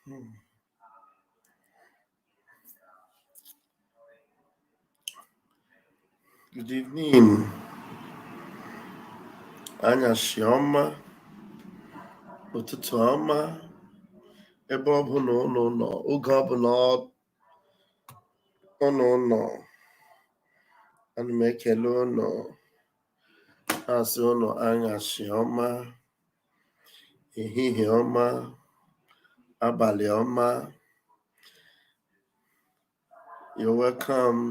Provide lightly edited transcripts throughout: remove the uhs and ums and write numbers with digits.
Good evening. Anyasị ọma, ụtụtụ ọma, ebe ọ bụ na ụnụ nọ, oge ọ bụ na ụnụ nọ, ana m ekele ụnụ, asị ụnụ anyasị ọma, ehihie ọma, abalị ọma. You're welcome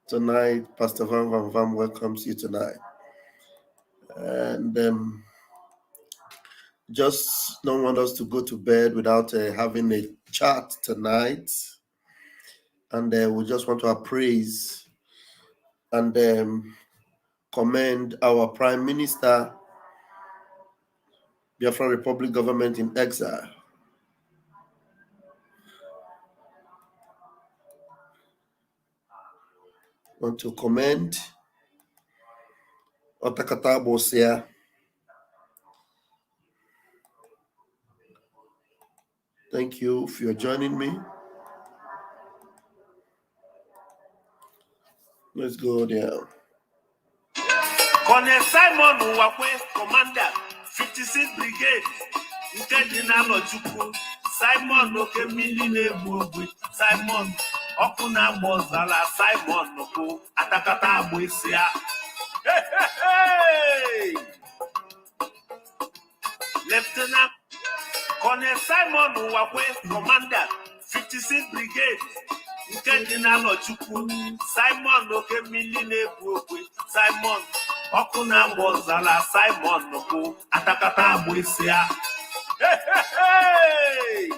tonight. Pastor Van Van Van welcomes you tonight. And just don't want us to go to bed without having a chat tonight. And we just want to appraise and commend our Prime Minister, Biafra Republic government in exile. Want to commend Otakata Bosia. Thank you for joining me. Let's go there. Colonel Simon Wakwe, Commander, 56th Brigade, Nkejina Lochukwu, Simon Okemili Nebugwe, Simon Okuna Mozala, Simon Noko, Atakata Abuisia. Hey! Lieutenant Colonel Simon Wakwe, Commander, 56th Brigade, Nkejina Lochukwu, Simon Okemili Nebugwe, Simon Okuna Mozala, Simon Noko, Atakata Abuisia. Hey!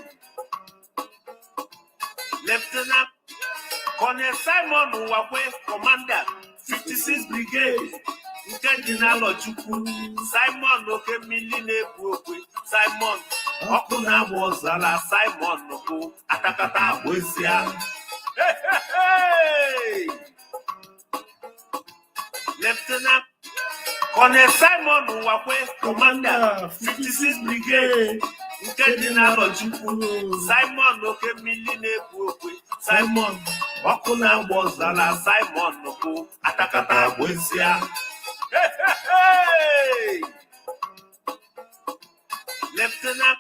Lieutenant Colonel Simon Wakwe, Commander, 56th Brigade, Nkejina Lochukwu, Simon Okemili Nebugwe, Simon Okuna Mozala, Simon Noko, Atakata Abuisia. Hey! Lieutenant Colonel Simon Wakwe, Commander, 56th Brigade, Nkejina Lochukwu, Simon Okemili Nebugwe, Simon Okuna Mozala, Simon Noko, Atakata Abuisia. Hey! Lieutenant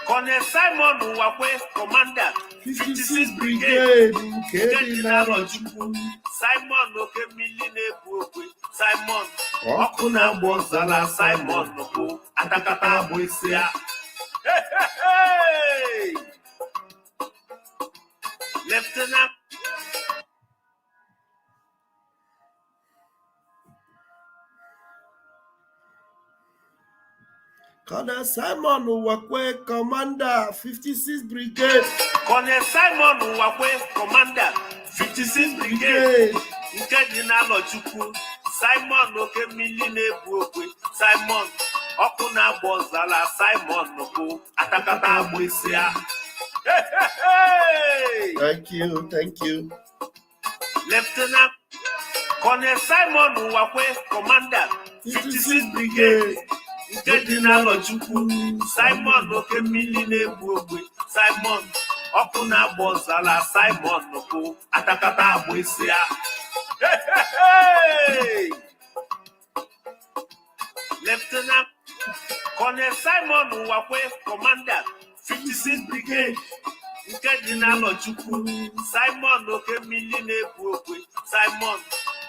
Colonel Simon Wakwe, Commander, 56th Brigade, Nkejina Lochukwu, Simon Okemili Nebugwe, Simon Okuna Mozala, Simon Noko, Atakata Abuisia. Hey! Lieutenant Colonel Simon Wakwe, Commander, 56th Brigade. Colonel Simon Wakwe, Commander, 56th Brigade, Nkejina Lochukwu, Simon Okemili Nebugwe, Simon Okuna Mozala, Simon Noko, Atakata Abuisia. Hey! Thank you. Lieutenant Colonel Simon Wakwe, Commander, 56th Brigade, Nkejina Lochukwu, Simon Okemili Nebugwe, Simon Okuna Mozala, Simon Noko, Atakata Abuisia. Hey! Lieutenant Colonel Simon Wakwe, Commander, 56th Brigade, Nkejina Lochukwu, Simon Okemili Nebugwe, Simon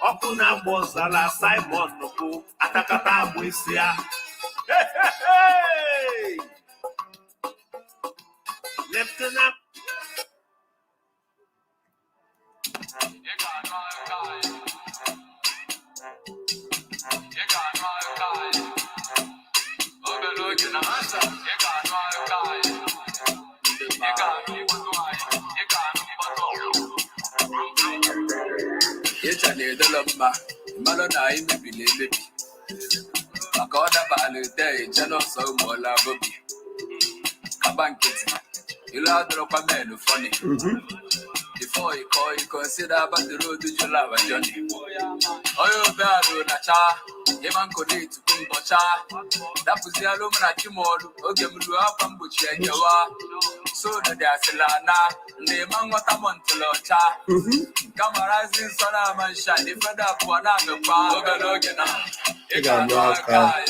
Okuna Mozala, Simon Noko, Atakata Abuisia. Hey! Lieutenant Development, Malona, maybe baby. I call that by day, Channel so more Bobby. Kabankit, you love drop a man funny. Before you call, you consider about the road to your love, Johnny. Oyo bado na cha. Yeman kode to kumbocha. That was the alumna timolu. Oge mulu apa mbuchi egewa. So the dasilana. Neman watamontolocha. Kamarazin sana mansha. Ifeda kuana mepa. Oga logena. Ega no alkai.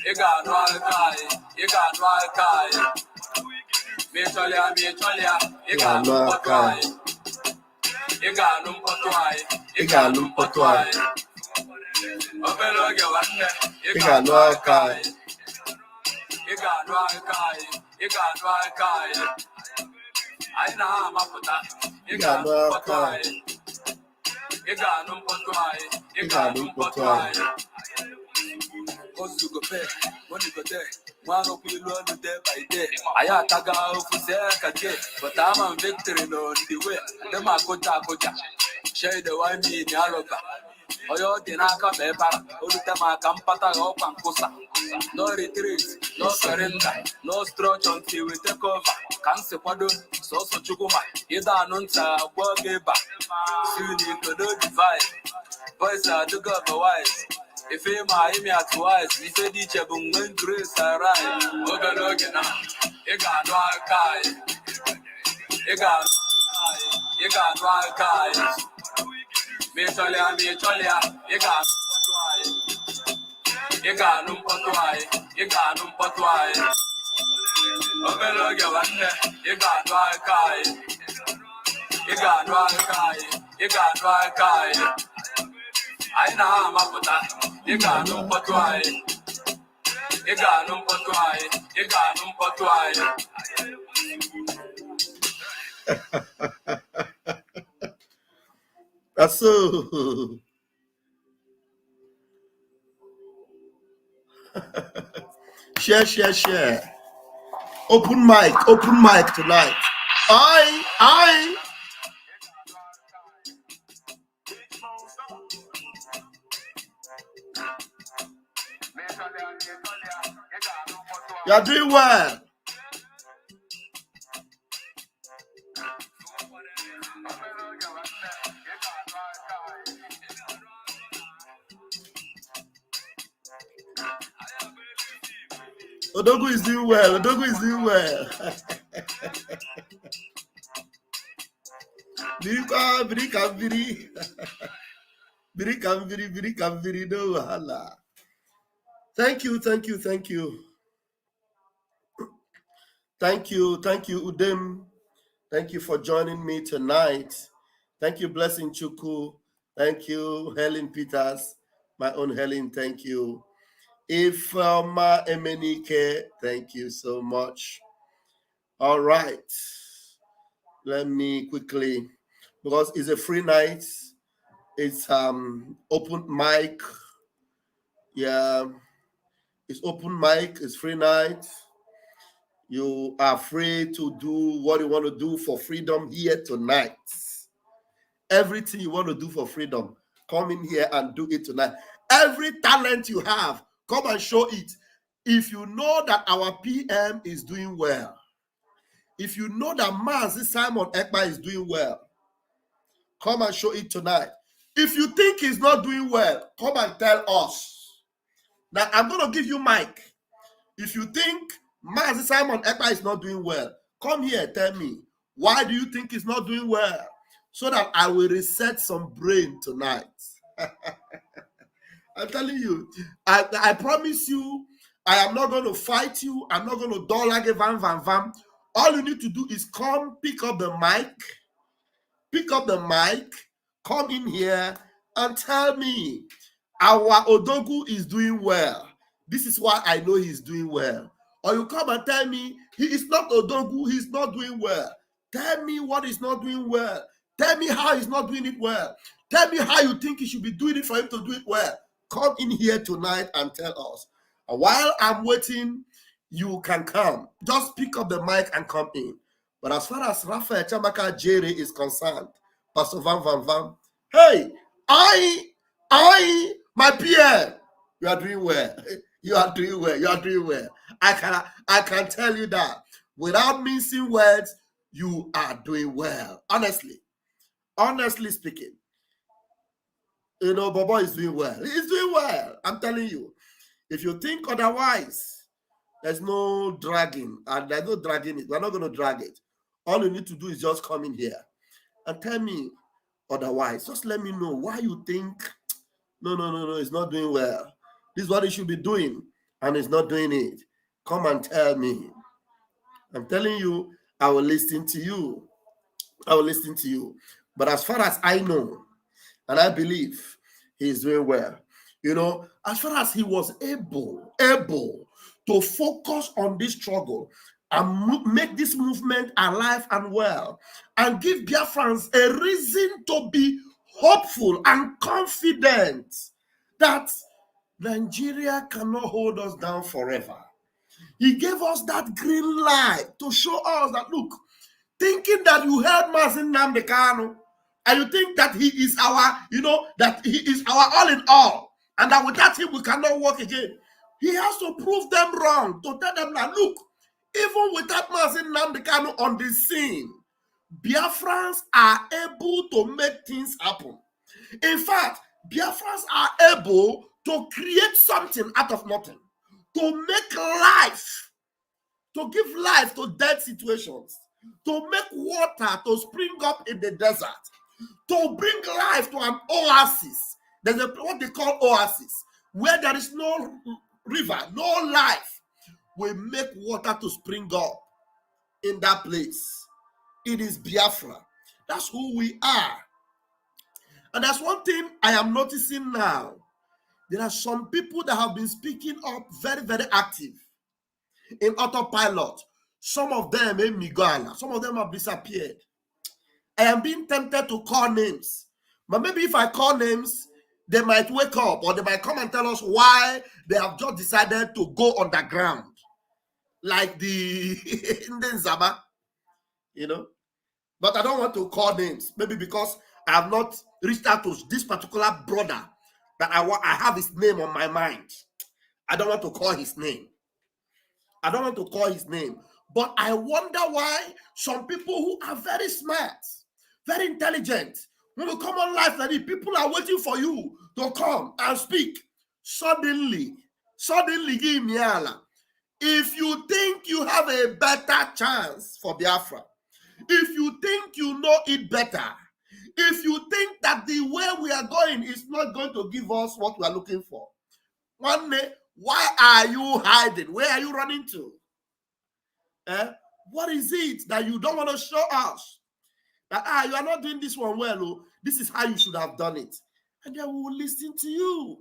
Ega no alkai. Ega no alkai. Mecholia. Ega no alkai. Ega no potwai. Ega no potwai. Obeloge wanne. Ega no alkai. Ega no alkai. Ega no alkai. Aina maputa. Ega no potwai. Ega no potwai. Ega no potwai. Ozugo pe, money go there. One of you learn the day by day. I ataga ofuse kake, but I'm on victory on the way. Them a koja. Share the wine in Yaroba. Oyo dinaka beba, Olutama Kampata Opankosa. No retreat, no surrender, no stretch until we take over. Can't Pado, so Chukuma, either Nunta, Wageba. Soon you could do divide. Boys are the God wise. If you are twice, we said each other when grace arrive. Ogalogena, Ega no alkai. Ega no alkai. Mecholia, Ega no potwai. Ega no potwai. Obeloge wanne, Ega no alkai. Ega no alkai. Aina maputa. Ega no potwai. That's so. Share. Open mic tonight. I. You are doing well. Odogu is doing well. Biri kambiri no hala. Thank you. Thank you, Udem. Thank you for joining me tonight. Thank you, Blessing Chuku. Thank you, Helen Peters, my own Helen. Thank you. Ifeoma Emenike, thank you so much. All right. Let me quickly, because it's a free night. It's open mic. Yeah. It's open mic. It's free night. You are free to do what you want to do for freedom here tonight. Everything you want to do for freedom, come in here and do it tonight. Every talent you have, come and show it. If you know that our PM is doing well, if you know that Simon EKPA is doing well, come and show it tonight. If you think he's not doing well, come and tell us. Now, I'm going to give you mic. If you think Simon EKPA is not doing well, come here, tell me. Why do you think he's not doing well? So that I will reset some brain tonight. I'm telling you, I promise you, I am not going to fight you. I'm not going to do like a vam. All you need to do is come, pick up the mic, come in here and tell me, our Odogu is doing well. This is why I know he's doing well. Or you come and tell me, he is not Odogu, he's not doing well. Tell me what is not doing well. Tell me how he's not doing it well. Tell me how you think he should be doing it for him to do it well. Come in here tonight and tell us. And while I'm waiting, you can come. Just pick up the mic and come in. But as far as Raphael Chamaka Jerry is concerned, Pastor Van, hey, my PM, you are doing well. You are doing well. I can tell you that. Without mincing words, you are doing well. Honestly speaking. You know, Bobo is doing well. He's doing well. I'm telling you. If you think otherwise, there's no dragging. And there's no dragging it. We're not going to drag it. All you need to do is just come in here and tell me otherwise. Just let me know why you think, no, it's not doing well. This is what it should be doing, and it's not doing it. Come and tell me. I'm telling you, I will listen to you. I will listen to you. But as far as I know, and I believe he is doing well, you know, as far as he was able to focus on this struggle and make this movement alive and well, and give Biafrans a reason to be hopeful and confident that Nigeria cannot hold us down forever. He gave us that green light to show us that, look, thinking that you held Mazin Nnamdi Kanu, and you think that he is our, you know, that he is our all in all, and that without him we cannot work again. He has to prove them wrong, to tell them that, look, even without Mazin Nnamdi Kanu on the scene, Biafrans are able to make things happen. In fact, Biafrans are able to create something out of nothing, to make life, to give life to dead situations, to make water to spring up in the desert, to bring life to an oasis. There's what they call oasis, where there is no river, no life. We make water to spring up in that place. It is Biafra. That's who we are. And that's one thing I am noticing now. There are some people that have been speaking up very, very active in autopilot. Some of them in Migala, some of them have disappeared. I am being tempted to call names. But maybe if I call names, they might wake up, or they might come and tell us why they have just decided to go underground. Like the Indian Zama, you know. But I don't want to call names. Maybe because I have not reached out to this particular brother that I have his name on my mind. I don't want to call his name. I don't want to call his name. But I wonder why some people who are very smart, very intelligent, when you come on live, like people are waiting for you to come and speak. Suddenly, give me Allah. If you think you have a better chance for Biafra, if you think you know it better, if you think that the way we are going is not going to give us what we are looking for, one day, why are you hiding? Where are you running to? What is it that you don't want to show us? That you are not doing this one well. Oh, this is how you should have done it. And then we will listen to you.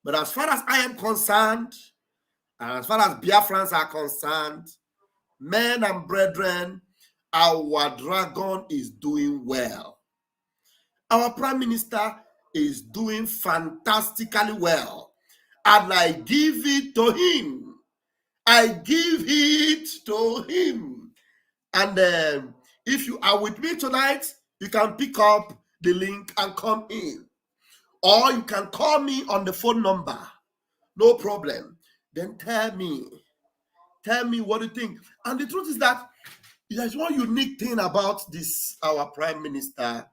But as far as I am concerned, and as far as Biafrans are concerned, men and brethren, our dragon is doing well. Our Prime Minister is doing fantastically well. And I give it to him. And if you are with me tonight, you can pick up the link and come in. Or you can call me on the phone number. No problem. Then tell me what you think. And the truth is that there's one unique thing about this, our Prime Minister,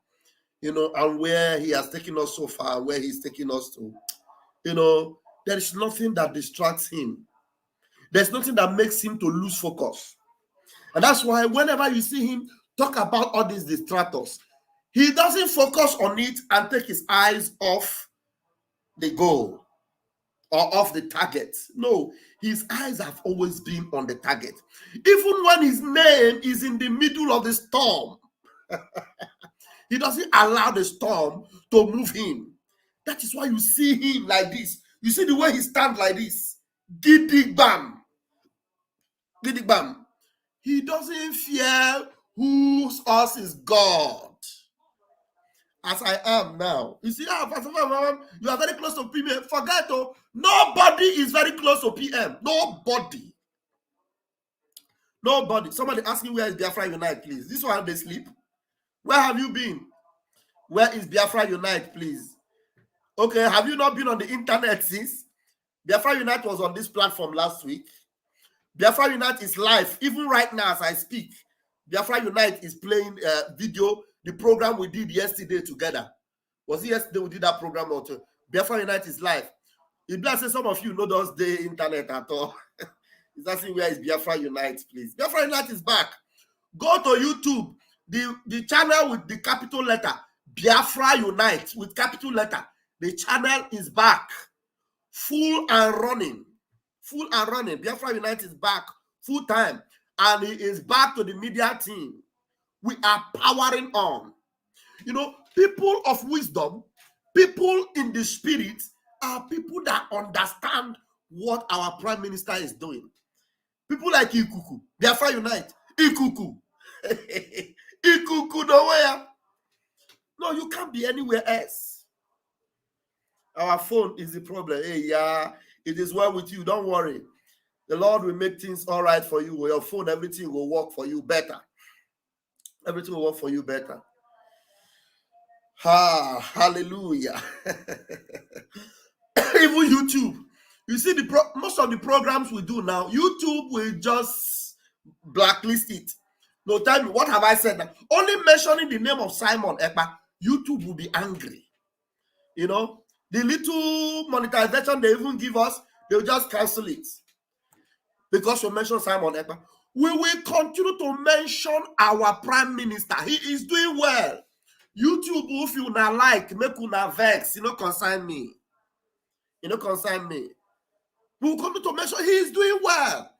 you know, and where he has taken us so far, where he's taking us to. You know, there is nothing that distracts him. There's nothing that makes him to lose focus. And that's why whenever you see him talk about all these detractors, he doesn't focus on it and take his eyes off the goal or off the target. No, his eyes have always been on the target. Even when his name is in the middle of the storm, he doesn't allow the storm to move him. That is why you see him like this. You see the way he stands like this. Giddy bam. He doesn't fear whose us is God. As I am now. You see, you are very close to PM. Forget, nobody is very close to PM. Nobody. Somebody asking where is Biafra Unite, please. This one they sleep. Where have you been? Where is Biafra Unite, please? Okay, have you not been on the internet since? Biafra Unite was on this platform last week. Biafra Unite is live, even right now as I speak. Biafra Unite is playing video the program we did yesterday together. Was it yesterday we did that program or two? Biafra Unite is live. It blesses some of you know those day internet at all. It's asking where is Biafra Unite, please. Biafra Unite is back. Go to YouTube, the channel with the capital letter, Biafra Unite with capital letter. The channel is back, full and running. Full and running. Biafra Unite is back, full time. And he is back to the media team. We are powering on. You know, people of wisdom, people in the spirit are people that understand what our prime minister is doing. People like Ikuku, Biafra Unite, Ikuku. Ikuku nowhere. No, you can't be anywhere else. Our phone is the problem. Hey, yeah, it is well with you. Don't worry. The Lord will make things all right for you. With your phone, everything will work for you better. Everything will work for you better. Hallelujah. Even YouTube. You see, most of the programs we do now, YouTube will just blacklist it. No, tell me, what have I said? Only mentioning the name of Simon EKPA, YouTube will be angry. You know, the little monetization they even give us, they'll just cancel it. Because we mentioned Simon EKPA. We will continue to mention our prime minister. He is doing well. YouTube, if you not like, make una vex, you know, consign me. You know, consign me. We will continue to mention he is doing well.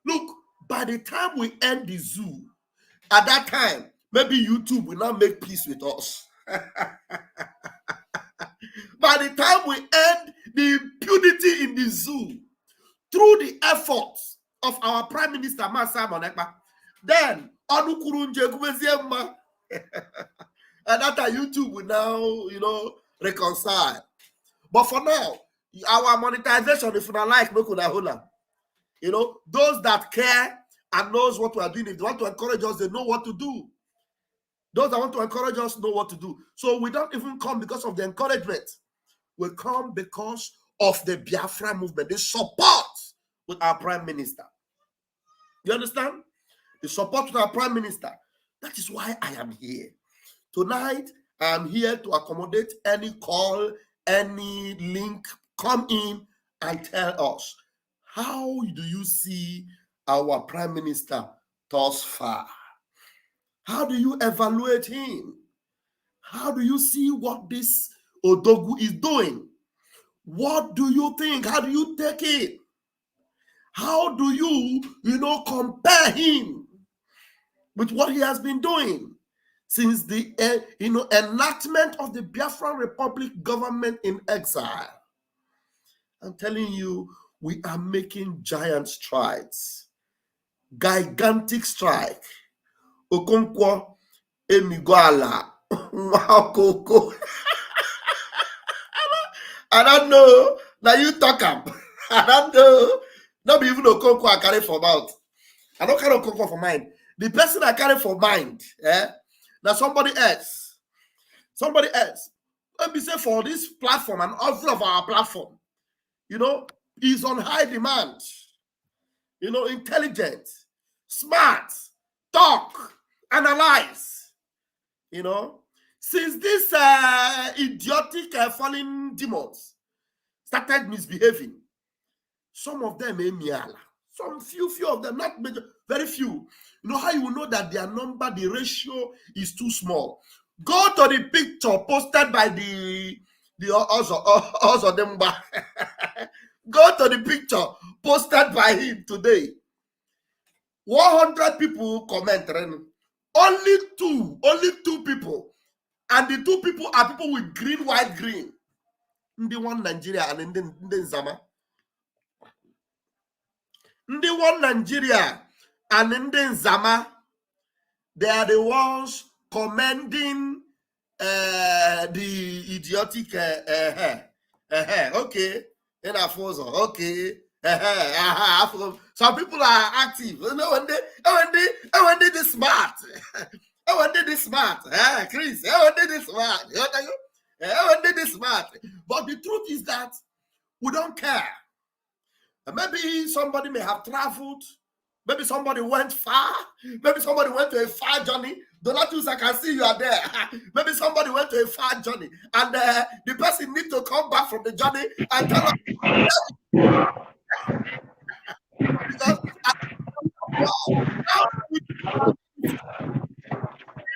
Look, by the time we end the zoo, at that time, maybe YouTube will not make peace with us. By the time we end the impunity in the zoo, through the efforts of our Prime Minister, Simon EKPA, then and that YouTube will now, you know, reconcile. But for now, our monetization, if you don't like, you know, those that care and knows what we are doing, if they want to encourage us, they know what to do. Those that want to encourage us know what to do. So we don't even come because of the encouragement. We come because of the Biafra movement, the support with our Prime Minister. You understand? The support with our Prime Minister. That is why I am here. Tonight, I am here to accommodate any call, any link. Come in and tell us, how do you see our Prime Minister thus far? How do you evaluate him? How do you see what this Odogu is doing? What do you think? How do you take it? How do you, compare him with what he has been doing since the, enactment of the Biafran Republic government in exile? I'm telling you, we are making giant strides, gigantic strike. Okonkwo Emiguala Wakoko. I don't know. Now you talk up. I don't know. Not even Okonkwo I carry for mouth. I don't carry Okonkwo for mind. The person I carry for mind, now somebody else. Somebody else. Let me say for this platform and all of our platform, is on high demand. Intelligent, smart, talk, analyze. Since this idiotic fallen demons started misbehaving, some of them miala, some few of them, not major, very few. You know how you will know that their number, the ratio is too small? Go to the picture posted by the Ozodemba. Go to the picture posted by him today. 100 people comment. Only two people. And the two people are people with green, white, green. Ndi one Nigeria and Ndi Nzama. Ndi one Nigeria and Ndi Nzama. They are the ones commending the idiotic okay. Okay. Some people are active. When they this smart. When they this smart. Chris, when they this smart. When they this smart. But the truth is that we don't care. Maybe somebody may have traveled. Maybe somebody went far. Maybe somebody went to a far journey. Donatus, I can see you are there. Maybe somebody went to a far journey and the person need to come back from the journey and tell us. Because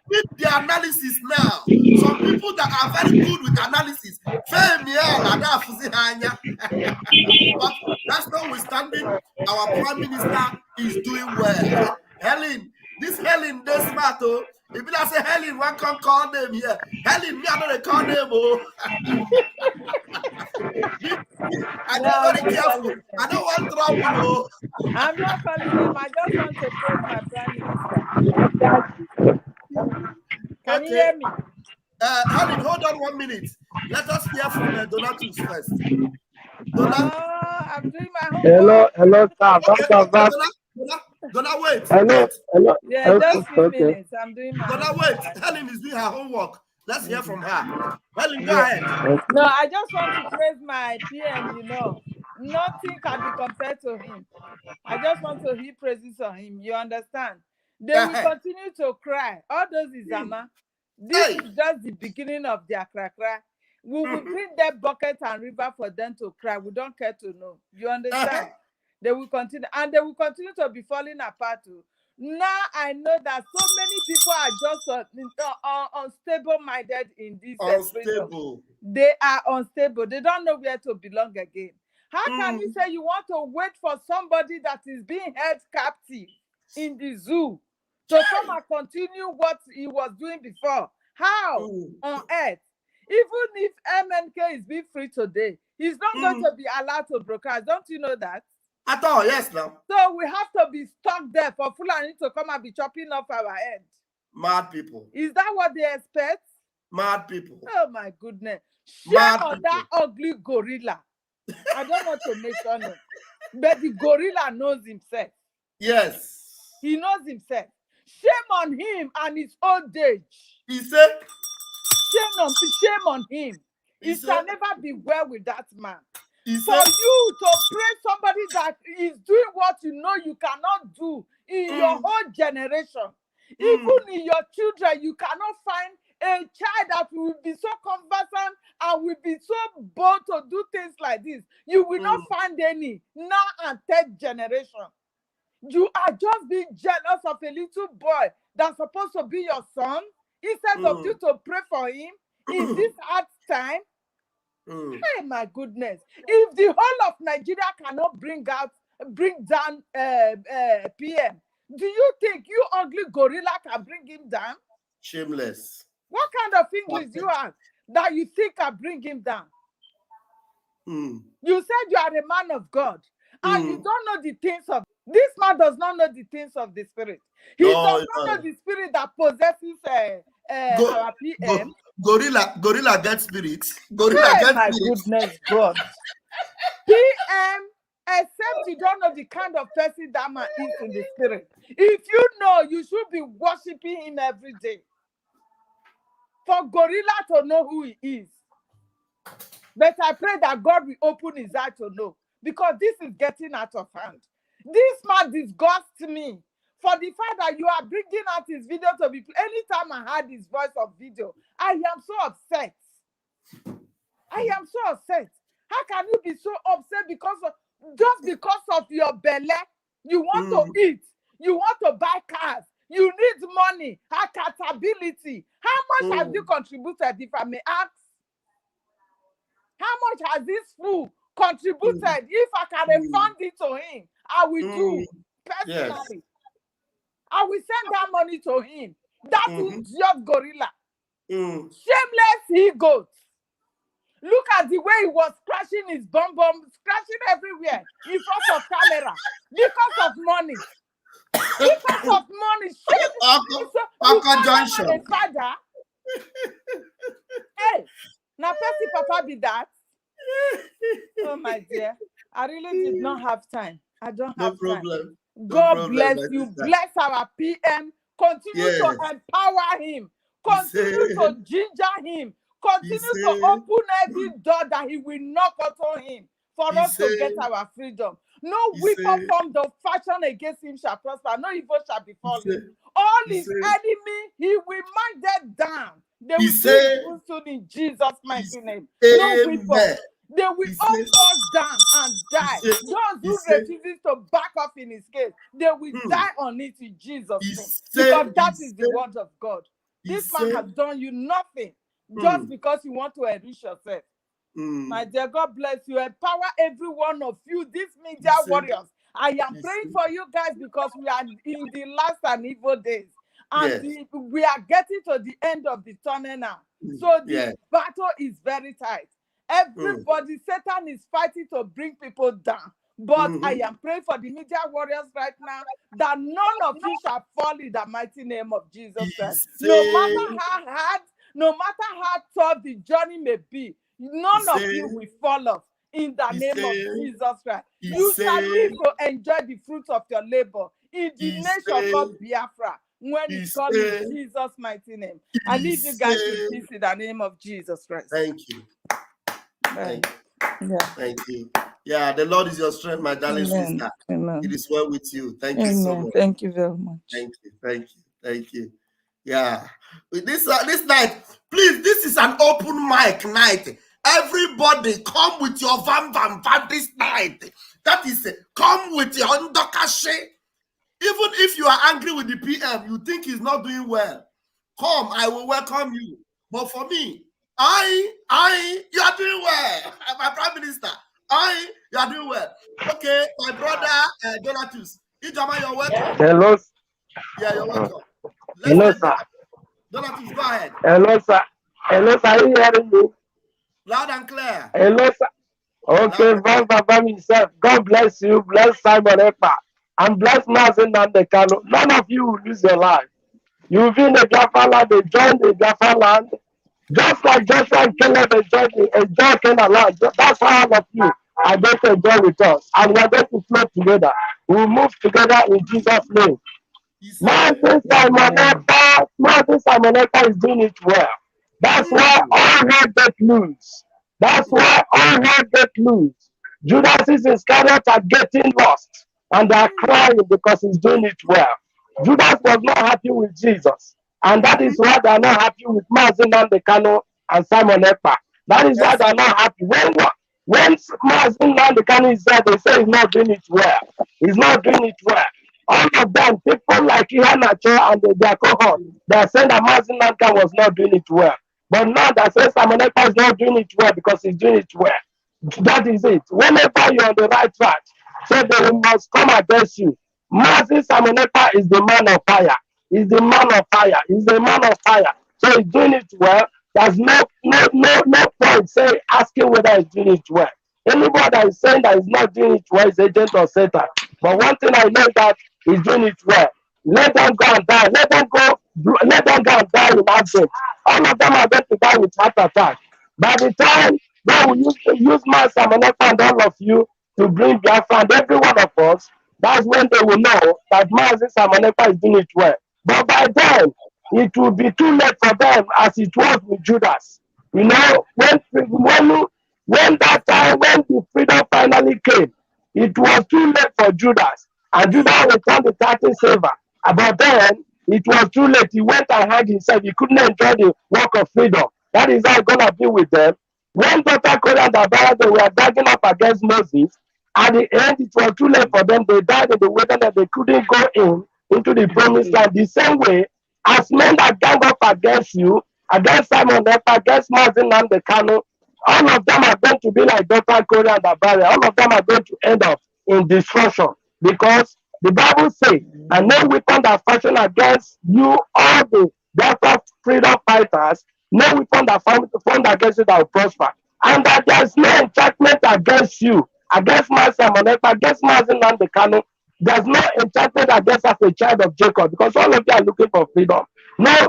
with the analysis now, some people that are very good with analysis, but that's notwithstanding, our Prime Minister is doing well. Helen, this Helen, this smart, oh. If I say Helen, one can call name here. Helen, me, I don't call name, oh. I don't very careful. I don't want trouble, oh. I'm not calling him. I just want to praise my Prime Minister. Can you hear me? Helen, hold on 1 minute. Let us hear from Donatus first. I'm doing my homework. Hello, sir. Donna, wait. Hello. Yeah, just few minutes. I'm doing my Donna, homework. wait. Helen is doing her homework. Let's hear from her. Helen, go ahead. No, I just want to praise my PM, you know. Nothing can be compared to him. I just want to heap praises on him. You understand? They will continue to cry. All those Izama. This is just the beginning of their cry. We will bring that bucket and river for them to cry. We don't care to know. You understand? They will continue, and they will continue to be falling apart too. Now I know that so many people are just unstable-minded in this. Unstable. They are unstable. They don't know where to belong again. How can you say you want to wait for somebody that is being held captive in the zoo to come and continue what he was doing before? How on earth? Even if MNK is being free today, he's not going to be allowed to broadcast. Don't you know that? At all, yes, now. So we have to be stuck there for Fulani to come and be chopping off our head. Mad people. Is that what they expect? Mad people. Oh my goodness. Shame on that ugly gorilla. I don't want to make fun of, but the gorilla knows himself. Yes. He knows himself. Shame on him and his old age. He said. Shame on him. It shall never be well with that man. For you to praise somebody that is doing what you know you cannot do in your whole generation, even in your children, you cannot find a child that will be so conversant and will be so bold to do things like this. You will not find any now and third generation. You are just being jealous of a little boy that's supposed to be your son instead of you to pray for him in this hard time. Hey, my goodness. If the whole of Nigeria cannot bring down PM, do you think you ugly gorilla can bring him down? Shameless. What kind of English do you have that you think can bring him down? You said you are a man of God and you don't know the things of this man does not know the things of the spirit. He does not know the spirit that possesses our PM. Gorilla gets spirit. Gorilla gets my spirit. Goodness God. PM, except you don't know the kind of person that man is in the spirit. If you know, you should be worshiping him every day. For gorilla to know who he is. But I pray that God will open his eye to know. Because this is getting out of hand. This man disgusts me. For the fact that you are bringing out his video to be played. Anytime I heard his voice of video, I am so upset. I am so upset. How can you be so upset just because of your belly? You want to eat. You want to buy cars. You need money, accountability. How much have you contributed, if I may ask? How much has this fool contributed? If I can refund it to him, I will do personally. Yes. I will send that money to him. That is just gorilla. Shameless he goes. Look at the way he was scratching his bum, scratching everywhere in front of camera because of money. Because of money. Uncle Johnson. Father. Hey, now Percy Papa be that. Oh my dear. I really did not have time. I don't have time. God bless you. Bless our PM. Continue to empower him. Continue to ginger him. Continue to open every door that he will knock upon him for us to get our freedom. No He weapon said, formed of fashion against him shall prosper. No evil shall befall he said, him. All he his said, enemy, he will mark them down. They he will see said, his footstool in Jesus' he mighty said, name. No weapon. amen. They will He all said, fall down and he die. said, Those he who said, refuses to back off in his case, they will hmm, die on it in Jesus' he name. said, Because that is the word of God. he This man said, has done you nothing hmm, just because you want to enrich yourself. hmm, My dear, God bless you. Empower every one of you, these he media said, warriors. I am he praying said, for you guys because we are in the last and evil days. And yes, we are getting to the end of the tunnel now. So the yes, battle is very tight. Everybody, Satan is fighting to bring people down. But I am praying for the media warriors right now that none of you shall fall in the mighty name of Jesus he Christ. said, No matter how hard, no matter how tough the journey may be, he none of said, you will fall off in the he name of said, Jesus Christ. he You shall said, live to enjoy the fruits of your labor in the he nation said, called Biafra when he it comes in said, Jesus' mighty name. I he leave you guys in said, peace in the name of Jesus Christ. thank you, Amen. thank you, Yeah. thank you. Yeah, the Lord is your strength, my darling Amen. sister. Amen. It is well with you. Thank you so Amen. much. Thank you very much. Thank you, thank you, thank you. Yeah, this night, please. This is an open mic night. Everybody, come with your van this night. That is, come with your ndokashe. Even if you are angry with the PM, you think he's not doing well. Come, I will welcome you. But for me, you are doing well. My Prime Minister, you are doing well. Okay, my brother, Donatus, Ijama, you're welcome. Hello. Yeah, you're welcome. Hello, sir. Donatus, go ahead. Hello, sir. Hello, sir. Are you hearing me? Loud and clear. Hello, sir. Okay, Loud. Baba himself. God bless you. Bless Simon EKPA. And bless Mazin Nandekano. None of you will lose your life. You've been a Biafra land, they joined the Biafra land. Just like Joshua and Caleb enjoy Canaan land. That's how all of you are going to enjoy with us. And we are going to flow together. We will move together in Jesus' name. Martin Simon EKPA is doing it well. That's why all hell get loose. That's why all hell get loose. Judas Iscariot are getting lost and they are crying because he's doing it well. Judas was not happy with Jesus, and that is why they are not happy with Mazin Nandekano and Simon EKPA. That is why they are not happy. When Mazin Nandekano is there, they say he's not doing it well. He's not doing it well. All of them, people like Ihanacho and their cohort, they are saying that Mazin Nandekano was not doing it well. But now that says Simon EKPA is not doing it well because he's doing it well. That is it. Whenever you're on the right track, so they must come against you. Mazin Simon EKPA is the man of fire. He's the man of fire. He's the man of fire. So he's doing it well. There's no point say asking whether he's doing it well. Anybody that is saying that he's not doing it well is agent of Satan. But one thing I know that he's doing it well. Let them go and die. Let them go and die in accident. All of them are going to die with heart attack. By the time God will use my Simon EKPA and all of you to bring Biafra and every one of us, that's when they will know that Mazin Simon EKPA is doing it well. But by then, it will be too late for them as it was with Judas. You know, when that time, when the freedom finally came, it was too late for Judas. And Judas returned the 30 silver. But then, it was too late. He went and hanged himself. He couldn't enjoy the work of freedom. That is how it's going to be with them. When Dr. Korea and Abara, they were dragging up against Moses, at the end, it was too late for them. They died in the wilderness. They couldn't go into the promised land. The same way, as men that gang up against you, against Simon EKPA, against Mazin Nandekano, all of them are going to be like Dr. Korea and Abara. All of them are going to end up in destruction. Because the Bible says, and no weapon that fashion against you, all the Biafra freedom fighters, no weapon that formed against you that will prosper. And that there's no enchantment against you, against Simon EKPA, against Mazin Nandekano. There's no enchantment against us, a child of Jacob, because all of you are looking for freedom. No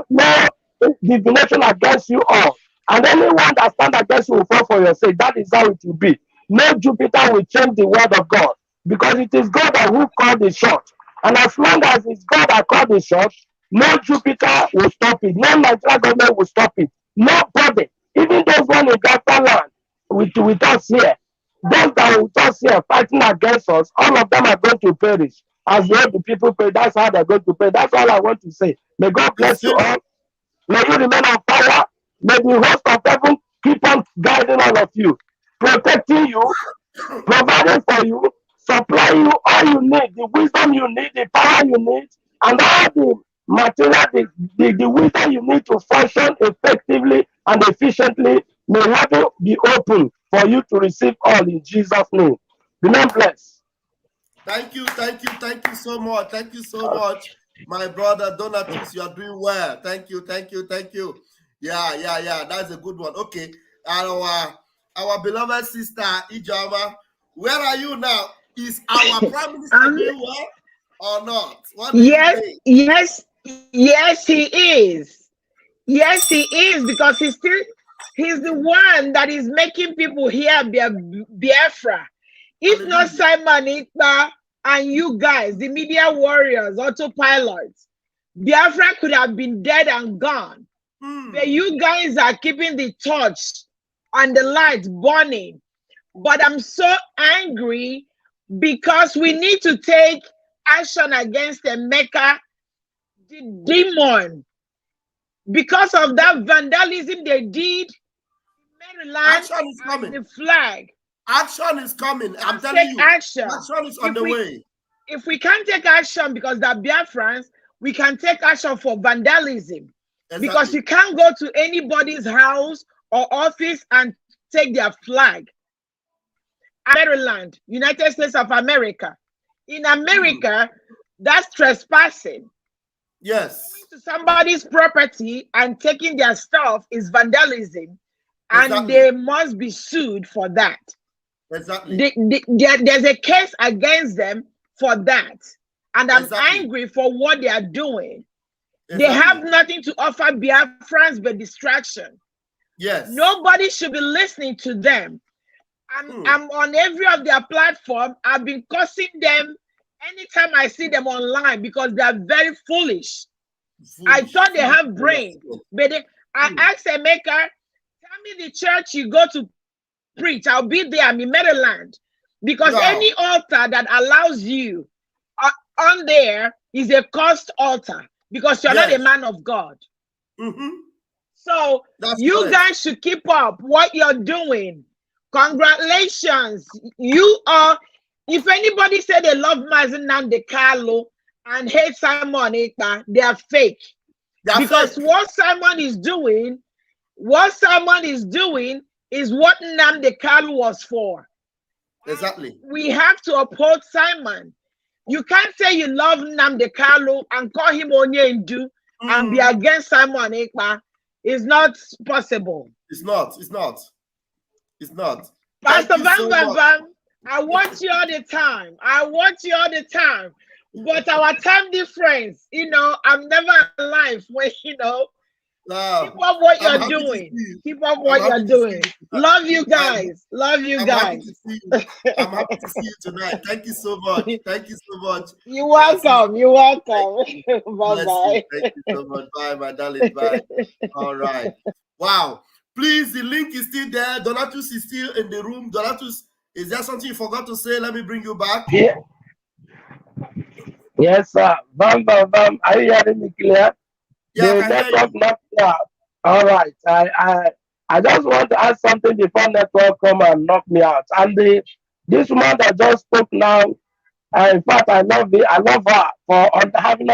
divination against you all. And anyone that stands against you will fall for your sake. That is how it will be. No Jupiter will change the word of God, because it is God who called the shot. And as long as it's God that called the shot, no Jupiter will stop it. No Nigeria government will stop it. Nobody, even those one in Biafra land with us here, those that will just here fighting against us, all of them are going to perish. As well, the people pray, that's how they're going to pray. That's all I want to say. May God bless you all. May you remain on fire. May the host of heaven keep on guiding all of you, protecting you, providing for you, supplying you all you need, the wisdom you need, the power you need, and all the material, the wisdom you need to function effectively and efficiently. May heaven be open for you to receive all in Jesus' name. Remain blessed. Thank you so much. Thank you so much, my brother Donatus. You are doing well. Thank you. Yeah. That's a good one. Okay, our beloved sister Ijama, where are you now? Is our prime minister doing well or not? What do you think? Yes, he is. Yes, he is, because he's the one that is making people hear Biafra. If not Simon EKPA and you guys, the media warriors, autopilots, Biafra could have been dead and gone. But you guys are keeping the torch and the light burning. But I'm so angry because we need to take action against Emeka, the demon. Because of that vandalism they did in Maryland, Action is coming. The flag. Action is coming. I'm telling you. Action is on the way. If we can't take action because they're Biafrans, we can take action for vandalism. Exactly. Because you can't go to anybody's house or office and take their flag. Maryland, United States of America. In America, that's trespassing. Yes. Going to somebody's property and taking their stuff is vandalism. Exactly. And they must be sued for that. Exactly. There's a case against them for that. And I'm angry for what they are doing. Exactly. They have nothing to offer Biafrans but distraction. Yes. Nobody should be listening to them. I'm on every of their platform. I've been cursing them anytime I see them online because they are very foolish. I thought they have brains. But I asked Emeka, tell me the church you go to preach. I'll be there. I'm in Maryland. Because any altar that allows you on there is a cursed altar because you're not a man of God. So you guys should keep up what you're doing. Congratulations. You are, if anybody said they love Mazi Nnamdi Kanu and hate Simon EKPA, they are fake. Because what Simon is doing is what Nnamdi Kanu was for. Exactly. We have to uphold Simon. You can't say you love Nnamdi Kanu and call him Onyendu and be against Simon EKPA. It's not possible. It's not. Pastor Van Van, I watch you all the time. But our time difference, I'm never alive when, keep up what you're doing. Keep up what you're doing. Love you guys. I'm happy to see you tonight. Thank you so much. You're welcome. Bye-bye. Thank you so much. Bye, my darling. Bye. All right. Wow. Please, the link is still there. Donatus is still in the room. Donatus, is there something you forgot to say? Let me bring you back. Yeah. Yes, sir. Bam. Are you hearing me clear? Yeah, I can hear you. All right. I just want to ask something before network come and knock me out. And this woman that just spoke now, in fact, I love her for having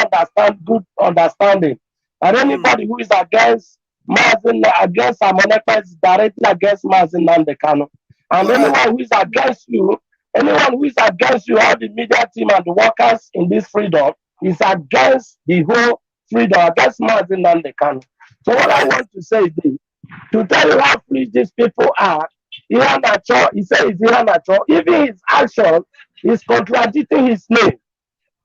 good understanding. And anybody who is against Simon EKPA is directly against Mazi Nnamdi Kanu. And anyone who is against you, all the media team and the workers in this freedom is against the whole freedom, against Mazi Nnamdi Kanu. So what I want to say is this, to tell you how foolish these people are, he said it's natural. Even his action is contradicting his name.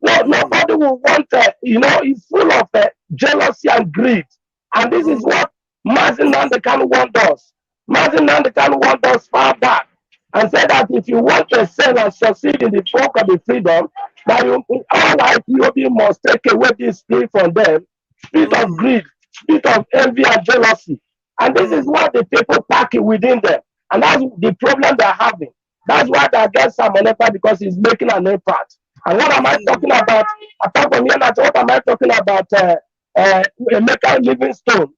No, nobody will want he's full of jealousy and greed. And this is what Mazi Nnamdi Kanu wants us. Mazi Nnamdi Kanu wants us far back and said that if you want to excel and succeed in the folk of the freedom, that you must take away this spirit from them, spirit of greed, spirit of envy and jealousy. And this is what the people pack within them. And that's the problem they're having. That's why they against Simon Ekpa, because he's making an impact. And what am I talking about? Apart from here, what am I talking about? Emeka Livingstone,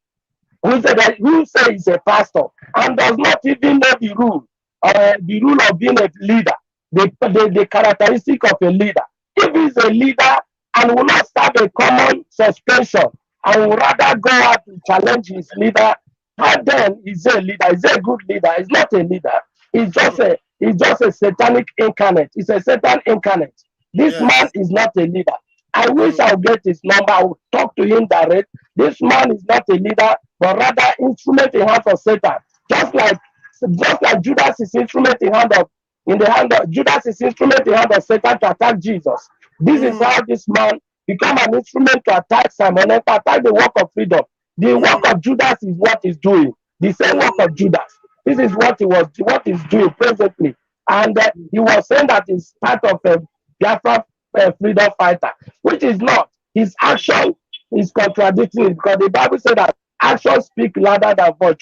who say he's a pastor and does not even know the rule of being a leader, the characteristic of a leader. If he's a leader and will not serve a common suspension and would rather go out to challenge his leader, and then he's a leader. He's a good leader. He's not a leader. He's just a satanic incarnate. He's a Satan incarnate. This man is not a leader. I wish I'll get his number. I will talk to him direct. This man is not a leader, but rather instrument in hand of Satan. Just like Judas is instrument in the hand of Judas is instrument in hand of Satan to attack Jesus. This is how this man become an instrument to attack Simon and attack the work of freedom. The work of Judas is what he's doing. The same work of Judas. This is what he's doing presently. And he was saying that he's part of a Biafra freedom fighter, which is not. His action is contradicting it, because the Bible said that actions speak louder than voice.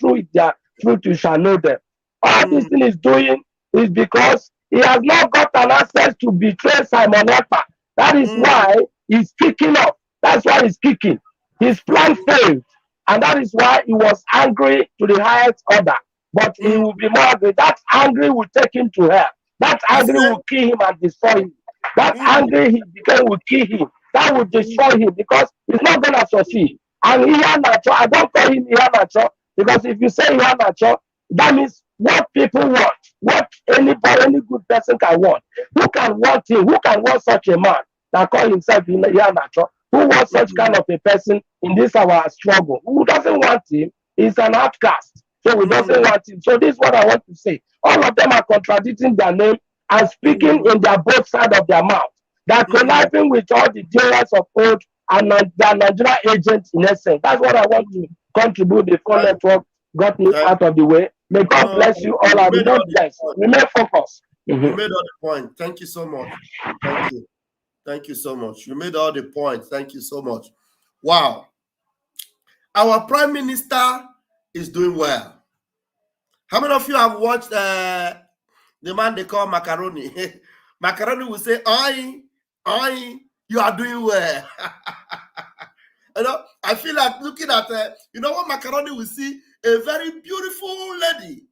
Truth you shall know them. All this thing is doing is because he has not gotten access to betray Simon Ekpa. That is why he's kicking off. That's why he's kicking. His plan failed. And that is why he was angry to the highest order. But he will be more angry. That anger will take him to hell. That anger will kill him and destroy him. That anger he became will kill him. That will destroy him, because he's not going to succeed. And Ihanacho, I don't call him Ihanacho, because if you say Ihanacho, that means what people want, what any good person can want. Who can want him? Who can want such a man that call himself Ihanacho? Who wants such kind of a person in this our struggle? Who doesn't want him? He's an outcast. So we doesn't want him. So this is what I want to say. All of them are contradicting their name and speaking in their both sides of their mouth. They're conniving with all the dealers of old and their Nigerian agents in essence. That's what I want to contribute before network got me out of the way. May God bless you all. I will not bless. Remain focused. You made all the point. Thank you so much. Thank you. Thank you so much. You made all the points. Thank you so much. Wow. Our Prime Minister is doing well. How many of you have watched the man they call Macaroni? Macaroni will say, "Oi, you are doing well." You know, I feel like looking at, what Macaroni will see? A very beautiful lady.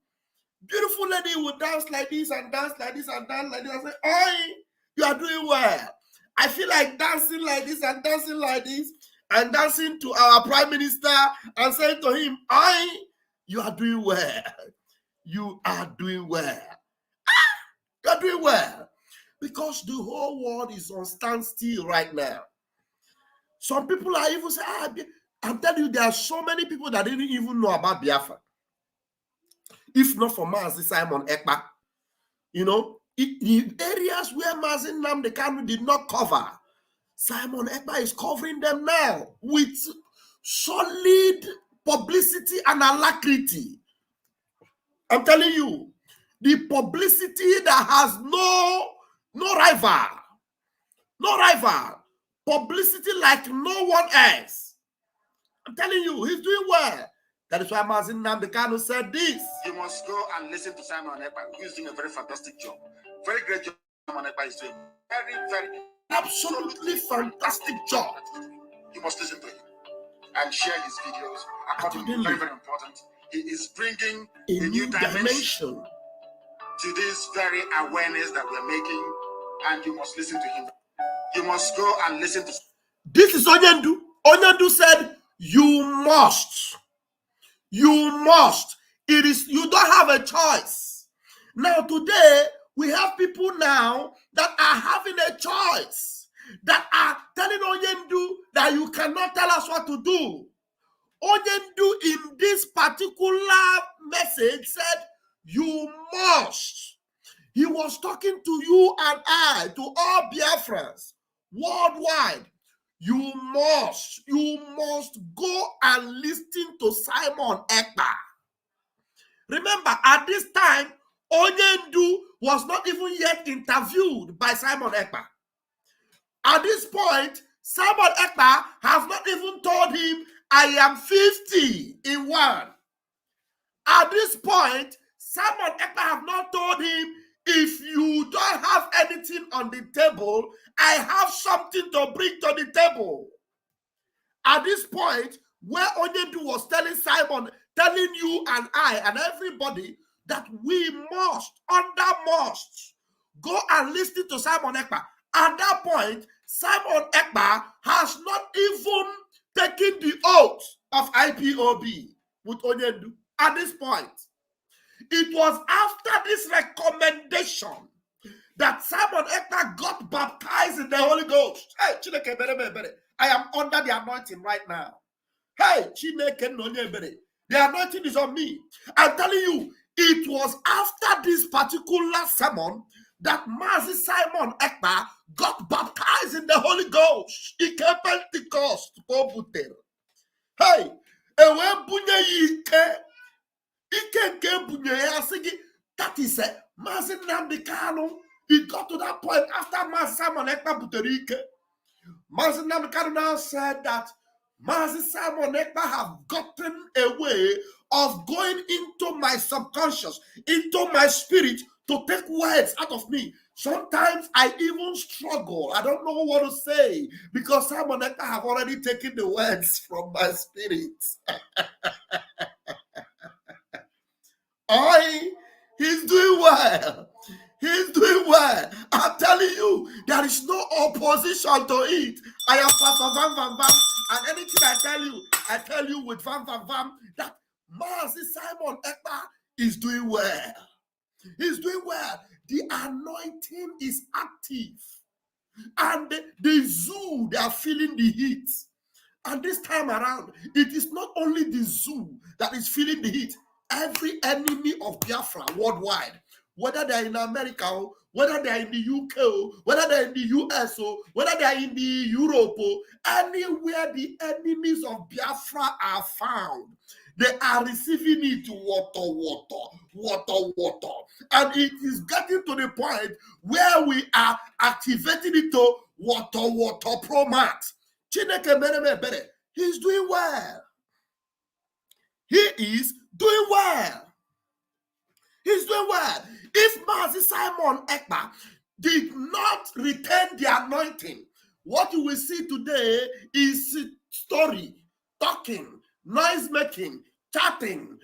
Beautiful lady will dance like this and dance like this and dance like this and say, "Oi, you are doing well." I feel like dancing like this and dancing like this and dancing to our Prime Minister and saying to him, "Oi, you are doing well. You are doing well. You are doing well." Because the whole world is on standstill right now. Some people are even saying, I'm telling you, there are so many people that didn't even know about Biafra. If not for Mazi Simon Ekpa, the areas where Mazi Nnamdi Kanu did not cover, Simon Ekpa is covering them now with solid publicity and alacrity. I'm telling you, the publicity that has no rival. No rival. Publicity like no one else. I'm telling you, he's doing well. That is why Mazi Nnamdi Kanu said this. You must go and listen to Simon Ekpa, who is doing a very fantastic job. Very great job Simon Ekpa is doing. Very, very, absolutely fantastic job. You must listen to him and share his videos. Accordingly, very, very important. He is bringing a new dimension to this very awareness that we're making, and you must listen to him. You must go and listen to. This is Onyendu. Onyendu said, "You must. You must. It is. You don't have a choice." Now today we have people now that are having a choice, that are telling Onyendu that you cannot tell us what to do. Onyendu in this particular message said, "You must." He was talking to you and I, to all Biafrans worldwide. You must go and listen to Simon Ekpa. Remember, at this time, Onyendu was not even yet interviewed by Simon Ekpa. At this point, Simon Ekpa has not even told him, "I am 50 in one." At this point, Simon Ekpa have not told him, If you don't have anything on the table, I have something to bring to the table. At this point, where Onyedu was telling Simon, telling you and I and everybody that we must go and listen to Simon EKPA. At that point, Simon EKPA has not even taken the oath of IPOB with Onyedu. At this point, it was after this recommendation that Simon EKPA got baptized in the Holy Ghost. Hey, Chineke bere bere. I am under the anointing right now. Hey, Chineke nonye bere. The anointing is on me. I'm telling you, it was after this particular sermon that Mazi Simon EKPA got baptized in the Holy Ghost. Ike Pentecost. Hey, ewe bunye ike. Ike nke bunye ya sigi. That is it. Mazi Nnamdi Kanu. It got to that point after Mazi Simon EKPA butere ike. Mazi Nnamdi Kanu now said that Mazi Simon EKPA have gotten a way of going into my subconscious, into my spirit to take words out of me. Sometimes I even struggle. I don't know what to say because Simon EKPA have already taken the words from my spirit. He's doing well. He's doing well. I'm telling you, there is no opposition to it. I am Pastor Van Van Van, and anything I tell you with Van Van Van, that Mazi Simon EKPA is doing well. He's doing well. The anointing is active. And the zoo, they are feeling the heat. And this time around, it is not only the zoo that is feeling the heat. Every enemy of Biafra worldwide, whether they're in America, whether they're in the UK, whether they're in the US, whether they're in the Europe, anywhere the enemies of Biafra are found, they are receiving it water. And it is getting to the point where we are activating it to water pro max. Chineke mere bere. He's doing well. He is doing well. He's doing well. If Mazi Simon EKPA did not retain the anointing, what you will see today is story, talking, noise making, chatting,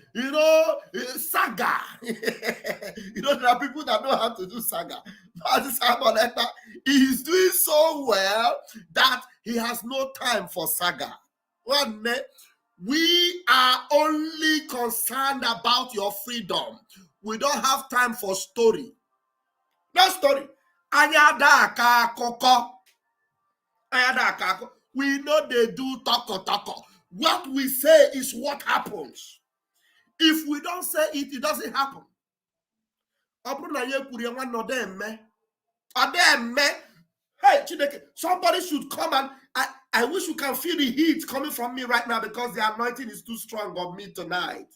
saga. There are people that know how to do saga. Mazi Simon EKPA is doing so well that he has no time for saga. One day, we are only concerned about your freedom. We don't have time for story. No story. We know they do talk. What we say is what happens. If we don't say it, it doesn't happen. Hey, Chineke, somebody should come and I wish you can feel the heat coming from me right now because the anointing is too strong on me tonight.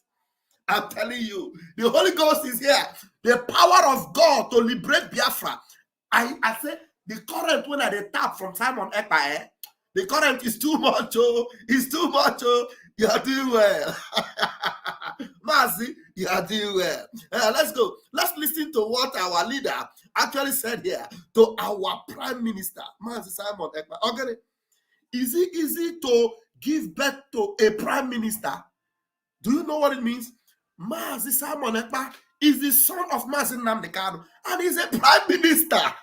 I'm telling you, the Holy Ghost is here. The power of God to liberate Biafra. I say the current when I tap from Simon EKPA, the current is too much. It's too much. You are doing well. Mazi, you are doing well. Let's go. Let's listen to what our leader actually said here to our Prime Minister, Mazi Simon EKPA. Okay. Is it easy to give birth to a Prime Minister? Do you know what it means? Mazi Simon EKPA is the son of Mazi Nnamdi Kanu and he's a Prime Minister.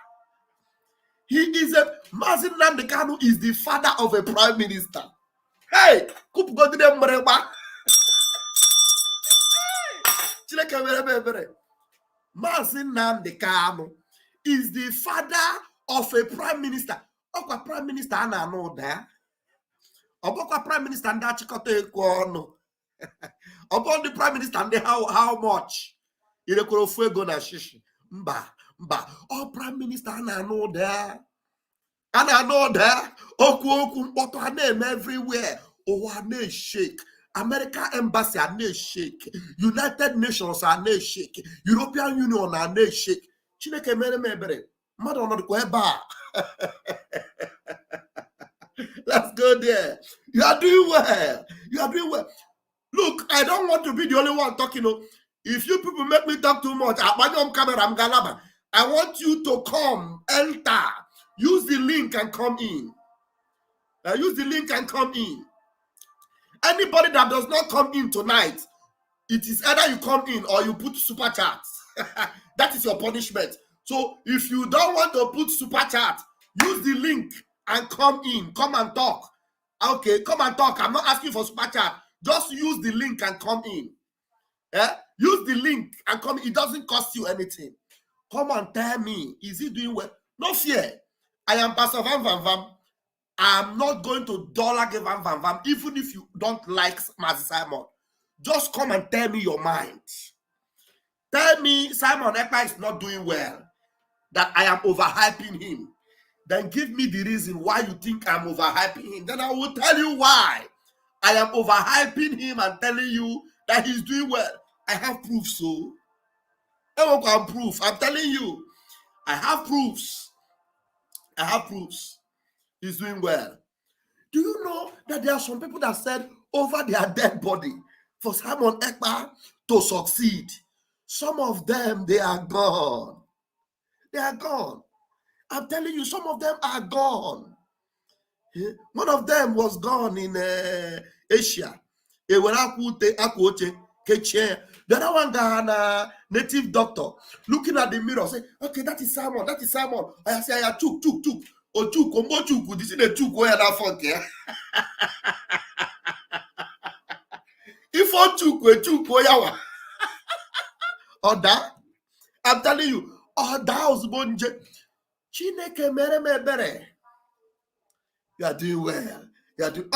Mazi Nnamdi Kanu is the father of a Prime Minister. Hey, Mazi Nnamdi Kanu is the father of a Prime Minister. Okwa Prime Minister ana no there. Obokwa Prime Minister and that chikoto ekono. Upon the Prime Minister and how much? Irekoro fuego na shishi. Mba. Oh, Prime Minister ana no there. Ana no there. Oku mpoto ane everywhere. Oh, ane shake. American Embassy ane shake. United Nations ane shake. European Union ane shake. Chineke mere mebere. Mother no ko eba. Let's go there. You are doing well. Look, I don't want to be the only one talking. If you people make me talk too much, I'm camera, I'm galaba. I want you to come, enter. Use the link and come in. Use the link and come in. Anybody that does not come in tonight, it is either you come in or you put super chat. That is your punishment. So if you don't want to put super chat, use the link and come in. Come and talk. Okay, come and talk. I'm not asking for super chat. Just use the link and come in. Use the link and come in. It doesn't cost you anything. Come and tell me, is he doing well? No fear. I am Pastor Van Van Van. I'm not going to dollar give Van Van Van, even if you don't like Master Simon. Just come and tell me your mind. Tell me Simon EKPA is not doing well, that I am overhyping him. Then give me the reason why you think I'm overhyping him. Then I will tell you why I am overhyping him and telling you that he's doing well. I have proof, so I have proof. I'm telling you, I have proofs. I have proofs. He's doing well. Do you know that there are some people that said over their dead body for Simon EKPA to succeed? Some of them, they are gone. They are gone. I'm telling you, some of them are gone. One of them was gone in Asia. The other one got a native doctor looking at the mirror, say, okay, that is Simon, that is Simon. I say, I took. Oh, took, combo took. This is the took where that fuck, yeah. If I took, we took, yawa. Oda, I'm telling you, Oda was bonje. Chineke mere bere. You are doing well. You are doing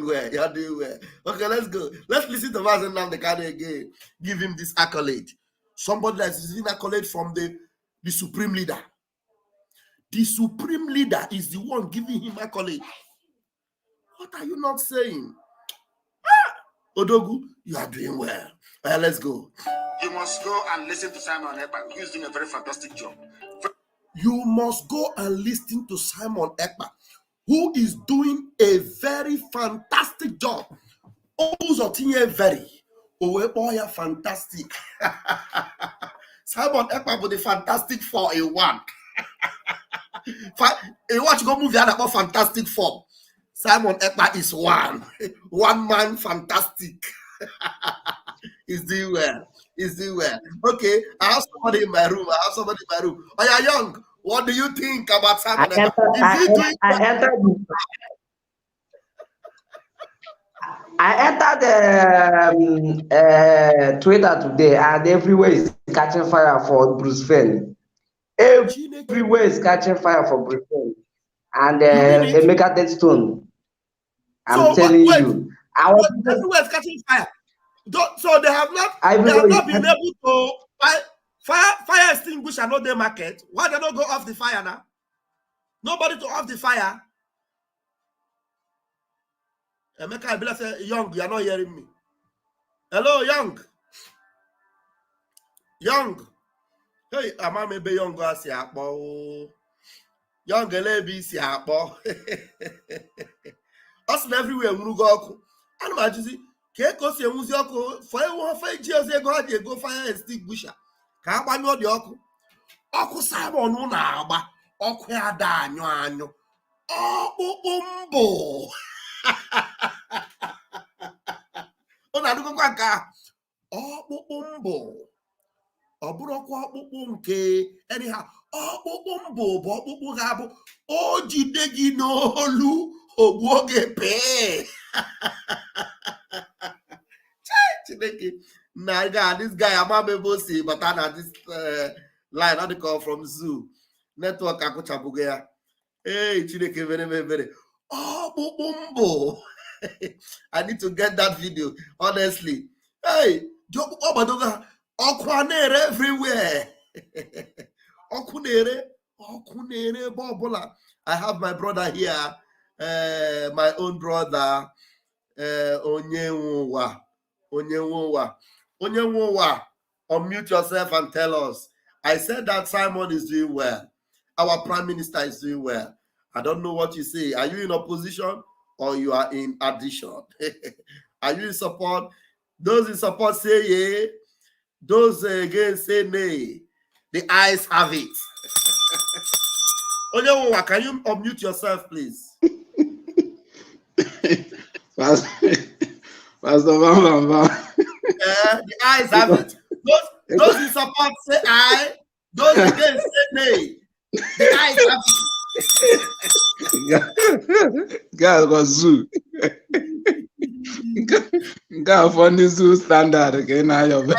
well. You are doing well. Okay, let's go. Let's listen to Master Nnamdi again. Give him this accolade. Somebody that is receiving accolade from the supreme leader. The supreme leader is the one giving him accolade. What are you not saying? Odogu, you are doing well. Let's go. You must go and listen to Simon EKPA, who is doing a very fantastic job. You must go and listen to Simon EKPA, who is doing a very fantastic job. Fantastic. Simon EKPA with the fantastic 4 in 1. Watch go movie about Fantastic 4. Simon EKPA is one man fantastic. He's doing well. Okay, I have somebody in my room. Oh, yeah, Young, what do you think about Simon EKPA? I entered Twitter today, and everywhere is catching fire for Bruce Fell. Everywhere is catching fire for Bruce Fell. And Emeka Deadstone. I'm telling you. Everywhere is catching fire. So they have not been able to fire extinguisher, not their market. Why they don't go off the fire now? Nobody to off the fire. Emeka, I believe say, Young, you are not hearing me. Hello, Young. Hey, I'm maybe Young go see akpo. Young elebi si akpo. Us everywhere we go. And imagine ke ko si enwuzi oku for ji ose go ha go fire extinguisher. Ka agbanyo di oku. Oku Simon na agba. Oku ya da anyo. Okpukpu mbụ. Ọ na-adụgokwa nka ọkpụkpụ mbụ. Ọ bụrụkwa ọkpụkpụ nke anyhow. Ọkpụkpụ mbụ bụ ọkpụkpụ ga-abụ o jide gị n'olu ogbu oge pee. Chineke na this guy amabebo si bata na this line ọ dịka from zoo network akụchabugo ya. Hey, Chineke very. Ọkpụkpụ mbụ. I need to get that video, honestly. Hey, Okwanere everywhere. Okunere, Bobola. I have my brother here, my own brother, Onyenwowa. Unmute yourself and tell us. I said that Simon is doing well. Our Prime Minister is doing well. I don't know what you say. Are you in opposition or you are in addition? Are you in support? Those in support say yay. Those against say nay. The eyes have it. Onyewa, can you unmute yourself, please? Pastor Van. The eyes have it. Those who support say aye. Those against say nay. The eyes have it. God was zoo. God for the zoo standard again. I have it.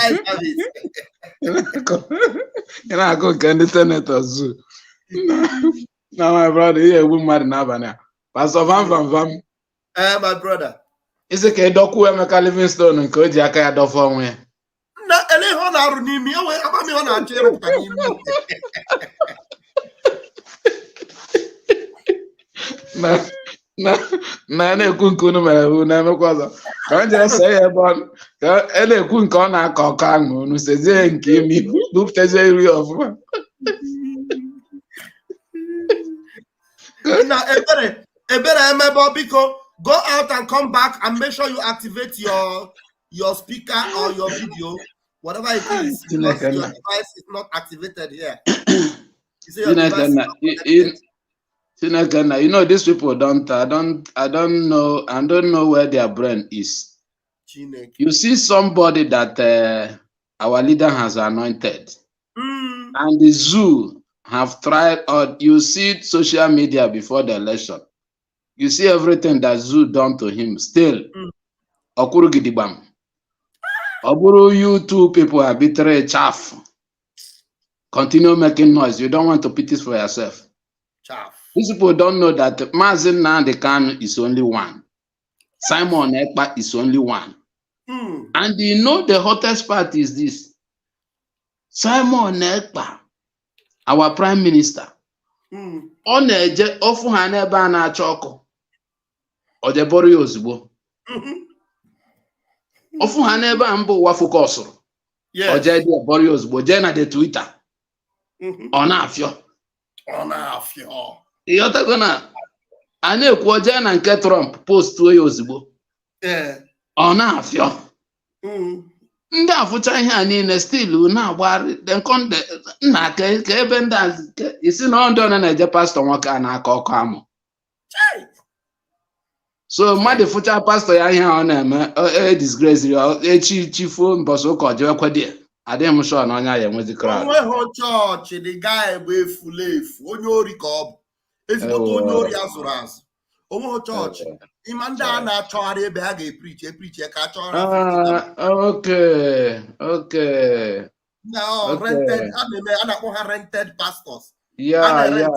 And I go get the senator zoo. Now my brother here will marry now. Pastor Van. My brother. Is it a docu Emeka Livingstone and Koji Aka Dofo? Na ele ho na aru ni mi o we aba mi ho na ache ruta ni mi. Na na-ekwu nke unu mere unu emekwaza ka m jee see ya ebe ka a na-ekwu nke ọ na-akọ ọkọ ahụ unu sezie nke imi bupụtezie iri ọfụma. Na ebere emebo biko, go out and come back and make sure you activate your speaker or your video, whatever it is, because your device is not activated here. You say your device is not connected. You know, these people I don't know where their brain is. You see somebody that our leader has anointed, and the zoo have tried, or you see social media before the election, you see everything that zoo done to him. Still, Okuru Gidibam, Oburu, you two people are bitter chaff. Continue making noise. You don't want to pity for yourself. Chaff. These people don't know that Mazin Nandekan is only one. Simon EKPA is only one. And you know the hottest part is this. Simon EKPA, our prime minister, on eje ofu hanebe ana achoko. Ojebori ozugbo. Ofu hanebe ambo wa focus. Oje de bori ozugbo. Je na de Twitter. Ona afio. Yota gona ane ekwu oje na nke Trump post oyi ozugbo. Ona afio. Ndị afụcha ihe a niile still na-agbari denkonde nna ka ebe ndị isi na ndị ọ na-eje pastor nwoke a na-akọ ọkọ amụ. So mmadụ fụcha pastor ya ihe ọ na-eme disgrace echi chifuo mbọsị ụka ọjọọ kwedie. Adịghị m sure na onye ya enwezi crowd. Onwe ho church the guy bụ efulefu onye ori ka ọ bụ. Ezigbo onye ori azụrụ azụ. Onwe ho church ịma ndị a na-achọgharị ebe ha ga-epreach ka achọgharị. Okay. No, rented. I na-akpọ ha rented pastors. Yeah.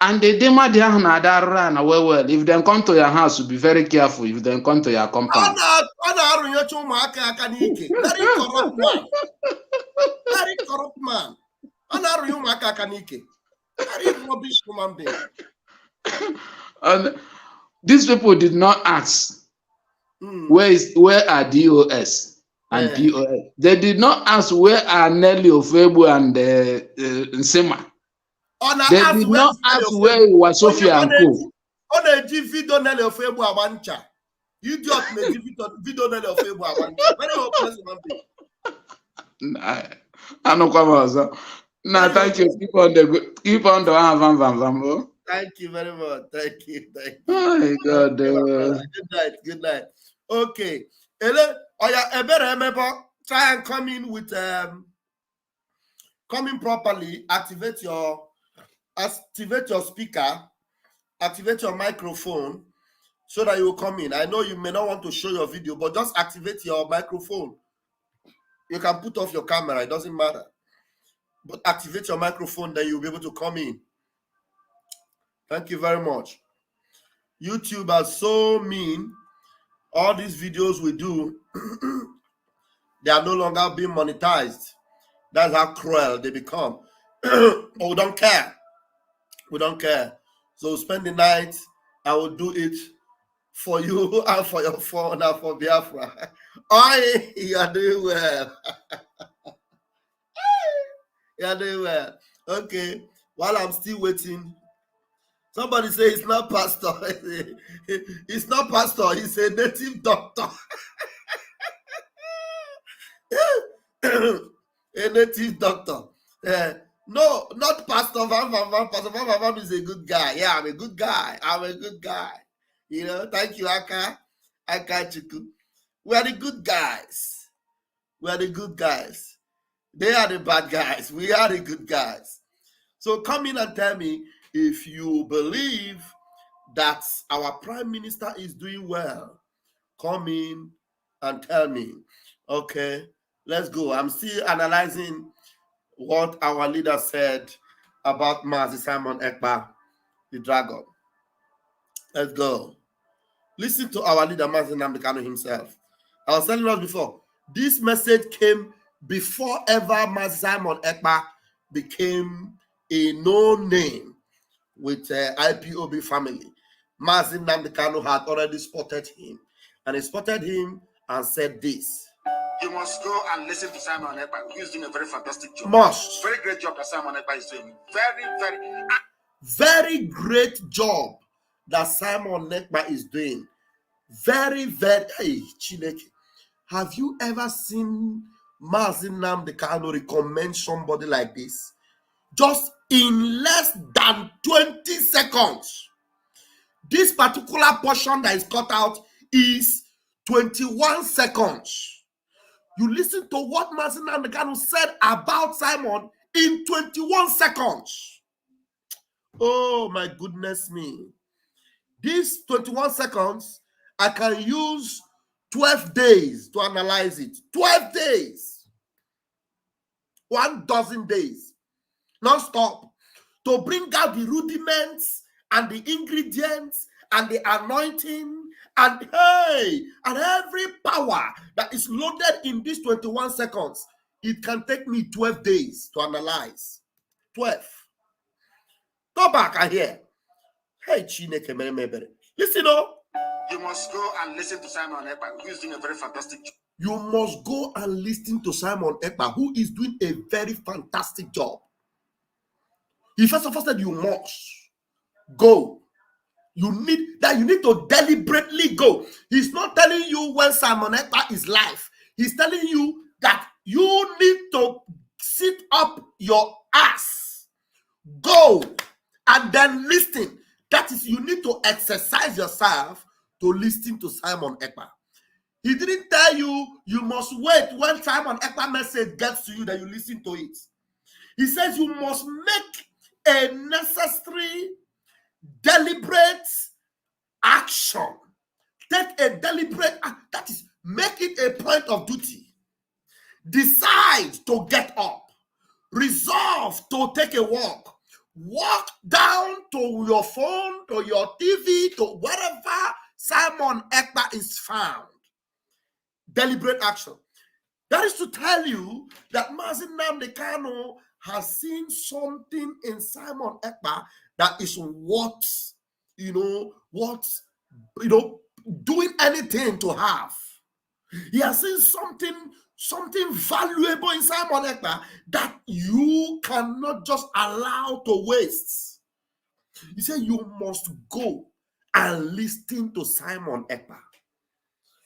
And the demand they have na well. If they come to your house, be very careful. If they come to your compound. Very corrupt man. Very rubbish human being. And these people did not ask where are DOS and POS. They did not ask where are Nelly Ofebu and Nsema. They did not ask where it was Sophia and Co. On a video Nelly Ofebu Awancha. You just made video Nelly Ofebu Awancha. Very hopeless human being. I know come no, thank you. Keep on the Thank you very much. Thank you. Oh my God. Good night. Okay. Try and come in with come in properly. Activate your speaker. Activate your microphone so that you will come in. I know you may not want to show your video, but just activate your microphone. You can put off your camera. It doesn't matter. But activate your microphone, then you'll be able to come in. Thank you very much. YouTube are so mean. All these videos we do, they are no longer being monetized. That's how cruel they become. But we don't care. We don't care. So spend the night. I will do it for you and for your phone and for Biafra. Oi, you are doing well. Yeah, doing well. Okay. While I'm still waiting, somebody say it's not pastor. It's not pastor. He's a native doctor. A native doctor. No, not Pastor Van Van Van. Pastor Van Van Van is a good guy. Yeah, I'm a good guy. I'm a good guy. You know, thank you, Aka Chuku. We are the good guys. We are the good guys. They are the bad guys. We are the good guys. So come in and tell me if you believe that our Prime Minister is doing well. Come in and tell me. Okay, let's go. I'm still analyzing what our leader said about Mazi Simon Ekpa, the dragon. Let's go. Listen to our leader, Mazi Nnamdi himself. I was telling us before, this message came before ever Mazi Simon Ekpa became a known name with IPOB family. Mazi Nnamdi had already spotted him. And he spotted him and said this. You must go and listen to Simon Ekpa, who is doing a very fantastic job. Must. Very great job that Simon Ekpa is doing. Very great job that Simon Ekpa is doing. Very, hey, Chineke. Have you ever seen Mazi Nnamdi recommend somebody like this? Just in less than 20 seconds. This particular portion that is cut out is 21 seconds. You listen to what Mazi Nnamdi said about Simon in 21 seconds. Oh my goodness me. These 21 seconds, I can use 12 days to analyze it. 12 days. 12 days. Non-stop. To bring out the rudiments and the ingredients and the anointing and hey, and every power that is loaded in these 21 seconds. It can take me 12 days to analyze. 12. Go back and hear. Hey, Chineke mere mebere. Listen up. You must go and listen to Simon Ekpa, who is doing a very fantastic job. You must go and listen to Simon Ekpa, who is doing a very fantastic job. He first of all said you must go. You need to deliberately go. He's not telling you when Simon Ekpa is live. He's telling you that you need to sit up your ass, go, and then listen. That is, you need to exercise yourself to listen to Simon Ekpa. He didn't tell you you must wait when Simon Ekpa message gets to you that you listen to it. He says you must make a necessary, deliberate action. Take a deliberate, that is, make it a point of duty. Decide to get up. Resolve to take a walk. Walk down to your phone, to your TV, to wherever Simon Ekpa is found. Deliberate action. That is to tell you that Mazi Nnamdi has seen something in Simon Ekpa that is worth, doing anything to have. He has seen something valuable in Simon Ekpa that you cannot just allow to waste. He said you must go and listen to Simon Ekpa.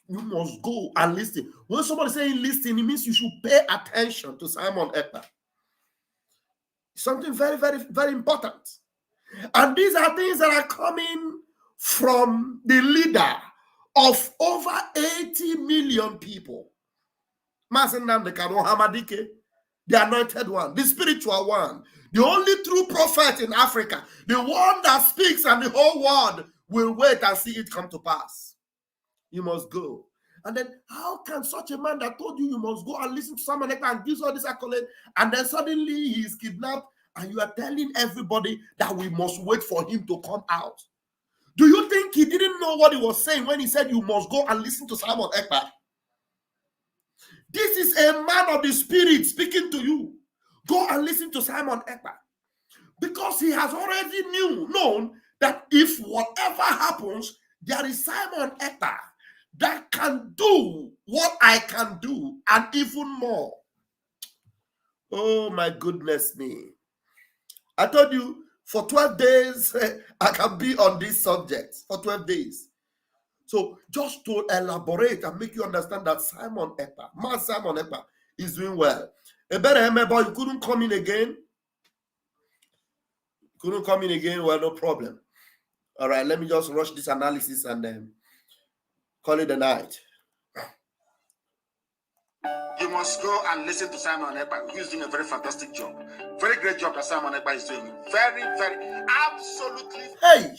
You must go and listen. When somebody is saying listen, it means you should pay attention to Simon Ekpa. Something very, very, very important. And these are things that are coming from the leader of over 80 million people. Mazi Nnamdi Kanu Hamadike, the anointed one, the spiritual one, the only true prophet in Africa, the one that speaks and the whole world will wait and see it come to pass. You must go. And then how can such a man that told you must go and listen to Simon Ekpa and gives all this accolade, and then suddenly he is kidnapped and you are telling everybody that we must wait for him to come out? Do you think he didn't know what he was saying when he said you must go and listen to Simon Ekpa? This is a man of the spirit speaking to you. Go and listen to Simon Ekpa. Because he has already known that if whatever happens, there is Simon Ekpa that can do what I can do and even more. Oh my goodness me. I told you for 12 days I can be on this subject for 12 days. So just to elaborate and make you understand that Simon Ekpa, Mazi Simon Ekpa, is doing well. A better but you couldn't come in again. Couldn't come in again. Well, no problem. All right, let me just rush this analysis and then call it a night. You must go and listen to Simon Ekpa, who is doing a very fantastic job. Very great job that Simon Ekpa is doing. Very, absolutely. Hey,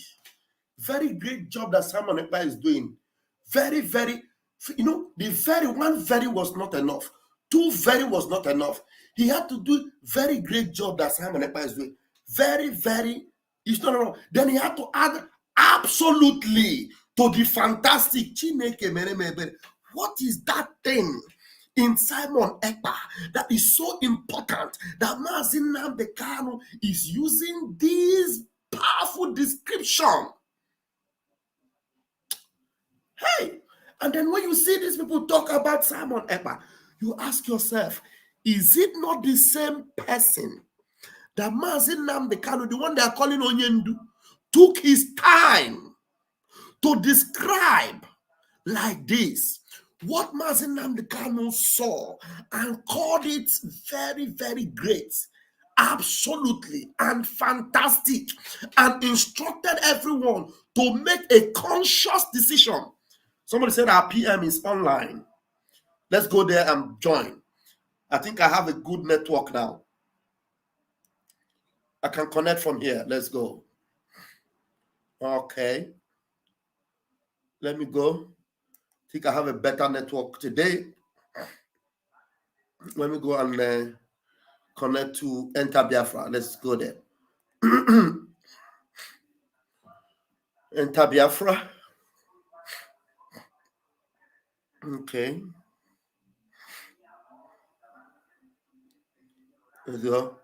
very great job that Simon Ekpa is doing. Very, the one very was not enough. 2 very was not enough. He had to do very great job that Simon Ekpa is doing. Very, it's not wrong. Then he had to add absolutely to the fantastic. What is that thing in Simon Ekpa that is so important that Mazi Nnamdi Kanu is using this powerful description? Hey, and then when you see these people talk about Simon Ekpa, you ask yourself, is it not the same person that Mazi Nnamdi Kanu, the one they are calling Onyendu, took his time to describe like this what Mazi Nnamdi Kanu saw and called it very, very great, absolutely, and fantastic, and instructed everyone to make a conscious decision. Somebody said our PM is online. Let's go there and join. I think I have a good network now. I can connect from here. Let's go. Okay. Let me go. I think I have a better network today. Let me go and connect to Enter Biafra. Let's go there. Enter Biafra. Okay. Let's go.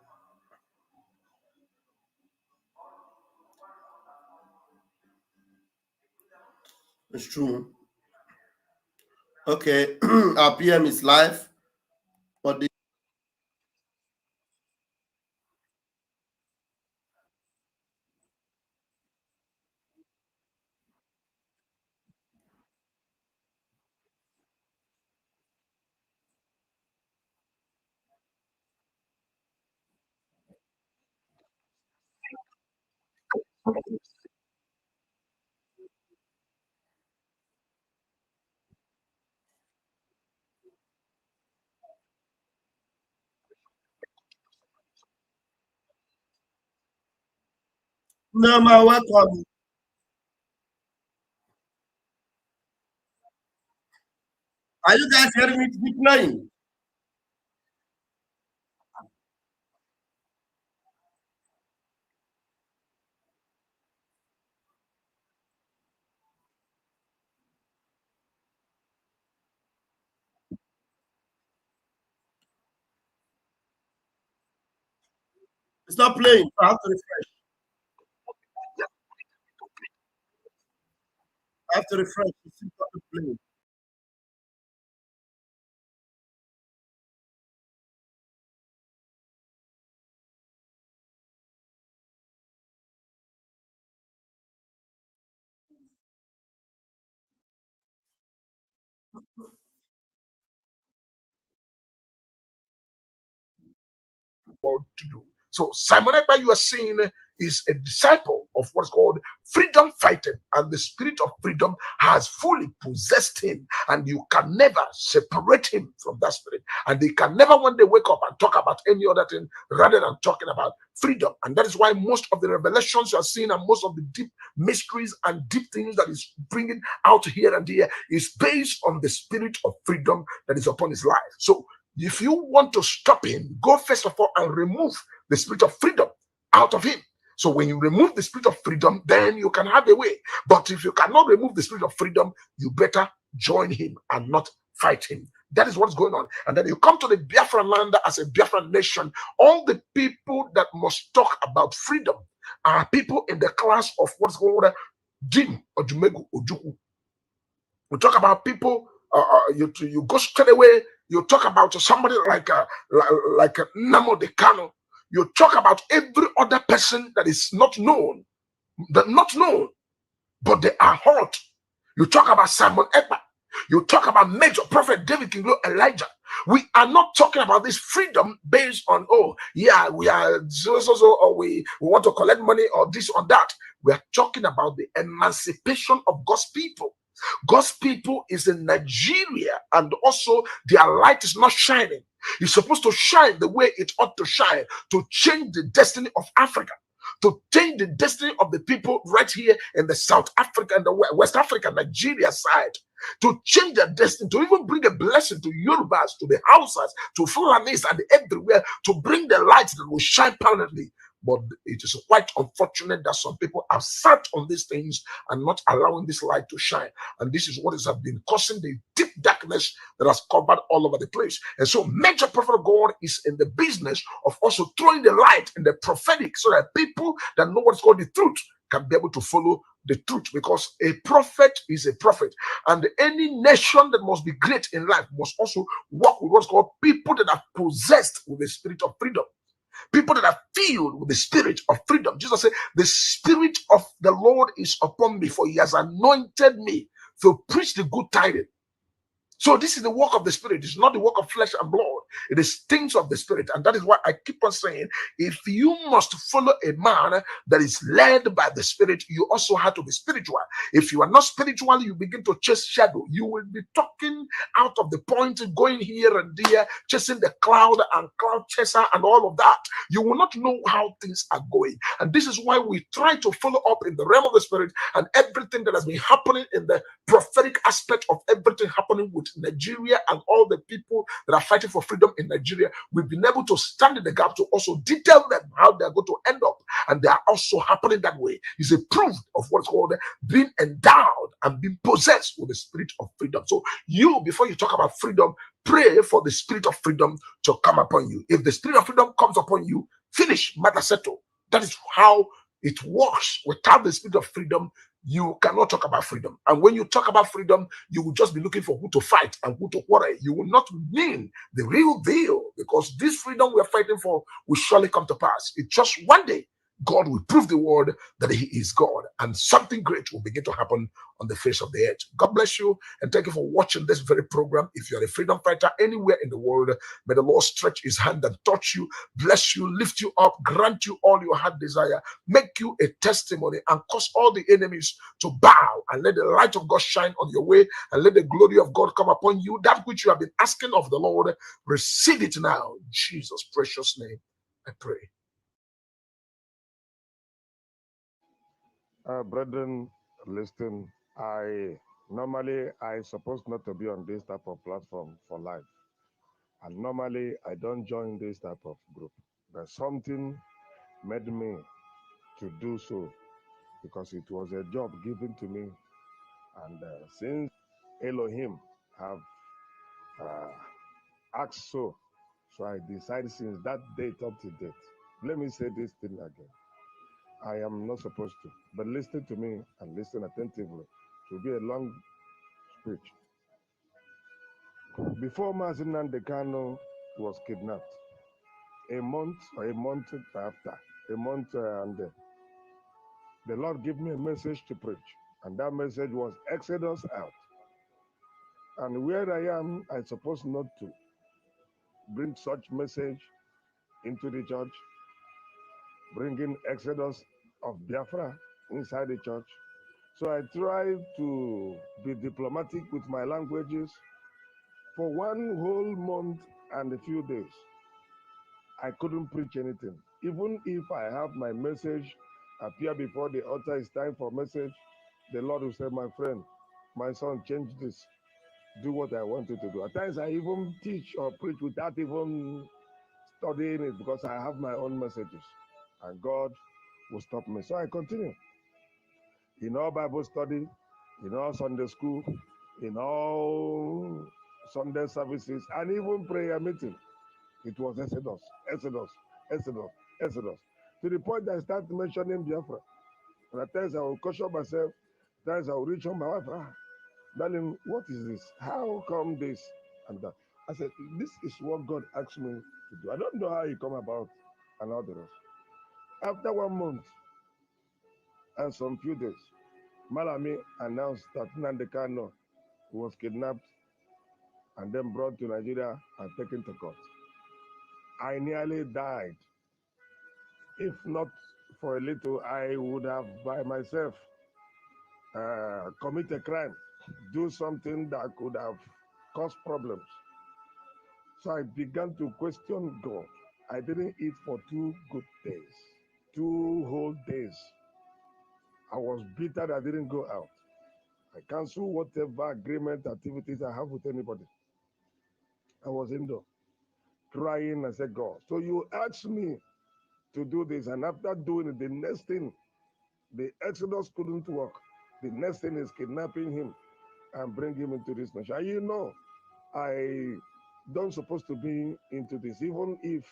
It's true. Okay. Our PM is live. But the no, my welcome. Are you guys hearing me deploying? It's not playing. I have to refresh. I have to refresh. It's not playing. To do. So Simon Ekpa, you are seeing, is a disciple of what's called freedom fighting, and the spirit of freedom has fully possessed him, and you can never separate him from that spirit, and they can never one day wake up and talk about any other thing rather than talking about freedom. And that is why most of the revelations you are seeing and most of the deep mysteries and deep things that is bringing out here and there is based on the spirit of freedom that is upon his life. So if you want to stop him, go first of all and remove the spirit of freedom out of him. So when you remove the spirit of freedom, then you can have a way. But if you cannot remove the spirit of freedom, you better join him and not fight him. That is what's going on. And then you come to the Biafran land as a Biafran nation. All the people that must talk about freedom are people in the class of what's called Jim or Jumegu Ojuku. We talk about people, you go straight away. You talk about somebody like Namo de Kano. You talk about every other person that is not known, but they are hot. You talk about Simon Ekpa. You talk about Major Prophet David King Elijah. We are not talking about this freedom based on, oh, yeah, we are so, or we want to collect money or this or that. We are talking about the emancipation of God's people. God's people is in Nigeria, and also their light is not shining. It's supposed to shine the way it ought to shine to change the destiny of Africa, to change the destiny of the people right here in the South Africa and the West Africa, Nigeria side, to change their destiny, to even bring a blessing to Yorubas, to the Hausas, to Fulanis, and everywhere, to bring the light that will shine permanently. But it is quite unfortunate that some people have sat on these things and not allowing this light to shine. And this is what has been causing the deep darkness that has covered all over the place. And so major prophet of God is in the business of also throwing the light in the prophetic, so that people that know what's called the truth can be able to follow the truth, because a prophet is a prophet. And any nation that must be great in life must also work with what's called people that are possessed with the spirit of freedom. People that are filled with the spirit of freedom. Jesus said, the spirit of the Lord is upon me, for he has anointed me to preach the good tidings. So this is the work of the Spirit. It's not the work of flesh and blood. It is things of the Spirit. And that is why I keep on saying, if you must follow a man that is led by the Spirit, you also have to be spiritual. If you are not spiritual, you begin to chase shadow. You will be talking out of the point, going here and there, chasing the cloud and cloud chaser and all of that. You will not know how things are going. And this is why we try to follow up in the realm of the Spirit, and everything that has been happening in the prophetic aspect of everything happening with Nigeria and all the people that are fighting for freedom in Nigeria. We've been able to stand in the gap to also detail them how they're going to end up, and they are also happening that way. It's a proof of what's called being endowed and being possessed with the spirit of freedom. So you, before you talk about freedom, pray for the spirit of freedom to come upon you. If the spirit of freedom comes upon you, finish, matter settled. That is how it works. Without the spirit of freedom, you cannot talk about freedom. And when you talk about freedom, you will just be looking for who to fight and who to quarrel. You will not mean the real deal, because this freedom we are fighting for will surely come to pass. It's just one day God will prove the world that he is God, and something great will begin to happen on the face of the earth. God bless you, and thank you for watching this very program. If you're a freedom fighter anywhere in the world, may the Lord stretch his hand and touch you, bless you, lift you up, grant you all your heart desire, make you a testimony, and cause all the enemies to bow, and let the light of God shine on your way, and let the glory of God come upon you. That which you have been asking of the Lord, receive it now. In Jesus' precious name, I pray. Brethren, listen, I supposed not to be on this type of platform for life. And normally I don't join this type of group. But something made me to do so, because it was a job given to me. And since Elohim have asked so I decided since that date up to date. Let me say this thing again. I am not supposed to, but listen to me and listen attentively. It will be a long speech. Before Mazi Nnamdi Kanu was kidnapped, a month after, and the Lord gave me a message to preach. And that message was Exodus out. And where I am, I suppose not to bring such message into the church, bringing Exodus of Biafra inside the church. So I tried to be diplomatic with my languages. For one whole month and a few days, I couldn't preach anything. Even if I have my message appear before the altar, it's time for message, the Lord will say, my friend, my son, change this. Do what I want you to do. At times I even teach or preach without even studying it, because I have my own messages. And God will stop me. So I continue. In all Bible study, in all Sunday school, in all Sunday services, and even prayer meeting, it was Exodus, Exodus, Exodus, Exodus. To the point that I started mentioning Biafra. And at times I will caution myself, at times I will reach on my wife, darling, what is this? How come this and that? I said, this is what God asked me to do. I don't know how it come about and all the rest. After 1 month and some few days, Malami announced that Nnamdi Kanu was kidnapped and then brought to Nigeria and taken to court. I nearly died. If not for a little, I would have by myself commit a crime, do something that could have caused problems. So I began to question God. I didn't eat for 2 good days, 2 whole days. I was bitter that I didn't go out. I canceled whatever agreement activities I have with anybody. I was indoor, crying. I said, God, so you asked me to do this, and after doing it, the next thing, the Exodus couldn't work. The next thing is kidnapping him and bring him into this nation. And you know, I don't supposed to be into this. Even if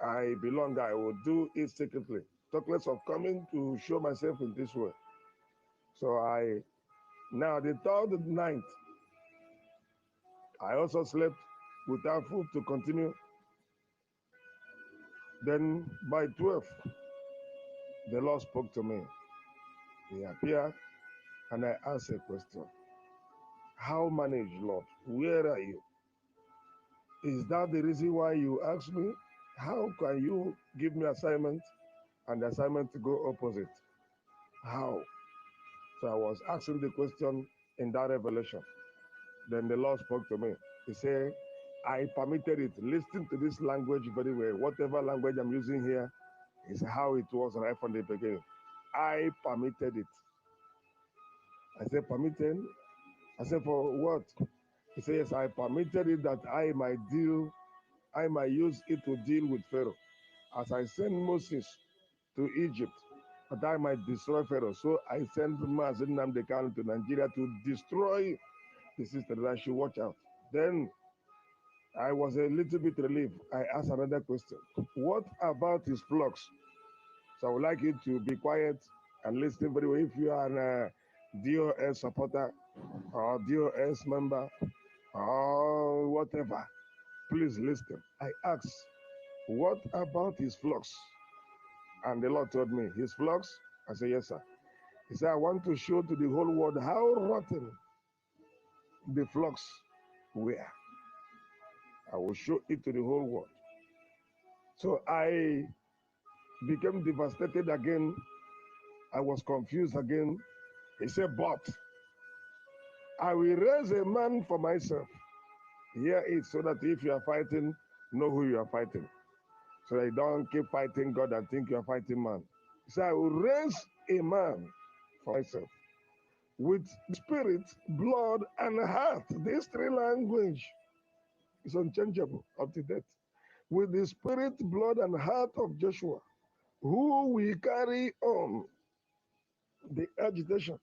I belong, I will do it secretly. Talk less of coming to show myself in this way. So now the third night, I also slept without food to continue. Then by 12, the Lord spoke to me. He appeared and I asked a question. How manage, Lord? Where are you? Is that the reason why you asked me? How can you give me assignment and the assignment to go opposite? How? So I was asking the question in that revelation. Then the Lord spoke to me. He said, I permitted it. Listen to this language very well. Whatever language I'm using here is how it was right from the beginning. I permitted it. I said, permitted? I said, for what? He said, yes, I permitted it that I might use it to deal with Pharaoh. As I sent Moses to Egypt, that I might destroy Pharaoh. So I sent Mazen Namdekan to Nigeria to destroy the sister, that I should watch out. Then I was a little bit relieved. I asked another question. What about his flocks? So I would like you to be quiet and listen very well. If you are a DOS supporter or DOS member or whatever, please listen. I asked, what about his flocks? And the Lord told me, his flocks? I said, yes, sir. He said, I want to show to the whole world how rotten the flocks were. I will show it to the whole world. So I became devastated again. I was confused again. He said, but I will raise a man for myself. Hear it so that if you are fighting, know who you are fighting. So that you don't keep fighting God and think you are fighting man. He said, I will raise a man for myself with spirit, blood, and heart. These 3 languages is unchangeable up to death. With the spirit, blood, and heart of Joshua, who will carry on the agitation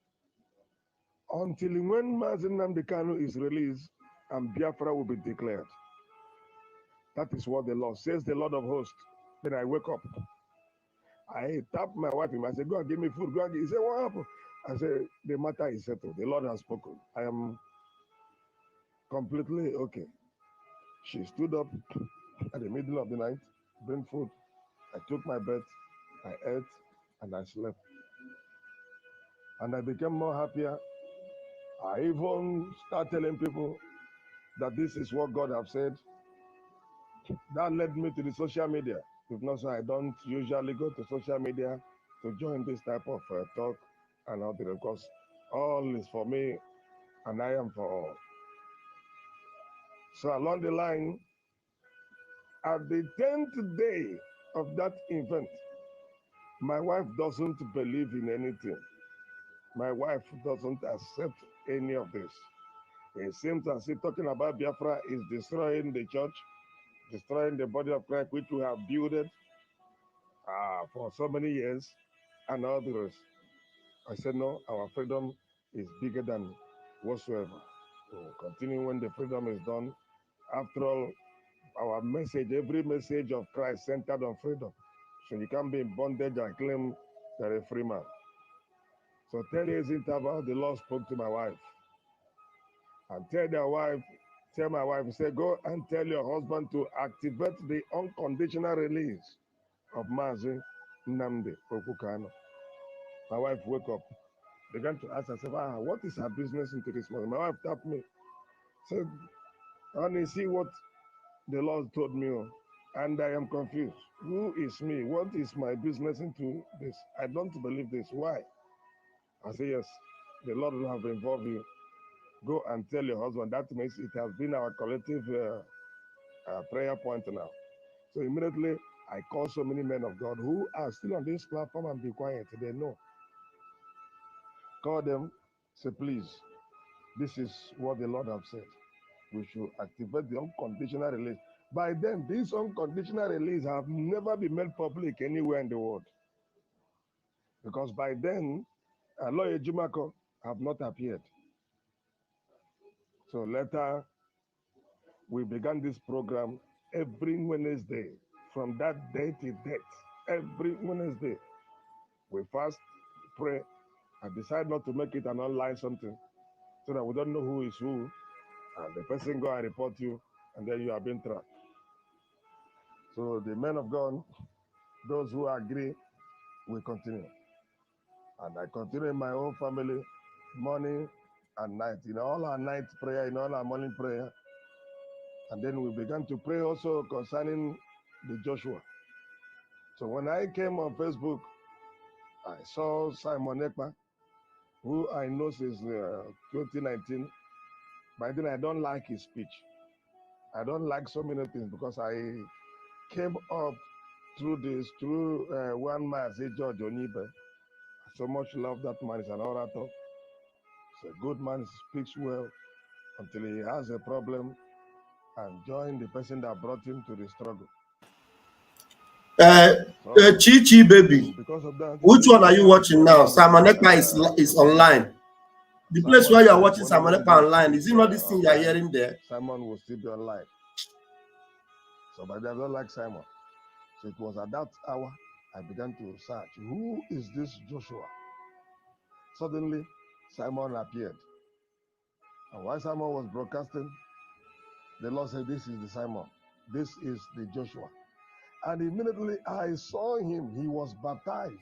until when Mazen Namdekano is released and Biafra will be declared. That is what the Lord says, the Lord of hosts. Then I wake up. I tap my wife and I said, go and give me food. Go and give. He said, what happened? I said, the matter is settled. The Lord has spoken. I am completely okay. She stood up at the middle of the night, bring food. I took my bed, I ate, and I slept. And I became more happier. I even start telling people that this is what God have said. That led me to the social media. If not so, I don't usually go to social media to join this type of talk and all that, because all is for me and I am for all. So along the line, at the 10th day of that event, my wife doesn't believe in anything. My wife doesn't accept any of this. It seems as if talking about Biafra is destroying the church, destroying the body of Christ, which we have built for so many years, and all the rest. I said, no, our freedom is bigger than whatsoever. We'll continue when the freedom is done. After all, our message, every message of Christ centered on freedom. So you can't be in bondage and claim you're a free man. So 10 days interval, the Lord spoke to my wife. And tell my wife, say, go and tell your husband to activate the unconditional release of Mazi Nnamdi Okukano. My wife woke up, began to ask herself, what is her business into this morning? My wife tapped me, said, And you see what the Lord told me, and I am confused. Who is me? What is my business into this? I don't believe this. Why? I say, yes, the Lord will have involved you. Go and tell your husband. That means it has been our collective prayer point now. So immediately, I call so many men of God who are still on this platform and be quiet. They know. Call them, say, please, this is what the Lord has said. We should activate the unconditional release. By then, this unconditional release have never been made public anywhere in the world. Because by then, Aloy Jumako have not appeared. So later, we began this program every Wednesday. From that day to date, every Wednesday, we fast, pray. I decide not to make it an online something so that we don't know who is who. And the person go and report you, and then you are being trapped. So the men of God, those who agree, will continue. And I continue in my own family, morning and night. In all our night prayer, in all our morning prayer. And then we began to pray also concerning the Joshua. So when I came on Facebook, I saw Simon Ekpa, who I know since 2019. By then, I don't like his speech. I don't like so many things because I came up through this, through one man, say George Onibe. I so much love that man. He's an orator. He's a good man. He speaks well until he has a problem and join the person that brought him to the struggle. So, Chichi baby, because of that, which one are you this watching now? program Simon Ekpa is online. The place Simon where you are said watching when he Simon won't Ekpa be online, is it not this thing you are online, hearing there? Simon will still be online. So, but I don't like Simon. So it was at that hour I began to search. Who is this Joshua? Suddenly, Simon appeared. And while Simon was broadcasting, the Lord said, this is the Simon. This is the Joshua. And immediately I saw him. He was baptized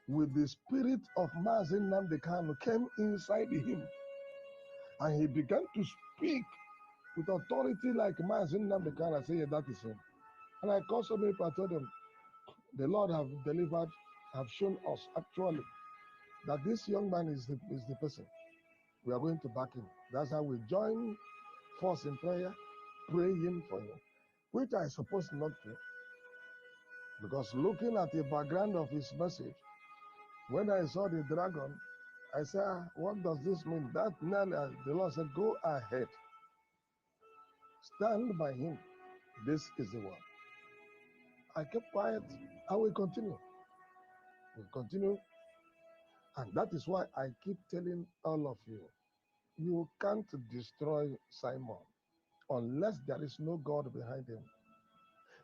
with the spirit of Mazin Namdekano came inside him. And he began to speak with authority like Mazin Namdekano. I said, yeah, that is him. And I called so many people, I told them, the Lord have delivered, have shown us actually that this young man is the person. We are going to back him. That's how we join force in prayer, praying for him, which I supposed not to. Because looking at the background of his message, when I saw the dragon, I said, what does this mean? That the Lord said, go ahead. Stand by him. This is the one. I kept quiet. I will continue. We'll continue. And that is why I keep telling all of you, you can't destroy Simon unless there is no God behind him.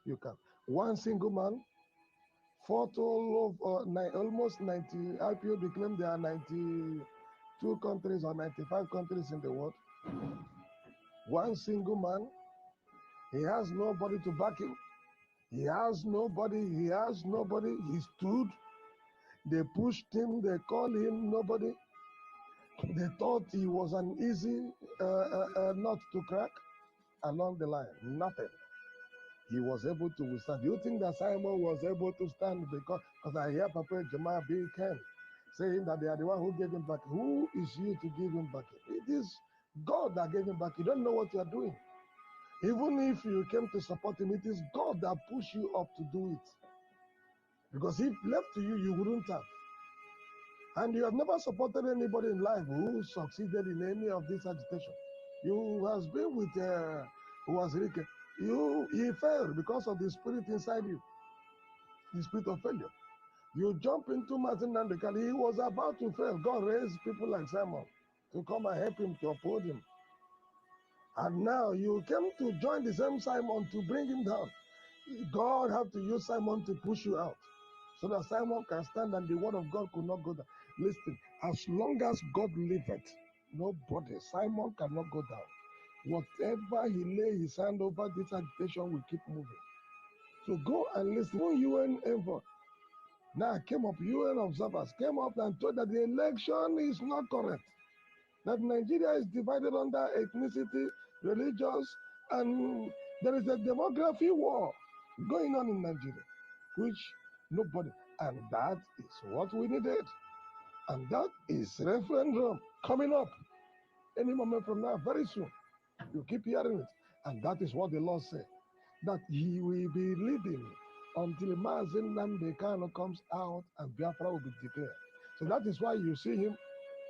You can. One single man fought all of almost 90, IPOB claim there are 92 countries or 95 countries in the world. One single man, he has nobody to back him. He has nobody. He stood. They pushed him. They called him nobody. They thought he was an easy nut to crack along the line. Nothing. He was able to withstand. Do you think that Simon was able to stand because I hear Papa Jamal B. Ken saying that they are the one who gave him back? Who is you to give him back? It is God that gave him back. You don't know what you are doing. Even if you came to support him, it is God that pushed you up to do it. Because if left to you, you wouldn't have. And you have never supported anybody in life who succeeded in any of this agitation. You has been with who was Rick. He failed because of the spirit inside you, the spirit of failure. You jump into Martin Nandekali. He was about to fail. God raised people like Simon to come and help him to uphold him. And now you came to join the same Simon to bring him down. God had to use Simon to push you out so that Simon can stand and the word of God could not go down. Listen, as long as God liveth, nobody, Simon cannot go down. Whatever he lay his hand over, this agitation will keep moving. So go and listen. UN envoy now came up, UN observers came up and told that the election is not correct. That Nigeria is divided under ethnicity, religious, and there is a demography war going on in Nigeria, which nobody, and that is what we needed. And that is referendum coming up any moment from now, very soon. You keep hearing it. And that is what the Lord said, that he will be leading until Mazen Nnamdi Kanu comes out and Biafra will be declared. So that is why you see him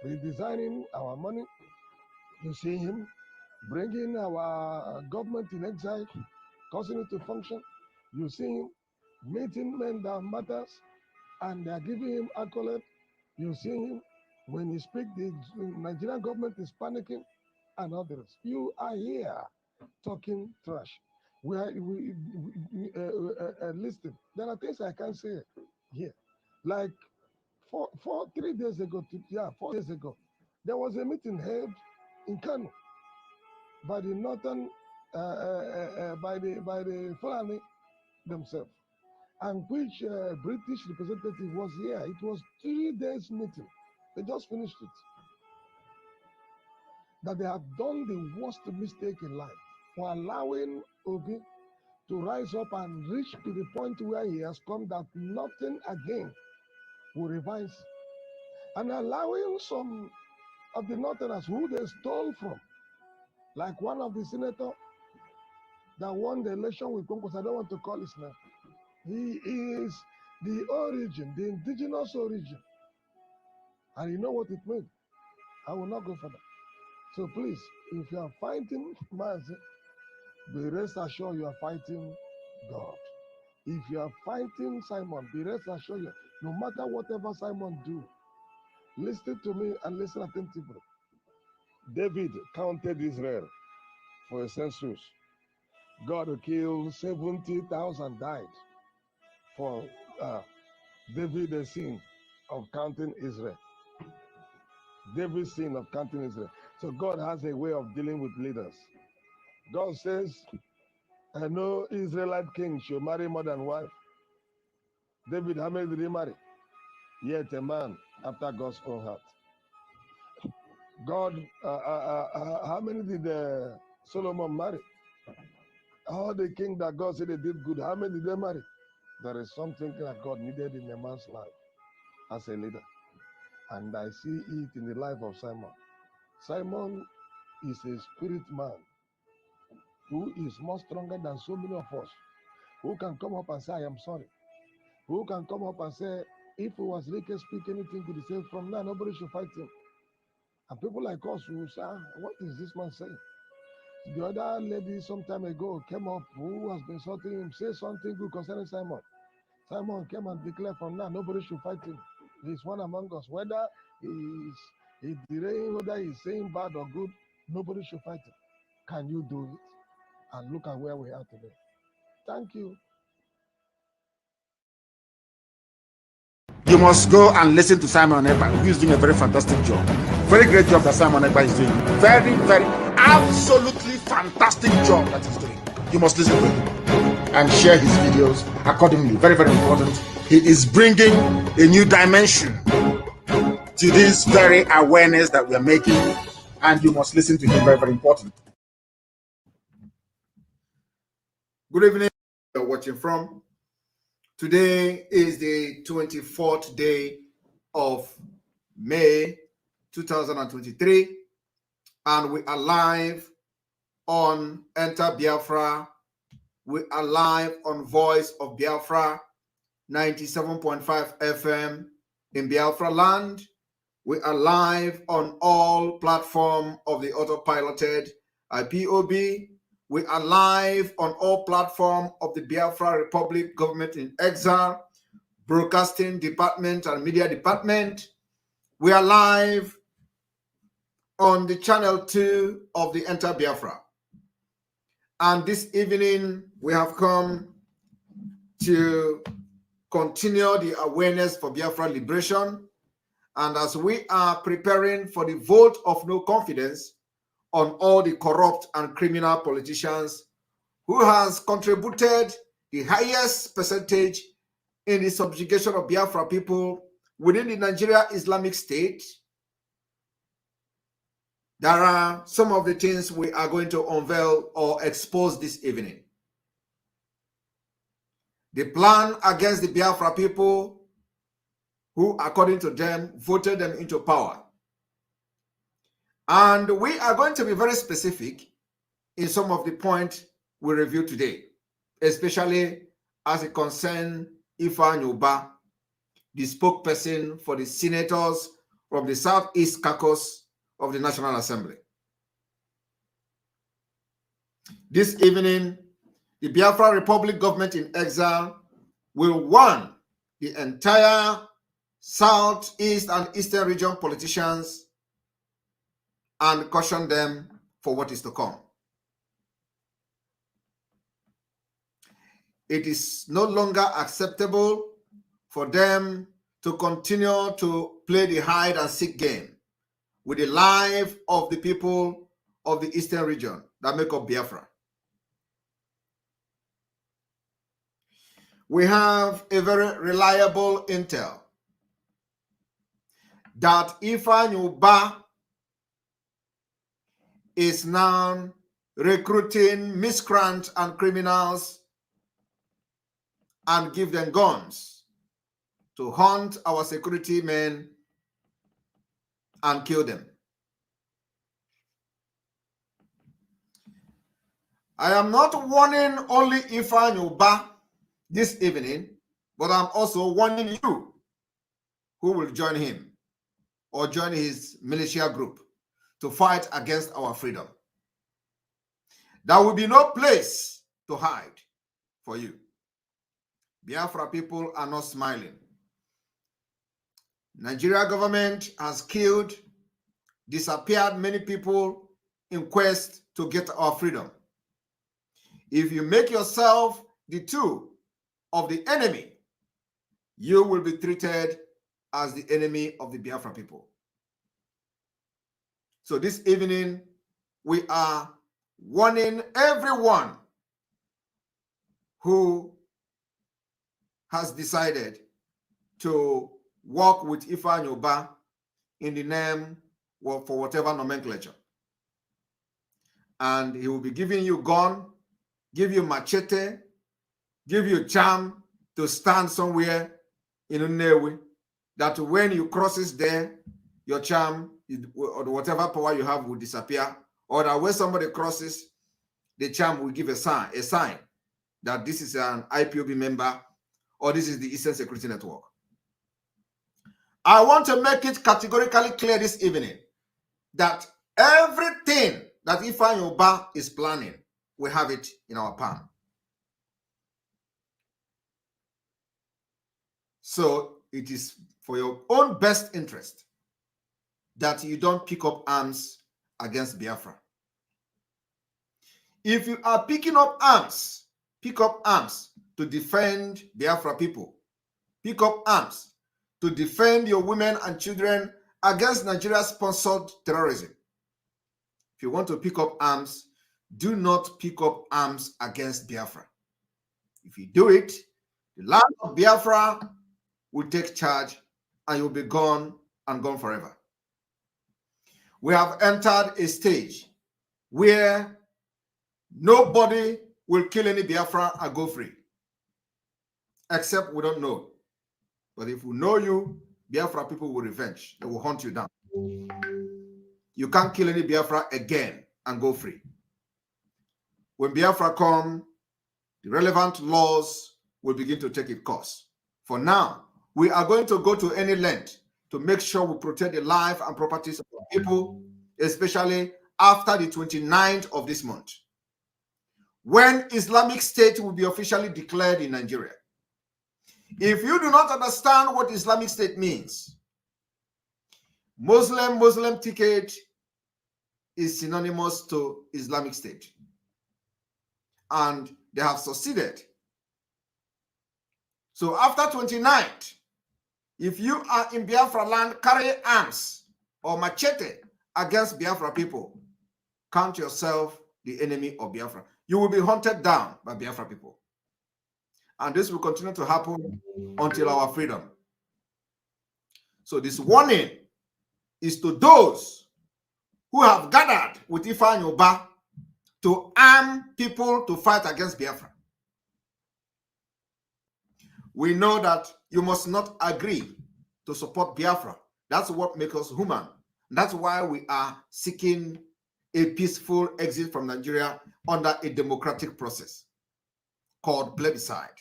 redesigning our money. You see him bringing our government in exile, causing it to function. You see him meeting men that matters, and they are giving him accolade. You see him when he speaks, the Nigerian government is panicking, and others. You are here talking trash. Listen. There are things I can't say here, like 3 days ago. 4 days ago, there was a meeting held in Kano by the northern, by the Fulani themselves, and which British representative was here. It was 3 days meeting. They just finished it. That they have done the worst mistake in life for allowing Obi to rise up and reach to the point where he has come, that nothing again will revise, and allowing some of the Northerners who they stole from, like one of the senators that won the election with Congress. I don't want to call his name. He is the origin, the indigenous origin, and you know what it means. I will not go further. So please, if you are fighting Mazi, be rest assured you are fighting God. If you are fighting Simon, be rest assured you, no matter whatever Simon do, listen to me and listen attentively. David counted Israel for a census. God killed 70,000 died for David's sin of counting Israel. David's sin of counting Israel. So God has a way of dealing with leaders. God says, I know Israelite king should marry more than one wife. David, how many did he marry? Yet a man after God's own heart. God, how many did Solomon marry? All the king that God said they did good, how many did they marry? There is something that God needed in a man's life as a leader. And I see it in the life of Simon. Simon is a spirit man who is more stronger than so many of us, who can come up and say, I am sorry. Who can come up and say, if it was Ricky speak anything to the same, from now, nobody should fight him. And people like us will say, what is this man saying? The other lady some time ago came up who has been insulting him, say something good concerning Simon. Simon came and declared, from now, nobody should fight him. He's one among us. Whether he's delaying, whether he's saying bad or good, nobody should fight him. Can you do it? And look at where we are today. Thank you. You must go and listen to Simon Ekpa, who is doing a very fantastic job. Very great job that Simon Ekpa is doing. Very, very, absolutely fantastic job that he's doing. You must listen to him and share his videos accordingly. Very, very important. He is bringing a new dimension to this very awareness that we are making, and you must listen to him. Very, very important. Good evening. You're watching from. Today is the 24th day of May 2023, and we are live on Enter Biafra. We are live on Voice of Biafra, 97.5 FM in Biafra land. We are live on all platforms of the autopiloted IPOB. We are live on all platforms of the Biafra Republic Government in Exile, Broadcasting Department and Media Department. We are live on the channel 2 of the Enter Biafra. And this evening, we have come to continue the awareness for Biafra liberation. And as we are preparing for the vote of no confidence on all the corrupt and criminal politicians who has contributed the highest percentage in the subjugation of Biafra people within the Nigeria Islamic State, There are some of the things we are going to unveil or expose this evening. The plan against the Biafra people who, according to them, voted them into power. And we are going to be very specific in some of the points we review today, especially as it concerns Ifeanyi Ubah, the spokesperson for the senators from the Southeast Caucus of the National Assembly. This evening, the Biafra Republic government in exile will warn the entire Southeast and Eastern region politicians and caution them for what is to come. It is no longer acceptable for them to continue to play the hide and seek game with the life of the people of the Eastern region that make up Biafra. We have a very reliable intel that Ifeanyi Ubah is now recruiting miscreants and criminals and give them guns to hunt our security men and kill them. I am not warning only Ifeanyi Ubah this evening, but I'm also warning you who will join him or join his militia group to fight against our freedom. There will be no place to hide for you. Biafra people are not smiling. Nigeria government has killed, disappeared many people in quest to get our freedom. If you make yourself the tool of the enemy, you will be treated as the enemy of the Biafra people. So this evening, we are warning everyone who has decided to work with Ifeanyi Ubah in the name for whatever nomenclature. And he will be giving you gun, give you machete, give you charm to stand somewhere in Nnewi, that when you crosses there, your charm or whatever power you have will disappear, or that when somebody crosses, the charm will give a sign that this is an IPOB member or this is the Eastern Security Network. I want to make it categorically clear this evening that everything that Ifeanyi Ubah is planning, we have it in our palm. So it is for your own best interest that you don't pick up arms against Biafra. If you are picking up arms, pick up arms to defend Biafra people. Pick up arms to defend your women and children against Nigeria-sponsored terrorism. If you want to pick up arms, do not pick up arms against Biafra. If you do it, the land of Biafra will take charge and you'll be gone and gone forever. We have entered a stage where nobody will kill any Biafra and go free, except we don't know. But if we know you, Biafra people will revenge. They will hunt you down. You can't kill any Biafra again and go free. When Biafra come, the relevant laws will begin to take its course. For now, we are going to go to any length to make sure we protect the life and properties of people, especially after the 29th of this month, when Islamic State will be officially declared in Nigeria. If you do not understand what Islamic State means, Muslim ticket is synonymous to Islamic State. And they have succeeded. So after 29th, if you are in Biafra land, carry arms or machete against Biafra people, count yourself the enemy of Biafra. You will be hunted down by Biafra people. And this will continue to happen until our freedom. So this warning is to those who have gathered with Ifeanyi Uba to arm people to fight against Biafra. We know that you must not agree to support Biafra. That's what makes us human. That's why we are seeking a peaceful exit from Nigeria under a democratic process called plebiscite.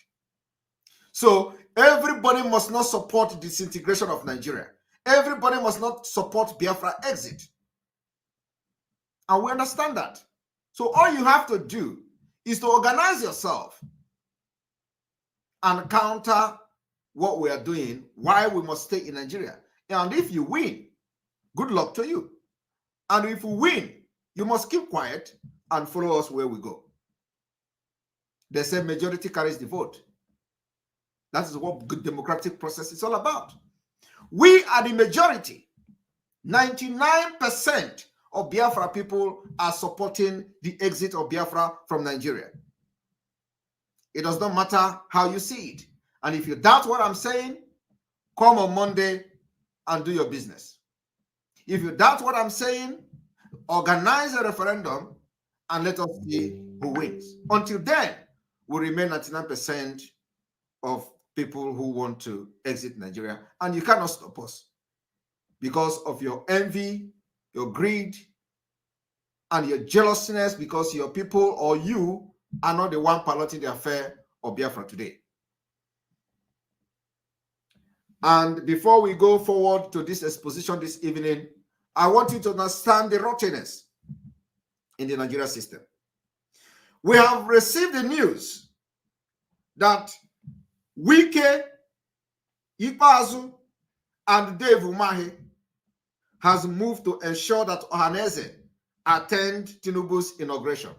So everybody must not support the disintegration of Nigeria. Everybody must not support Biafra exit. And we understand that. So all you have to do is to organize yourself and counter what we are doing, why we must stay in Nigeria. And if you win, good luck to you. And if we win, you must keep quiet and follow us where we go. They say majority carries the vote. That is what good democratic process is all about. We are the majority. 99% of Biafra people are supporting the exit of Biafra from Nigeria. It does not matter how you see it. And if you doubt what I'm saying, come on Monday and do your business. If you doubt what I'm saying, organize a referendum and let us see who wins. Until then, we remain 99% of people who want to exit Nigeria, and you cannot stop us because of your envy, your greed, and your jealousness because your people or you are not the one piloting the affair of Biafra today. And before we go forward to this exposition this evening, I want you to understand the rottenness in the Nigeria system. We have received the news that Wike, Ikpeazu, and Dave Umahi has moved to ensure that Ohaneze attend Tinubu's inauguration.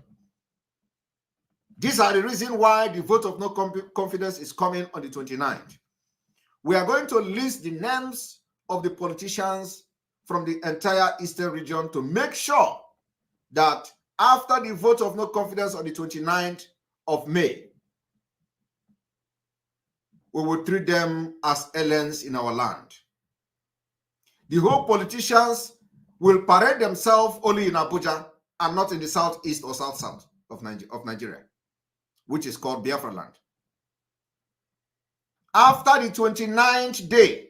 These are the reasons why the vote of no confidence is coming on the 29th. We are going to list the names of the politicians from the entire Eastern region to make sure that after the vote of no confidence on the 29th of May, we will treat them as aliens in our land. The whole politicians will parade themselves only in Abuja and not in the southeast or south-south of Nigeria, which is called Biafra land. After the 29th day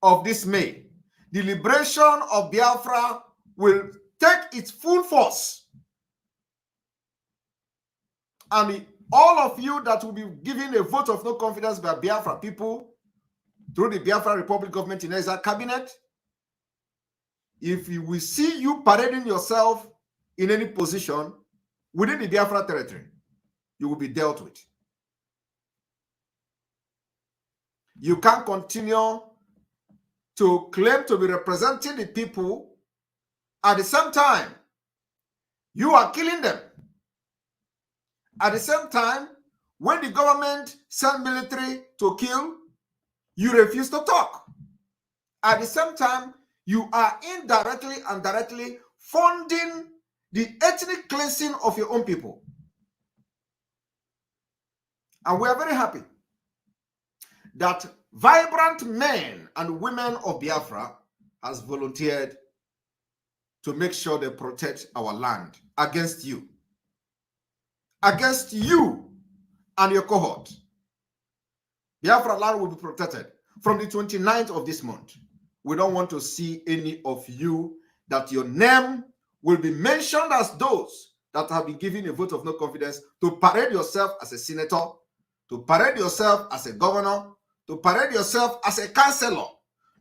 of this May, the liberation of Biafra will take its full force. And all of you that will be given a vote of no confidence by Biafra people through the Biafra Republic Government in Exile Cabinet, if we see you parading yourself in any position within the Biafra territory, you will be dealt with. You can't continue to claim to be representing the people. At the same time, you are killing them. At the same time, when the government send military to kill, you refuse to talk. At the same time, you are indirectly and directly funding the ethnic cleansing of your own people. And we are very happy that vibrant men and women of Biafra has volunteered to make sure they protect our land against you. Against you and your cohort. Biafra land will be protected from the 29th of this month. We don't want to see any of you that your name will be mentioned as those that have been given a vote of no confidence to parade yourself as a senator, to parade yourself as a governor, to parade yourself as a councillor,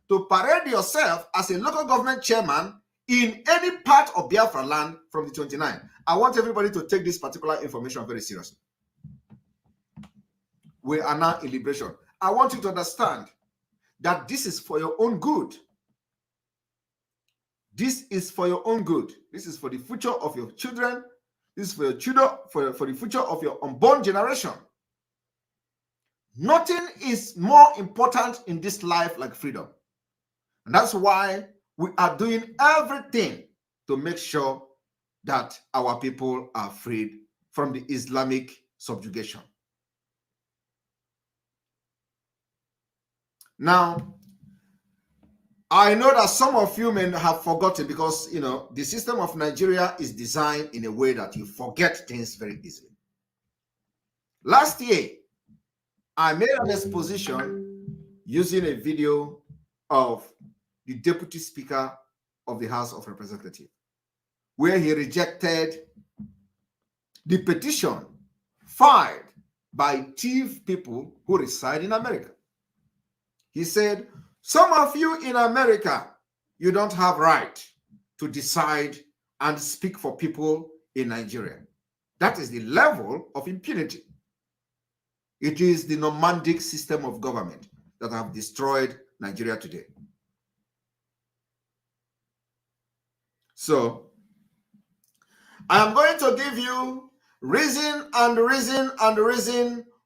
to parade yourself as a local government chairman in any part of Biafra land from the 29th. I want everybody to take this particular information very seriously. We are now in liberation. I want you to understand that this is for your own good. This is for your own good. This is for the future of your children. This is for your children, for the future of your unborn generation. Nothing is more important in this life like freedom. And that's why we are doing everything to make sure that our people are freed from the Islamic subjugation. Now, I know that some of you may have forgotten because, you know, the system of Nigeria is designed in a way that you forget things very easily. Last year, I made an exposition using a video of the Deputy Speaker of the House of Representatives, where he rejected the petition filed by thief people who reside in America. He said, some of you in America, you don't have right to decide and speak for people in Nigeria. That is the level of impunity. It is the nomadic system of government that have destroyed Nigeria today. So, I am going to give you reason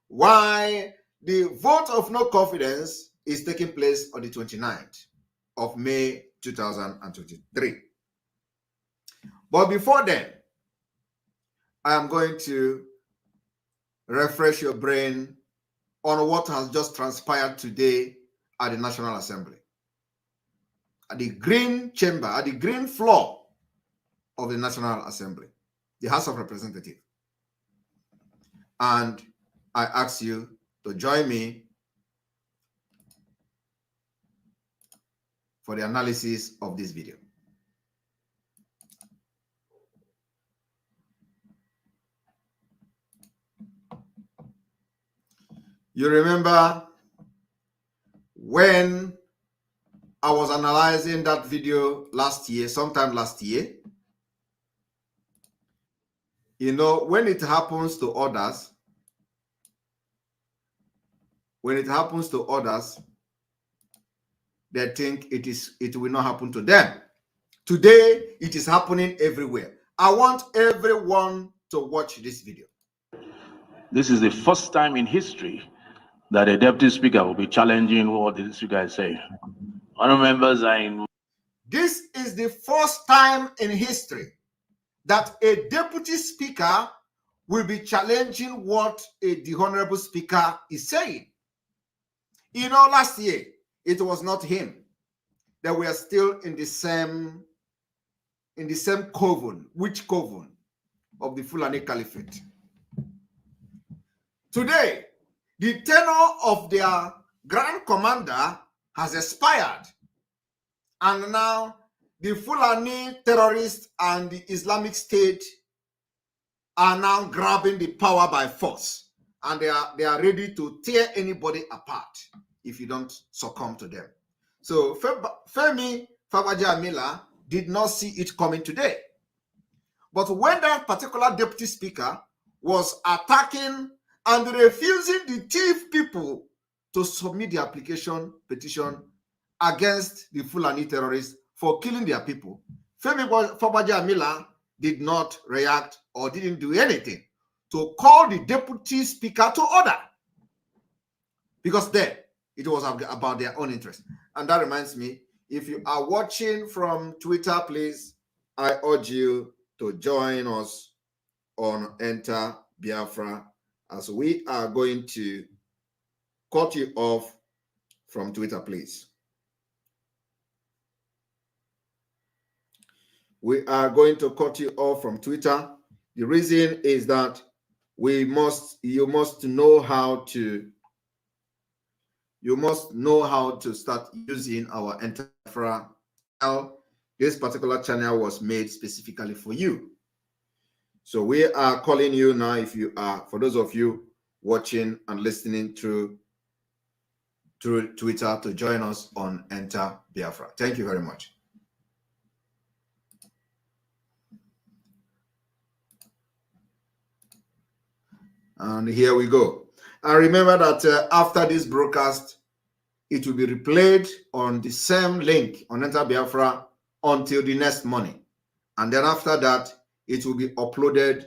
why the vote of no confidence is taking place on the 29th of May 2023. But before then, I am going to refresh your brain on what has just transpired today at the National Assembly. At the green chamber, at the green floor of the National Assembly, the House of Representatives. And I ask you to join me for the analysis of this video. You remember when I was analyzing that video last year, sometime last year, you know, when it happens to others, they think it will not happen to them. Today, it is happening everywhere. I want everyone to watch this video. This is the first time in history that a deputy speaker will be challenging what the speaker is saying. Honorable members are in. This is the first time in history that a deputy speaker will be challenging what the honorable speaker is saying. You know, last year, it was not him. They were still in the same coven, which coven of the Fulani Caliphate. Today, the tenure of their grand commander has expired. And now the Fulani terrorists and the Islamic State are now grabbing the power by force. And they are ready to tear anybody apart if you don't succumb to them. So Femi Fabaja-Amila did not see it coming today. But when that particular deputy speaker was attacking and refusing the thief people to submit the petition against the Fulani terrorists for killing their people, Femi Fabaja-Amila did not react or didn't do anything to call the deputy speaker to order. Because then it was about their own interest. And that reminds me, if you are watching from Twitter, please, I urge you to join us on Enter Biafra, as we are going to cut you off from Twitter, please. We are going to cut you off from Twitter. The reason is that you must know how to start using our Enter Biafra. This particular channel was made specifically for you. So we are calling you now, for those of you watching and listening through Twitter, to join us on Enter Biafra. Thank you very much. And here we go. And remember that after this broadcast, it will be replayed on the same link on Enter Biafra until the next morning. And then after that, it will be uploaded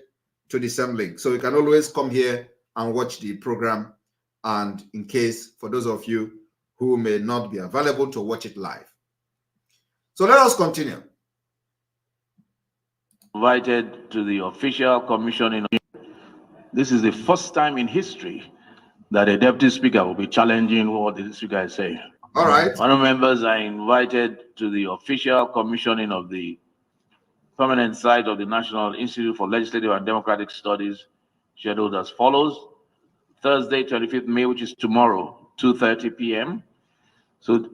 to the same link. So you can always come here and watch the program. And in case, for those of you who may not be available to watch it live. So let us continue. Invited to the official commission. This is the first time in history that a deputy speaker will be challenging what the speaker is saying. All right. Honorable members are invited to the official commissioning of the permanent site of the National Institute for Legislative and Democratic Studies, scheduled as follows. Thursday, 25th May, which is tomorrow, 2:30 p.m. So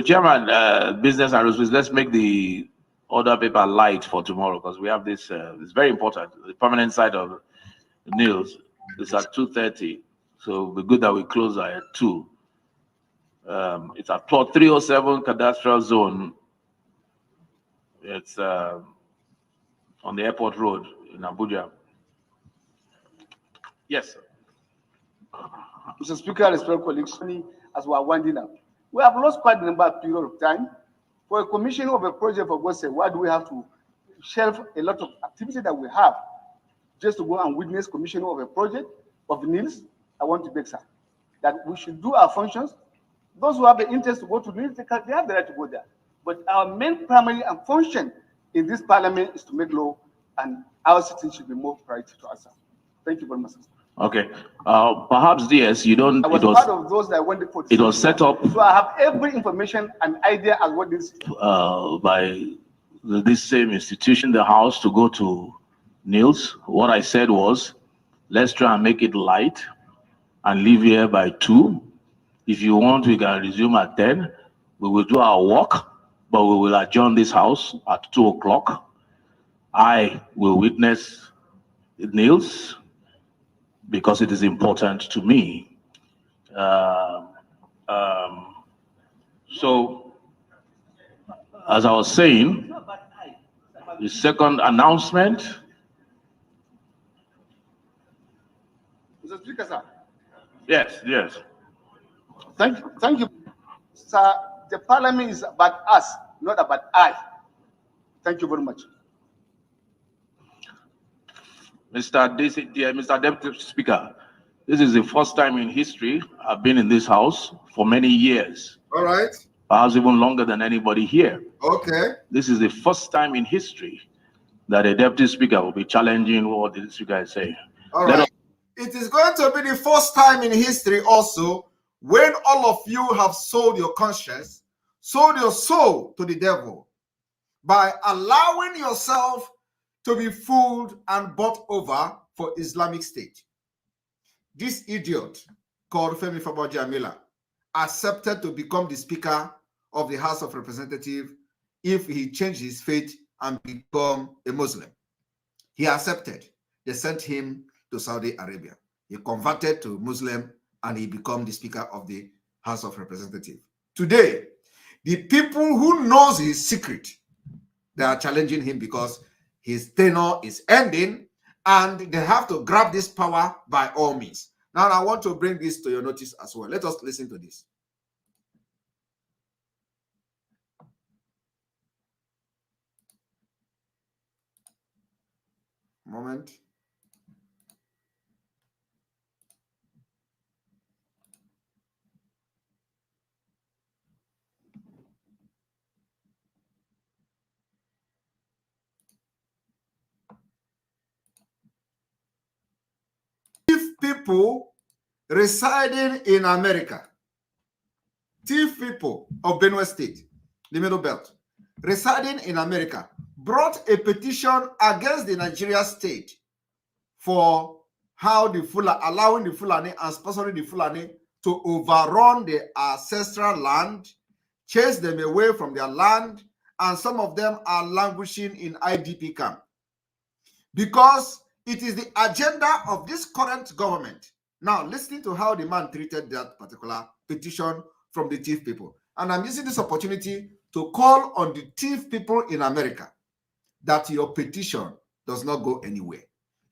Chairman, Business and Resources, let's make the order paper light for tomorrow, because we have this, it's very important. The permanent site of NILS is at 2:30. So it'll be good that we close at 2. It's at plot 307 cadastral zone. It's on the airport road in Abuja. Yes, sir. Mr. Speaker, respected colleagues, as we are winding up, we have lost quite a number of period of time. For a commission of a project, for God's sake, why do we have to shelve a lot of activity that we have just to go and witness commissioning of a project of NILS? I want to beg, sir, that we should do our functions. Those who have the interest to go to NILS, they have the right to go there. But our main primary and function in this parliament is to make law, and our citizens should be more priority to us. Thank you very much, sir. Okay. Perhaps yes, you don't. I was part of those that went for. It was set up. So I have every information and idea as what this. By this same institution, the House, to go to NILS. What I said was, let's try and make it light and leave here by 2. If you want, we can resume at 10. We will do our work, but we will adjourn this House at 2 o'clock. I will witness NILS, because it is important to me. So, as I was saying, the second announcement. Mr. Speaker, sir. Yes, yes. Thank you, sir. The parliament is about us, not about I. Thank you very much. Mr. Deputy Speaker, this is the first time in history I've been in this House for many years. All right. Perhaps even longer than anybody here. Okay. This is the first time in history that a Deputy Speaker will be challenging what the Speaker is saying. All right. It is going to be the first time in history also when all of you have sold your conscience, sold your soul to the devil by allowing yourself to be fooled and bought over for Islamic State. This idiot called Femi Faboji-Amila accepted to become the Speaker of the House of Representatives if he changed his faith and become a Muslim. He accepted. They sent him to Saudi Arabia. He converted to Muslim and he became the Speaker of the House of Representatives. Today, the people who knows his secret, they are challenging him because his tenure is ending and they have to grab this power by all means. Now, I want to bring this to your notice as well. Let us listen to this. Moment. Thief people residing in America, thief people of Benue State, the Middle Belt, residing in America, brought a petition against the Nigeria state for how the Fulani, allowing the Fulani and sponsoring the Fulani to overrun the ancestral land, chase them away from their land, and some of them are languishing in IDP camp. Because it is the agenda of this current government. Now, listening to how the man treated that particular petition from the thief people. And I'm using this opportunity to call on the thief people in America that your petition does not go anywhere.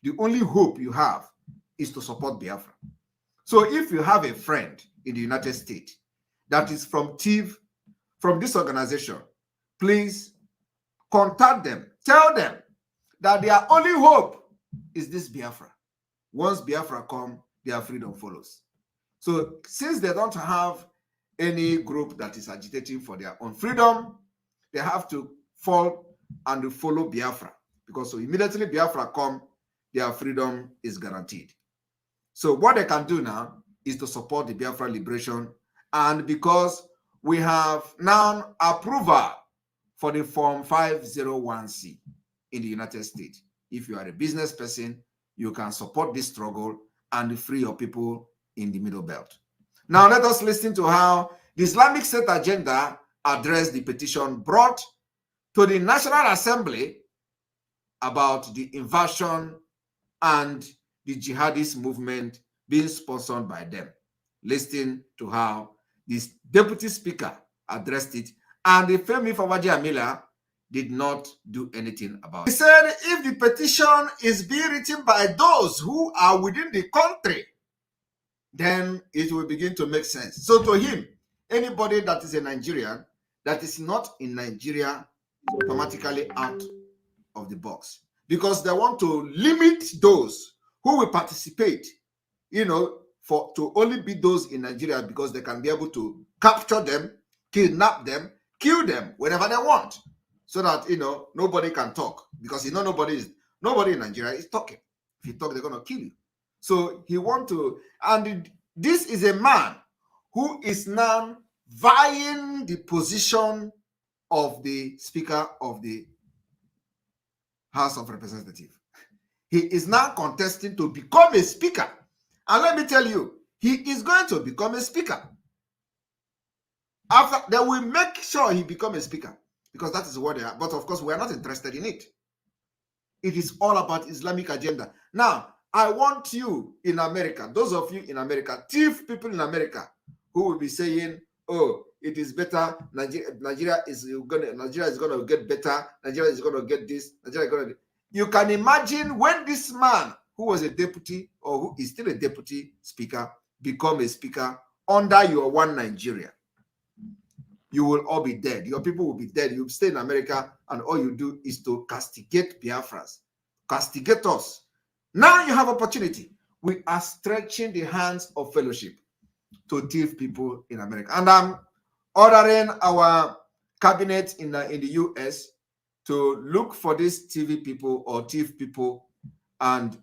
The only hope you have is to support Biafra. So if you have a friend in the United States that is from this organization, please contact them. Tell them that their only hope is this Biafra. Once Biafra comes, their freedom follows. So since they don't have any group that is agitating for their own freedom, they have to fall and follow Biafra. Because so immediately Biafra comes, their freedom is guaranteed. So what they can do now is to support the Biafra liberation. And because we have now approval for the Form 501c in the United States. If you are a business person, you can support this struggle and free your people in the Middle Belt. Now, let us listen to how the Islamic State agenda addressed the petition brought to the National Assembly about the invasion and the jihadist movement being sponsored by them. Listen to how this deputy speaker addressed it, and the Femi Fawaji did not do anything about it. He said if the petition is being written by those who are within the country, then it will begin to make sense. So to him, anybody that is a Nigerian that is not in Nigeria is automatically out of the box, because they want to limit those who will participate, to only be those in Nigeria, because they can be able to capture them, kidnap them, kill them whenever they want, so that nobody can talk, because nobody in Nigeria is talking. If you talk, they're gonna kill you. So he want to, and this is a man who is now vying the position of the Speaker of the House of Representatives. He is now contesting to become a speaker. And let me tell you, he is going to become a speaker. After they will make sure he become a speaker, because that is what they are. But of course, we are not interested in it. It is all about Islamic agenda. Now, I want you in America, those of you in America, thief people in America, who will be saying, oh, it is better, Nigeria is gonna get better, Nigeria is gonna get this, Nigeria is gonna. You can imagine when this man, who was a deputy or who is still a deputy speaker, become a speaker under your one Nigeria. You will all be dead. Your people will be dead. You stay in America, and all you do is to castigate Biafrans, castigate us. Now you have opportunity. We are stretching the hands of fellowship to thief people in America. And I'm ordering our cabinet in the US to look for these TV people or thief people and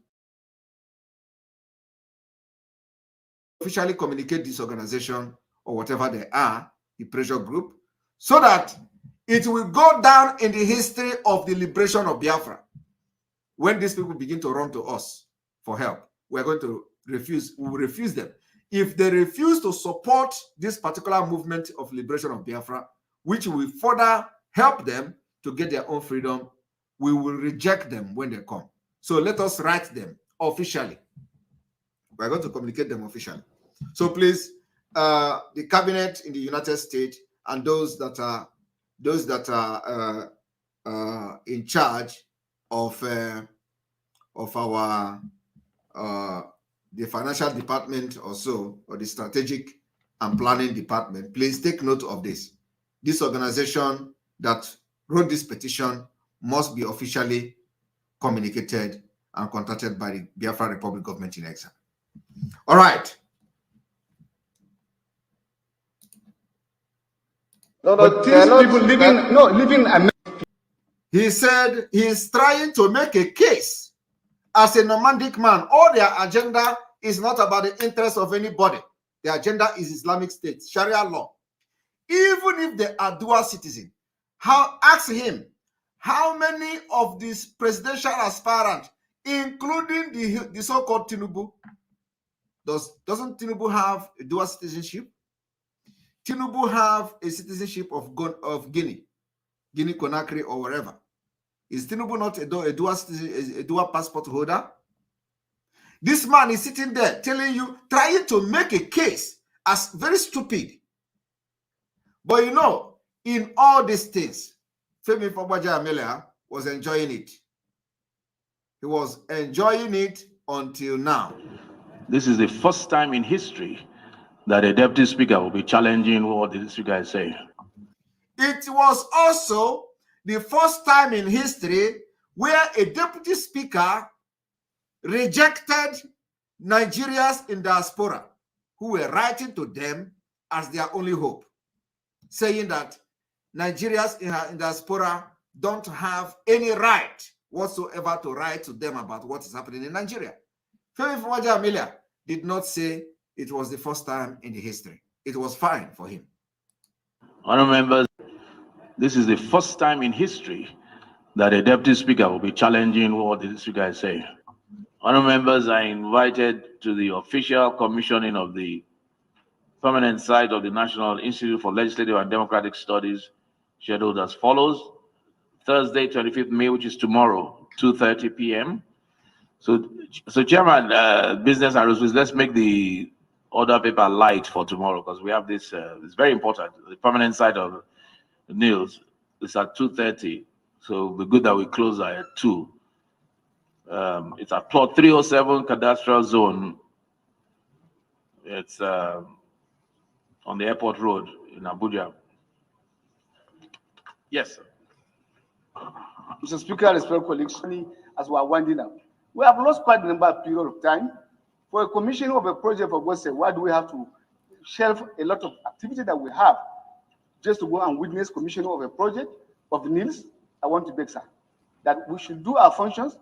officially communicate this organization or whatever they are, the pressure group, so that it will go down in the history of the liberation of Biafra. When these people begin to run to us for help, we're going to refuse. We will refuse them. If they refuse to support this particular movement of liberation of Biafra, which will further help them to get their own freedom, we will reject them when they come. So let us write them officially. We're going to communicate them officially. So please, the cabinet in the United States and those that are in charge of our the financial department or so, or the strategic and planning department, please take note of this. This organization that wrote this petition must be officially communicated and contacted by the Biafra Republic government in exile. All right. But these people living America. He said he is trying to make a case as a nomadic man. All their agenda is not about the interests of anybody. The agenda is Islamic State, Sharia law. Even if they are dual citizen, ask him how many of these presidential aspirants, including the so-called Tinubu, doesn't Tinubu have a dual citizenship? Tinubu have a citizenship of Guinea, Conakry, or wherever. Is Tinubu not a dual passport holder? This man is sitting there telling you, trying to make a case as very stupid. But in all these things, Femi Fawaji was enjoying it. He was enjoying it until now. This is the first time in history that a deputy speaker will be challenging what the speaker is saying. It was also the first time in history where a deputy speaker rejected Nigerians in diaspora who were writing to them as their only hope, saying that Nigerians in diaspora don't have any right whatsoever to write to them about what is happening in Nigeria. Femi Fawaji did not say it was the first time in the history. It was fine for him. Honourable members, this is the first time in history that a deputy speaker will be challenging what the speaker is saying. Honourable members are invited to the official commissioning of the permanent site of the National Institute for Legislative and Democratic Studies, scheduled as follows. Thursday, 25th May, which is tomorrow, 2:30 p.m. So Chairman, Business and Resources, let's make the order paper light for tomorrow because we have this, it's very important. The permanent site of NILS is at 2:30. So it'll be good that we close at 2. It's at plot 307 cadastral zone. It's on the airport road in Abuja. Yes, sir. Mr. Speaker, respected colleagues, as we are winding up, we have lost quite a number of period of time. For a commission of a project for God's sake, why do we have to shelve a lot of activity that we have just to go and witness commissioning of a project of NILS? I want to beg, sir, that we should do our functions.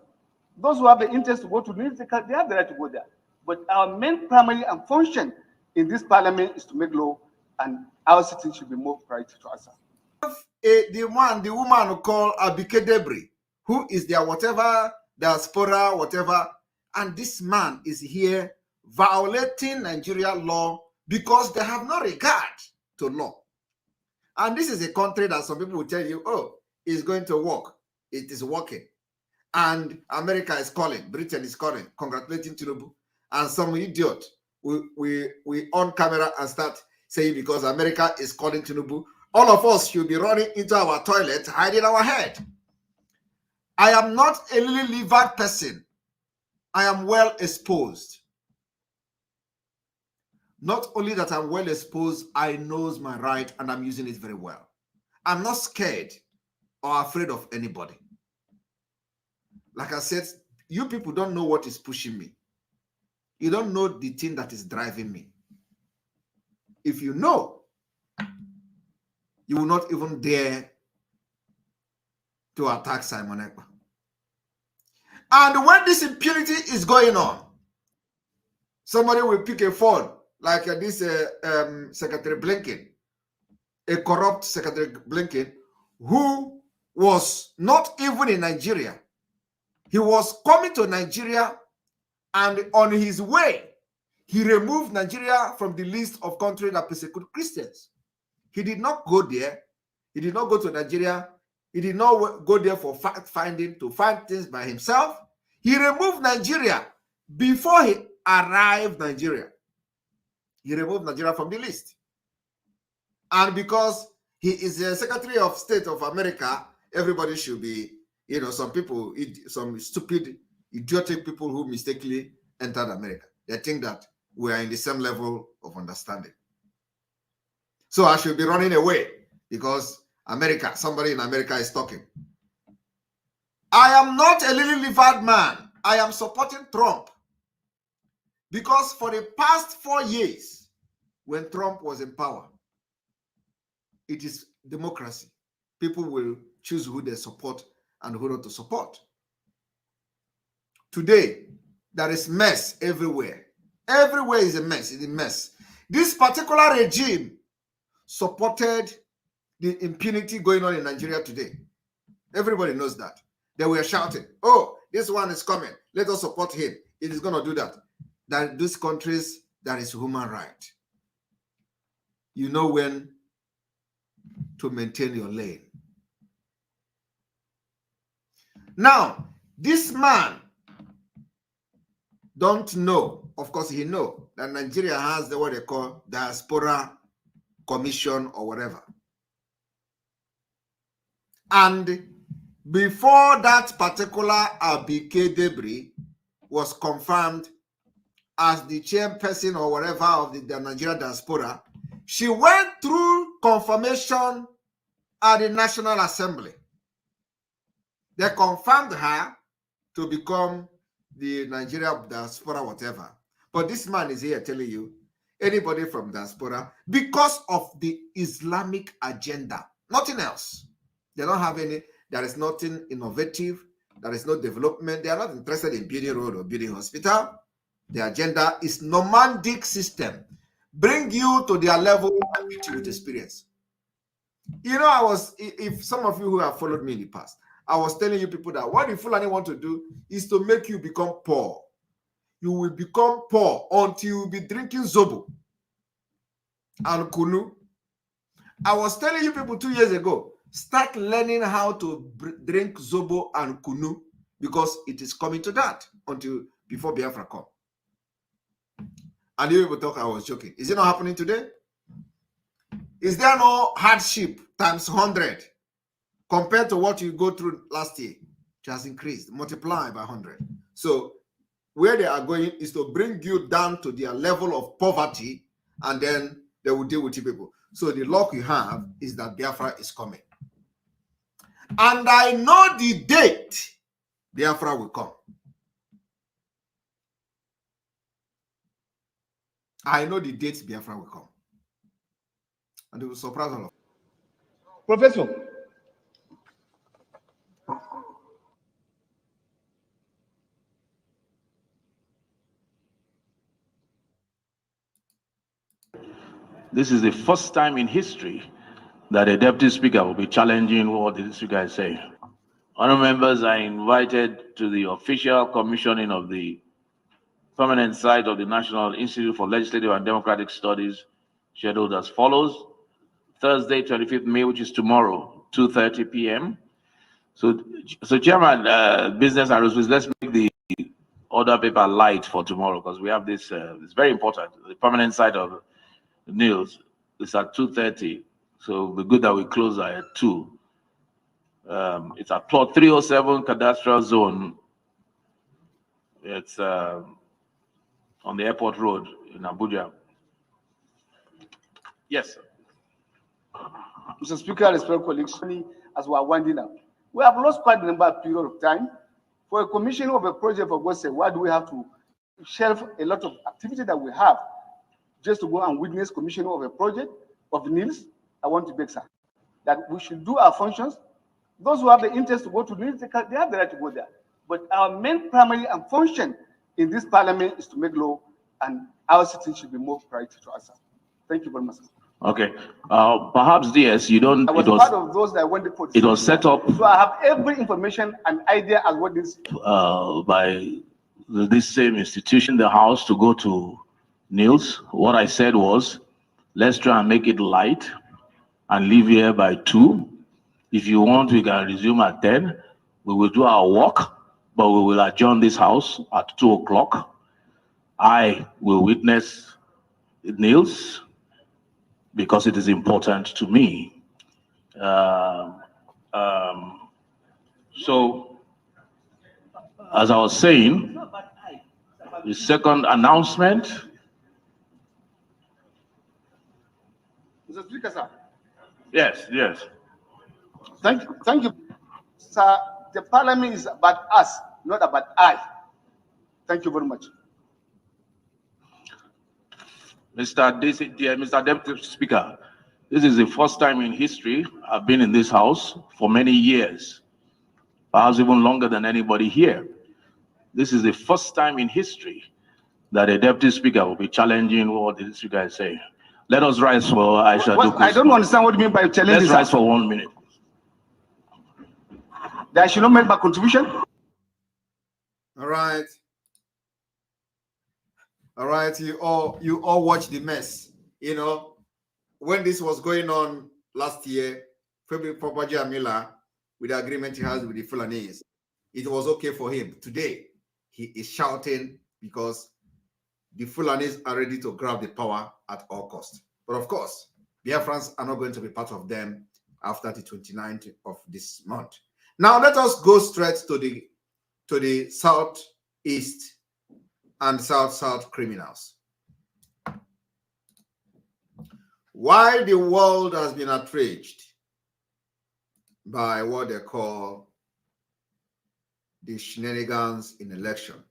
Those who have the interest to go to NILS, they have the right to go there. But our main primary and function in this parliament is to make law, and our citizens should be more priority to us, sir. The woman who call Abike Debris, who is their whatever, diaspora, whatever, and this man is here violating Nigeria law because they have no regard to law. And this is a country that some people will tell you, oh, it's going to work. It is working. And America is calling, Britain is calling, congratulating Tinubu. And some idiot, we on camera and start saying because America is calling Tinubu, all of us should be running into our toilet, hiding our head. I am not a lily-livered person. I am well exposed. Not only that I'm well exposed, I know my right and I'm using it very well. I'm not scared or afraid of anybody. Like I said, you people don't know what is pushing me. You don't know the thing that is driving me. If you know, you will not even dare to attack Simon Ekpa. And when this impunity is going on, somebody will pick a phone, like this Secretary Blinken, a corrupt Secretary Blinken, who was not even in Nigeria. He was coming to Nigeria, and on his way, he removed Nigeria from the list of countries that persecute Christians. He did not go there. He did not go to Nigeria. He did not go there for fact-finding, to find things by himself. He removed Nigeria before he arrived Nigeria. He removed Nigeria from the list. And because he is the Secretary of State of America, everybody should be, you know, some people, some stupid, idiotic people who mistakenly entered America. They think that we are in the same level of understanding. So I should be running away because America, somebody in America is talking. I am not a lily-livered man. I am supporting Trump because for the past 4 years, when Trump was in power, it is democracy. People will choose who they support and who not to support. Today, there is mess everywhere. Everywhere is a mess. It's a mess. This particular regime supported the impunity going on in Nigeria today. Everybody knows that. They were shouting, oh, this one is coming. Let us support him. It is going to do that. That in these countries, there is human right. You know when to maintain your lane. Now, this man don't know, of course he know, that Nigeria has what they call diaspora commission or whatever. And before that particular Abike Debris was confirmed as the chairperson or whatever of the Nigeria diaspora, she went through confirmation at the National Assembly. They confirmed her to become the Nigeria diaspora, whatever. But this man is here telling you, anybody from diaspora, because of the Islamic agenda, nothing else. They don't have any, there is nothing innovative, there is no development. They are not interested in building road or building hospital. The agenda is nomadic system. Bring you to their level with experience. You know, if some of you who have followed me in the past, I was telling you people that what the Fulani want to do is to make you become poor. You will become poor until you will be drinking zobo and kunu. I was telling you people 2 years ago, start learning how to drink zobo and kunu because it is coming to that before Biafra come. And you people thought I was joking. Is it not happening today? Is there no hardship times 100 compared to what you go through last year? It has increased, multiplied by 100. So where they are going is to bring you down to their level of poverty, and then they will deal with you people. So the luck you have is that Biafra is coming. And I know the date Biafra will come. I know the date Biafra will come. And it will surprise all of us. Professor, This is the first time in history that a deputy speaker will be challenging what the speaker is saying. Honourable members are invited to the official commissioning of the permanent site of the National Institute for Legislative and Democratic Studies, scheduled as follows. Thursday, 25th May, which is tomorrow, 2:30 p.m. So Chairman, Business and Resources, let's make the order paper light for tomorrow because we have this, it's very important. The permanent site of Niels is at 2:30. So it'll be good that we close at 2. It's at plot 307 cadastral zone. It's on the airport road in Abuja. Yes, sir. Mr. Speaker, respected colleagues, as we are winding up, we have lost quite a number of period of time. For a commission of a project, for God's sake, why do we have to shelve a lot of activity that we have just to go and witness commissioning of a project of NILS? I want to beg, sir, that we should do our functions. Those who have the interest to go to NILS, they have the right to go there. But our main primary and function in this parliament is to make law, and our citizens should be more priority to us. Thank you very much. Okay. Perhaps yes, you don't. I was part of those that went for it was set up. So I have every information and idea as what this by this same institution, the House, to go to Niels. What I said was, let's try and make it light and leave here by 2. If you want, we can resume at 10. We will do our work, but we will adjourn this House at 2 o'clock. I will witness Niels because it is important to me. So, as I was saying, the second announcement. Mr. Speaker, sir. Yes. Thank you, sir. The parliament is about us, not about I. Thank you very much. Mr. Deputy Speaker, this is the first time in history I've been in this House for many years, perhaps even longer than anybody here. This is the first time in history that a Deputy Speaker will be challenging what the Speaker is saying. Let us rise for Aisha Duku's. I don't understand what you mean by challenging. Let's rise for 1 minute. That I should not make my contribution? All right. All right, you all watch the mess. You know, when this was going on last year, February Papa Jamila, with the agreement he has with the Fulanese, it was okay for him. Today, he is shouting because the Fulanese are ready to grab the power at all costs. But of course, Biafrans are not going to be part of them after the 29th of this month. Now let us go straight to the southeast and south criminals. Why the world has been outraged by what they call the shenanigans in election.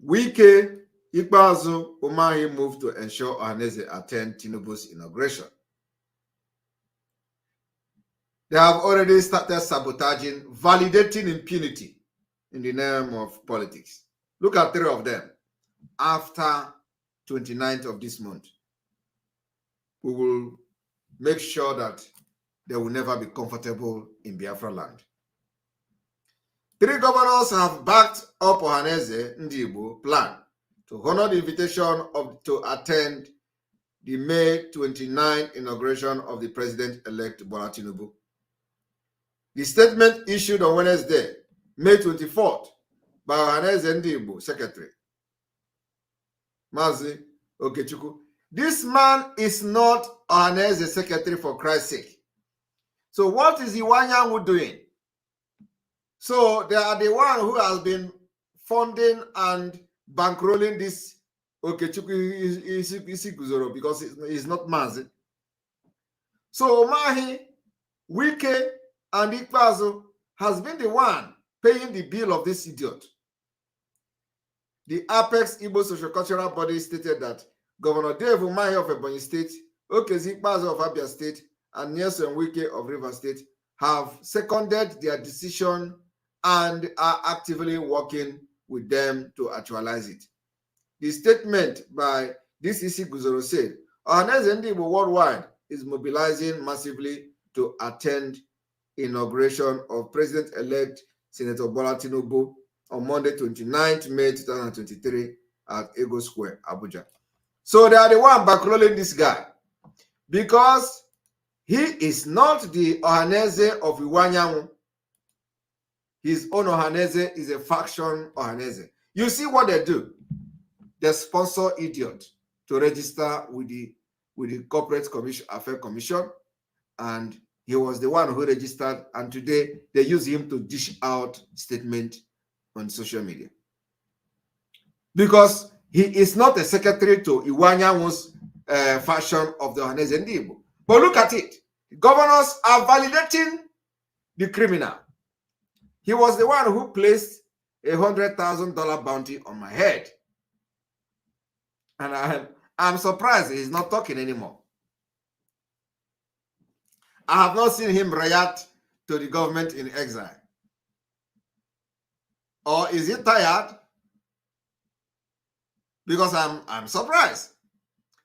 Wike Ikpeazu Umahi moved to ensure Ohaneze attend Tinubu's inauguration. They have already started sabotaging, validating impunity in the name of politics. Look at 3 of them after 29th of this month. we will make sure that they will never be comfortable in Biafra land. 3 governors have backed up Ohaneze Ndigbo plan to honor the invitation to attend the May 29 inauguration of the President-elect Bola Tinubu. The statement issued on Wednesday, May 24th, by Ohaneze Ndigbo Secretary, Mazi Okechukwu. This man is not Ohaneze Secretary, for Christ's sake. So what is Iwanyanwu doing? So they are the one who has been funding and bankrolling this Okechukwu Isiguzoro, because it's not Mazi. So Mahi, Wike, and Ikpazo has been the one paying the bill of this idiot. The Apex Igbo Social-Cultural Body stated that Governor Dave Umahi of Ebonyi State, Okezi Ikpazo of Abia State, and Nelson Wike of Rivers State have seconded their decision and are actively working with them to actualize it. The statement by DCC Guzoro said, Ohaneze Ndigbo worldwide is mobilizing massively to attend inauguration of President-elect Senator Bola Tinubu on Monday, 29th May 2023 at Ego Square, Abuja. So they are the one backrolling this guy, because he is not the Ohaneze of Iwanyanwu. His own Ohaneze is a faction Ohaneze. You see what they do? They sponsor idiot to register with the Corporate Affairs Commission, and he was the one who registered, and today they use him to dish out statement on social media. Because he is not a secretary to Iwanyawu's faction of the Ohaneze Ndigbo. But look at it. Governors are validating the criminal. He was the one who placed a $100,000 bounty on my head. And I'm surprised he's not talking anymore. I have not seen him react to the government in exile. Or is he tired? Because I'm surprised.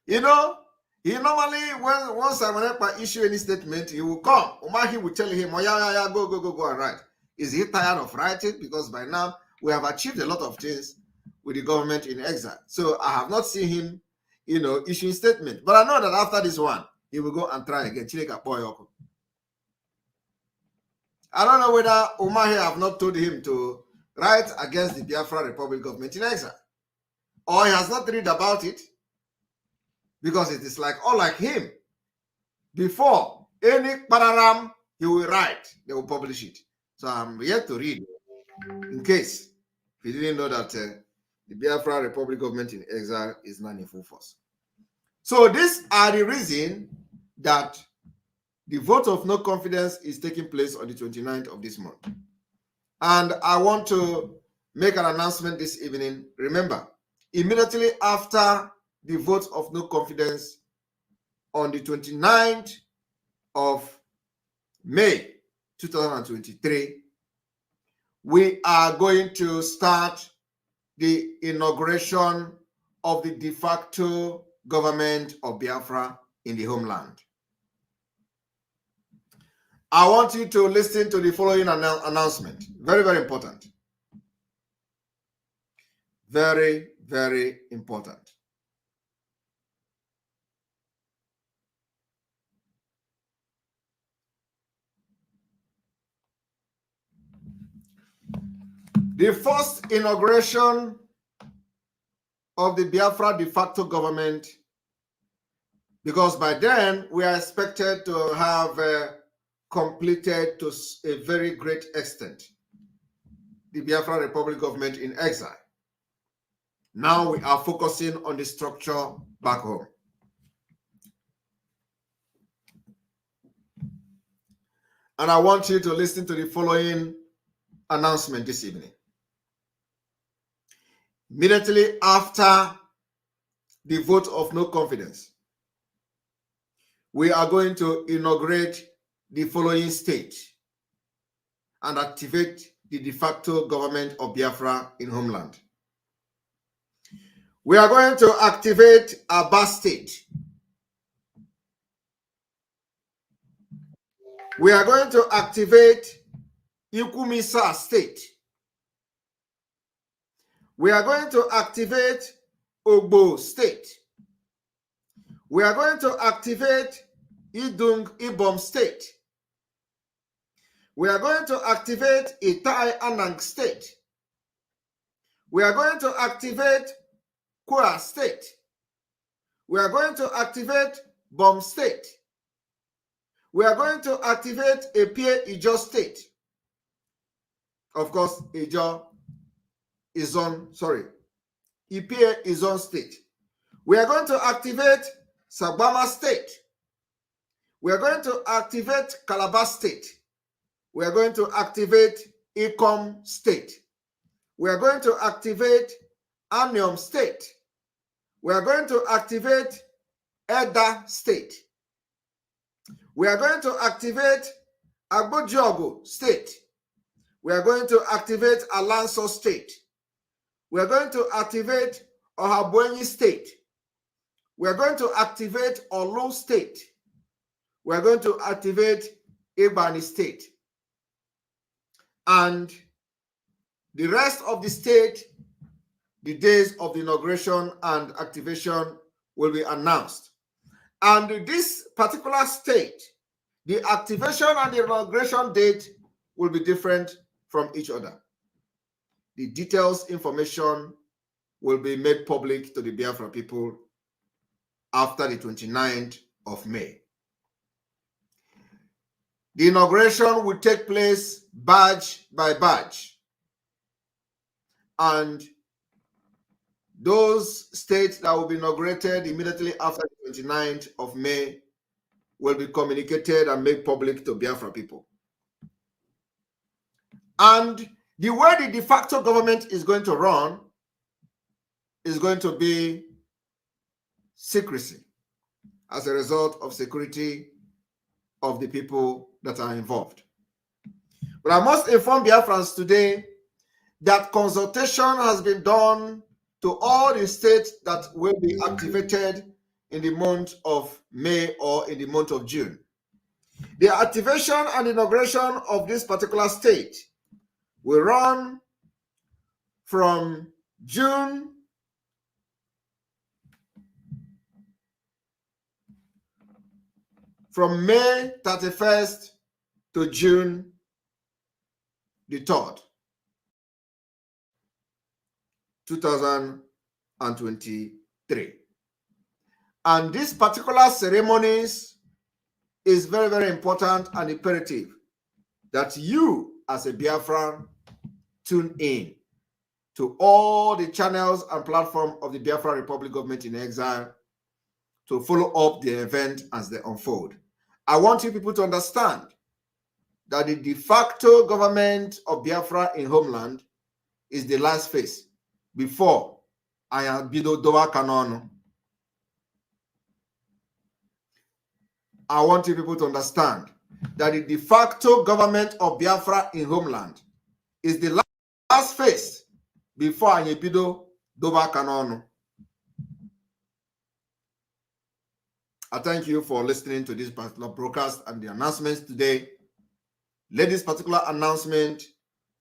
You know, he normally, once Simon Ekpa issue any statement, he will come. Umahi will tell him, oh, yeah, go and write. Is he tired of writing? Because by now, we have achieved a lot of things with the government in exile. So I have not seen him, issuing statement. But I know that after this one, he will go and try again. I don't know whether Umahi have not told him to write against the Biafra Republic government in exile, or he has not read about it, because it is all like him. Before any pararam he will write, they will publish it. So I'm yet to read, in case if you didn't know that the Biafra Republic government in exile is not in full force. So these are the reason that the vote of no confidence is taking place on the 29th of this month. And I want to make an announcement this evening. Remember, immediately after the vote of no confidence on the 29th of May 2023, we are going to start the inauguration of the de facto government of Biafra in the homeland. I want you to listen to the following announcement. Very, very important. Very, very important. The first inauguration of the Biafra de facto government, because by then we are expected to have completed to a very great extent the Biafra Republic government in exile. Now we are focusing on the structure back home. And I want you to listen to the following announcement this evening. Immediately after the vote of no confidence, we are going to inaugurate the following state and activate the de facto government of Biafra in homeland. We are going to activate Aba State. We are going to activate Ikumisa State. We are going to activate Ogbo State. We are going to activate Idung Ibom State. We are going to activate Itai Anang State. We are going to activate Kwa State. We are going to activate Bom State. We are going to activate Epie Ijo State. Of course, Ijo is on, sorry, Epie is on state. We are going to activate Sabama State. We are going to activate Calabar State. We are going to activate Ikom State. We are going to activate Anium State. We are going to activate Eda State. We are going to activate Agbojogo State. We are going to activate Alanso State. We are going to activate Ohabwenyi State. We are going to activate Olu State. We are going to activate Ibani State. And the rest of the state, the days of the inauguration and activation will be announced. And this particular state, the activation and the inauguration date will be different from each other. The details, information will be made public to the Biafra people after the 29th of May. The inauguration will take place badge by badge. And those states that will be inaugurated immediately after the 29th of May will be communicated and made public to Biafra people. And the way the de facto government is going to run is going to be secrecy as a result of security of the people that are involved. But I must inform Biafrans today that consultation has been done to all the states that will be activated in the month of May or in the month of June. The activation and inauguration of this particular state will run from May 31st to June the 3rd, 2023. And these particular ceremonies is very, very important and imperative that you as a Biafran tune in to all the channels and platforms of the Biafra Republic Government in Exile to follow up the event as they unfold. I want you people to understand that the de facto government of Biafra in homeland is the last phase before Ayabido Dowa Kanono. I want you people to understand that the de facto government of Biafra in homeland is the last phase before Ayabido Dowa Kanono. I thank you for listening to this particular broadcast and the announcements today. Let this particular announcement,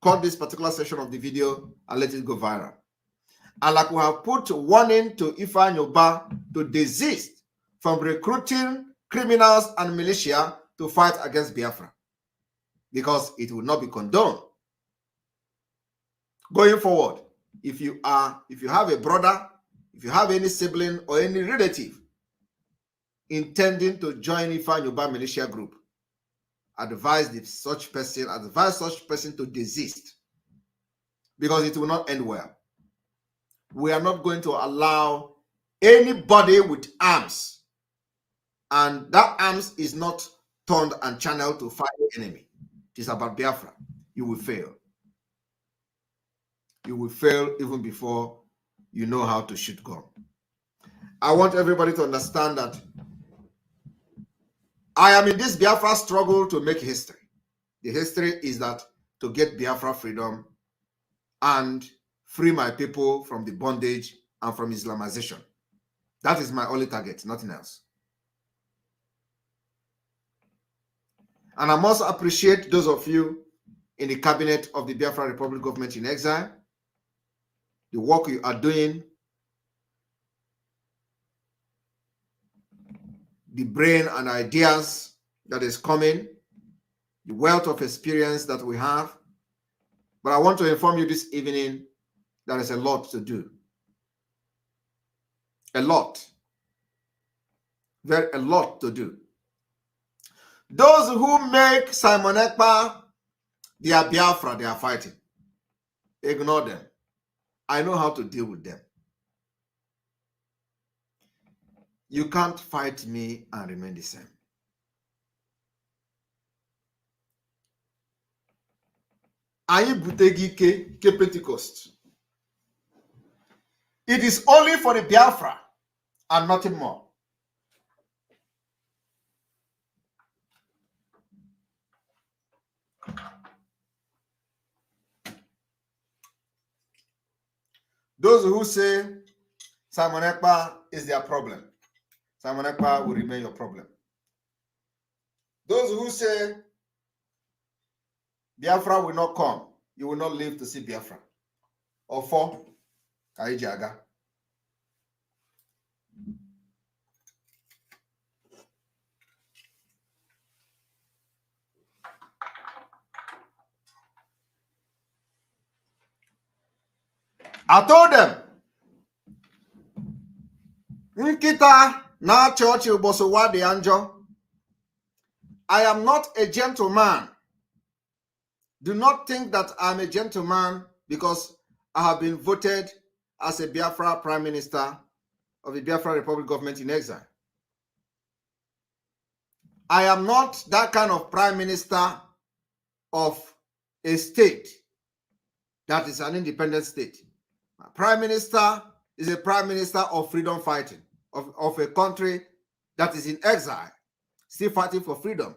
cut this particular section of the video and let it go viral. And like we have put warning to Ifeanyi Ubah to desist from recruiting criminals and militia to fight against Biafra, because it will not be condoned. Going forward, if you have a brother, if you have any sibling or any relative intending to join Ifeanyi Ubah militia group, advise such person to desist, because it will not end well. We are not going to allow anybody with arms, and that arms is not turned and channeled to fight the enemy. It is about Biafra. You will fail. You will fail even before you know how to shoot gun. I want everybody to understand that I am in this Biafra struggle to make history. The history is that to get Biafra freedom and free my people from the bondage and from Islamization. That is my only target, nothing else. And I must appreciate those of you in the cabinet of the Biafra Republic government in exile, the work you are doing, the brain and ideas that is coming, the wealth of experience that we have. But I want to inform you this evening, there is a lot to do. A lot. A lot to do. Those who make Simon Ekpa their Biafra, they are fighting. Ignore them. I know how to deal with them. You can't fight me and remain the same. Anyị butegi ke Pentecost. It is only for the Biafra and nothing more. Those who say Simon Ekpa is their problem, Simon Ekpa will remain your problem. Those who say Biafra will not come, you will not live to see Biafra. Or for Kaijaga. I told them, Nkita na church ubosowa de anjo. I am not a gentleman. Do not think that I'm a gentleman because I have been voted as a Biafra Prime Minister of the Biafra Republic government in exile. I am not that kind of Prime Minister of a state that is an independent state. A Prime Minister is a Prime Minister of freedom fighting, of a country that is in exile, still fighting for freedom.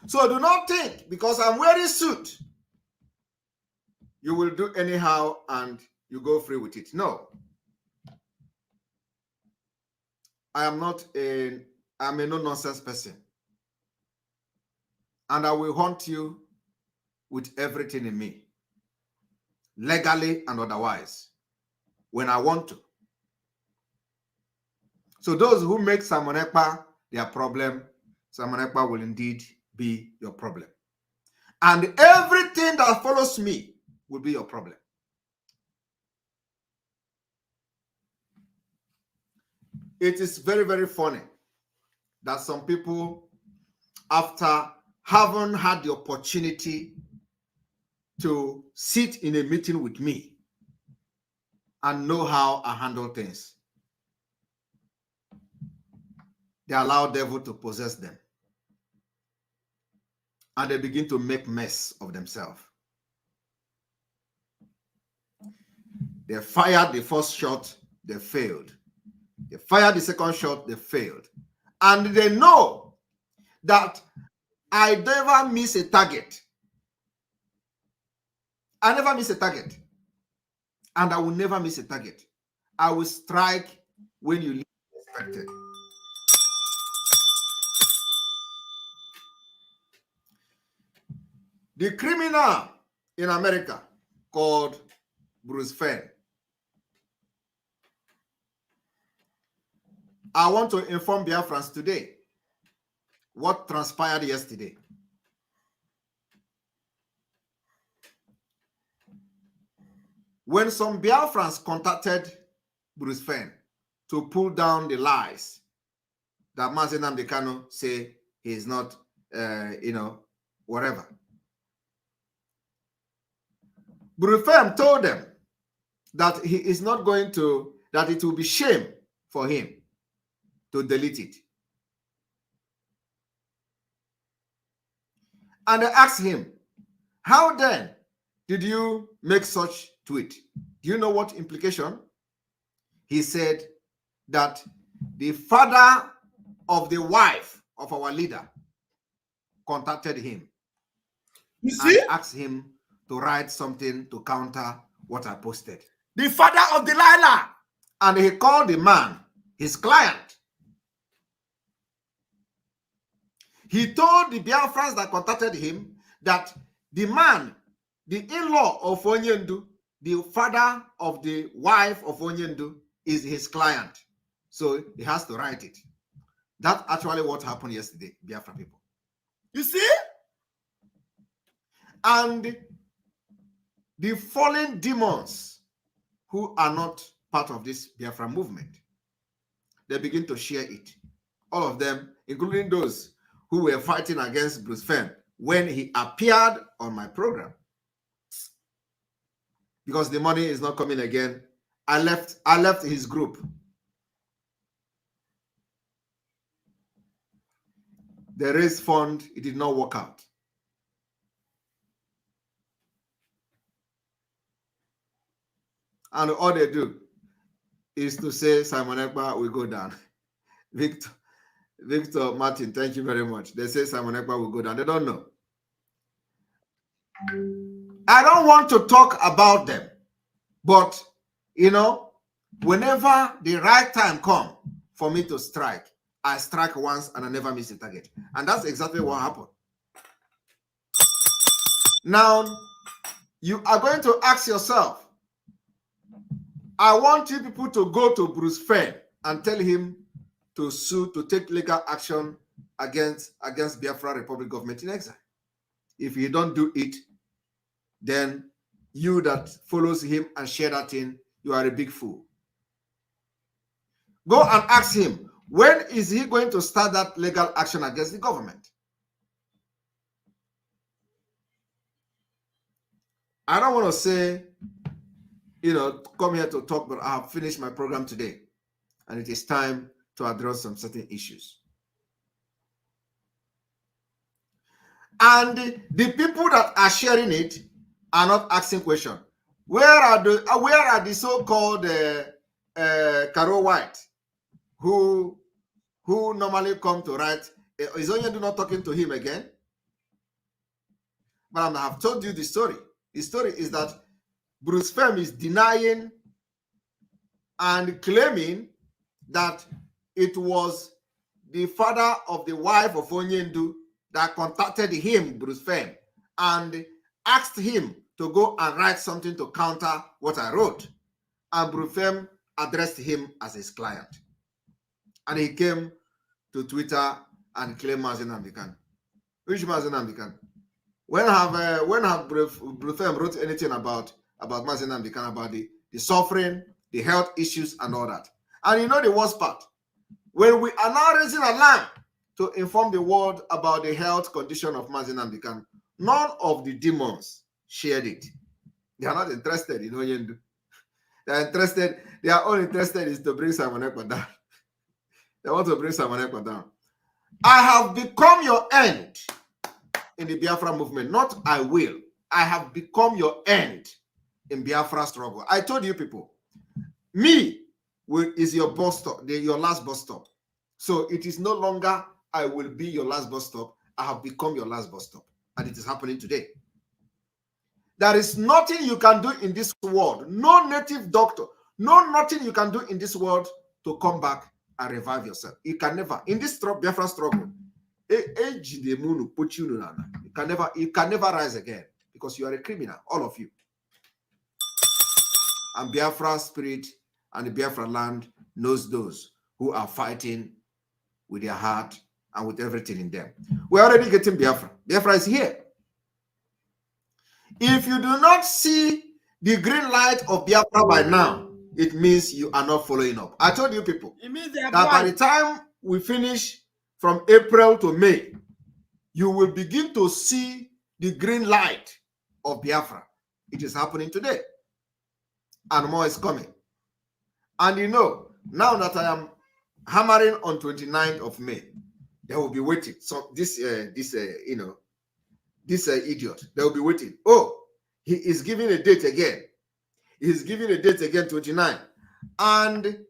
So do not think because I'm wearing a suit, you will do anyhow and you go free with it. No. I'm a no-nonsense person. And I will hunt you with everything in me, legally and otherwise, when I want to. So those who make Simon Ekpa their problem, Simon Ekpa will indeed be your problem. And everything that follows me will be your problem. It is very, very funny that some people, after having had the opportunity to sit in a meeting with me and know how I handle things, they allow the devil to possess them. And they begin to make mess of themselves. They fired the first shot, they failed. They fired the second shot, they failed. And they know that I never miss a target. I never miss a target. And I will never miss a target. I will strike when you least expect it. The criminal in America called Bruce Fenn. I want to inform Biafrans today what transpired yesterday. When some Biafrans contacted Bruce Fenn to pull down the lies that Mazi Nnamdi Kanu say he is not, whatever. Bruce Fenn told them that he is not going to, that it will be shame for him to delete it. And they asked him, how then did you make such tweet? Do you know what implication? He said that the father of the wife of our leader contacted him. You see? And asked him to write something to counter what I posted. The father of Delilah. And he called the man his client. He told the Biafrans that contacted him that the man, the in-law of Onyendu, the father of the wife of Onyendu, is his client. So he has to write it. That's actually what happened yesterday, Biafra people. You see? And the fallen demons who are not part of this Biafra movement, they begin to share it. All of them, including those who were fighting against Bruce Fenn when he appeared on my program. Because the money is not coming again, I left his group. The raise fund, it did not work out. And all they do is to say Simon Ekpa will go down. Victor Martin, thank you very much. They say Simon Ekpa will go down. They don't know. I don't want to talk about them, but you know, whenever the right time comes for me to strike, I strike once and I never miss the target. And that's exactly what happened. Now, you are going to ask yourself, I want you people to go to Bruce Fenn and tell him to sue, to take legal action against Biafra Republic government in exile. If you don't do it, then you that follows him and share that thing, you are a big fool. Go and ask him, when is he going to start that legal action against the government? I don't want to say, you know, come here to talk, but I have finished my program today, and it is time to address some certain issues. And the people that are sharing it are not asking questions. Where are the so-called Caro White who normally come to write? Is Onyendu not talking to him again? But I have told you the story. The story is that Bruce Fenn is denying and claiming that it was the father of the wife of Onyendu that contacted him, Bruce Fenn, and asked him to go and write something to counter what I wrote. And Bruce Fenn addressed him as his client. And he came to Twitter and claimed Mazen Amdekan. Which Mazen Amdekan? When have Bruce Fenn wrote anything about Mazen Amdekan, about the suffering, the health issues, and all that? And you know the worst part? When we are now raising a lamp to inform the world about the health condition of Mazen Amdekan, none of the demons shared it. They are not interested in Onyendu. They are interested, they are all interested is to bring Simon Ekpa down. They want to bring Simon Ekpa down. I have become your end in the Biafra movement, not I will. I have become your end in Biafra struggle. I told you people, me is your bus stop, your last bus stop. So it is no longer I will be your last bus stop. I have become your last bus stop. And it is happening today. There is nothing you can do in this world. No native doctor. Nothing you can do in this world to come back and revive yourself. You can never. In this Biafra struggle, you can never rise again because you are a criminal, all of you. And Biafra spirit and the Biafra land knows those who are fighting with their heart and with everything in them. We're already getting Biafra. Biafra is here. If you do not see the green light of Biafra by now, it means you are not following up. I told you people that by the time we finish from April to May, you will begin to see the green light of Biafra. It is happening today. And more is coming. And you know, now that I am hammering on 29th of May, they will be waiting. So this idiot, they will be waiting. Oh, he is giving a date again. He is giving a date again, 29. And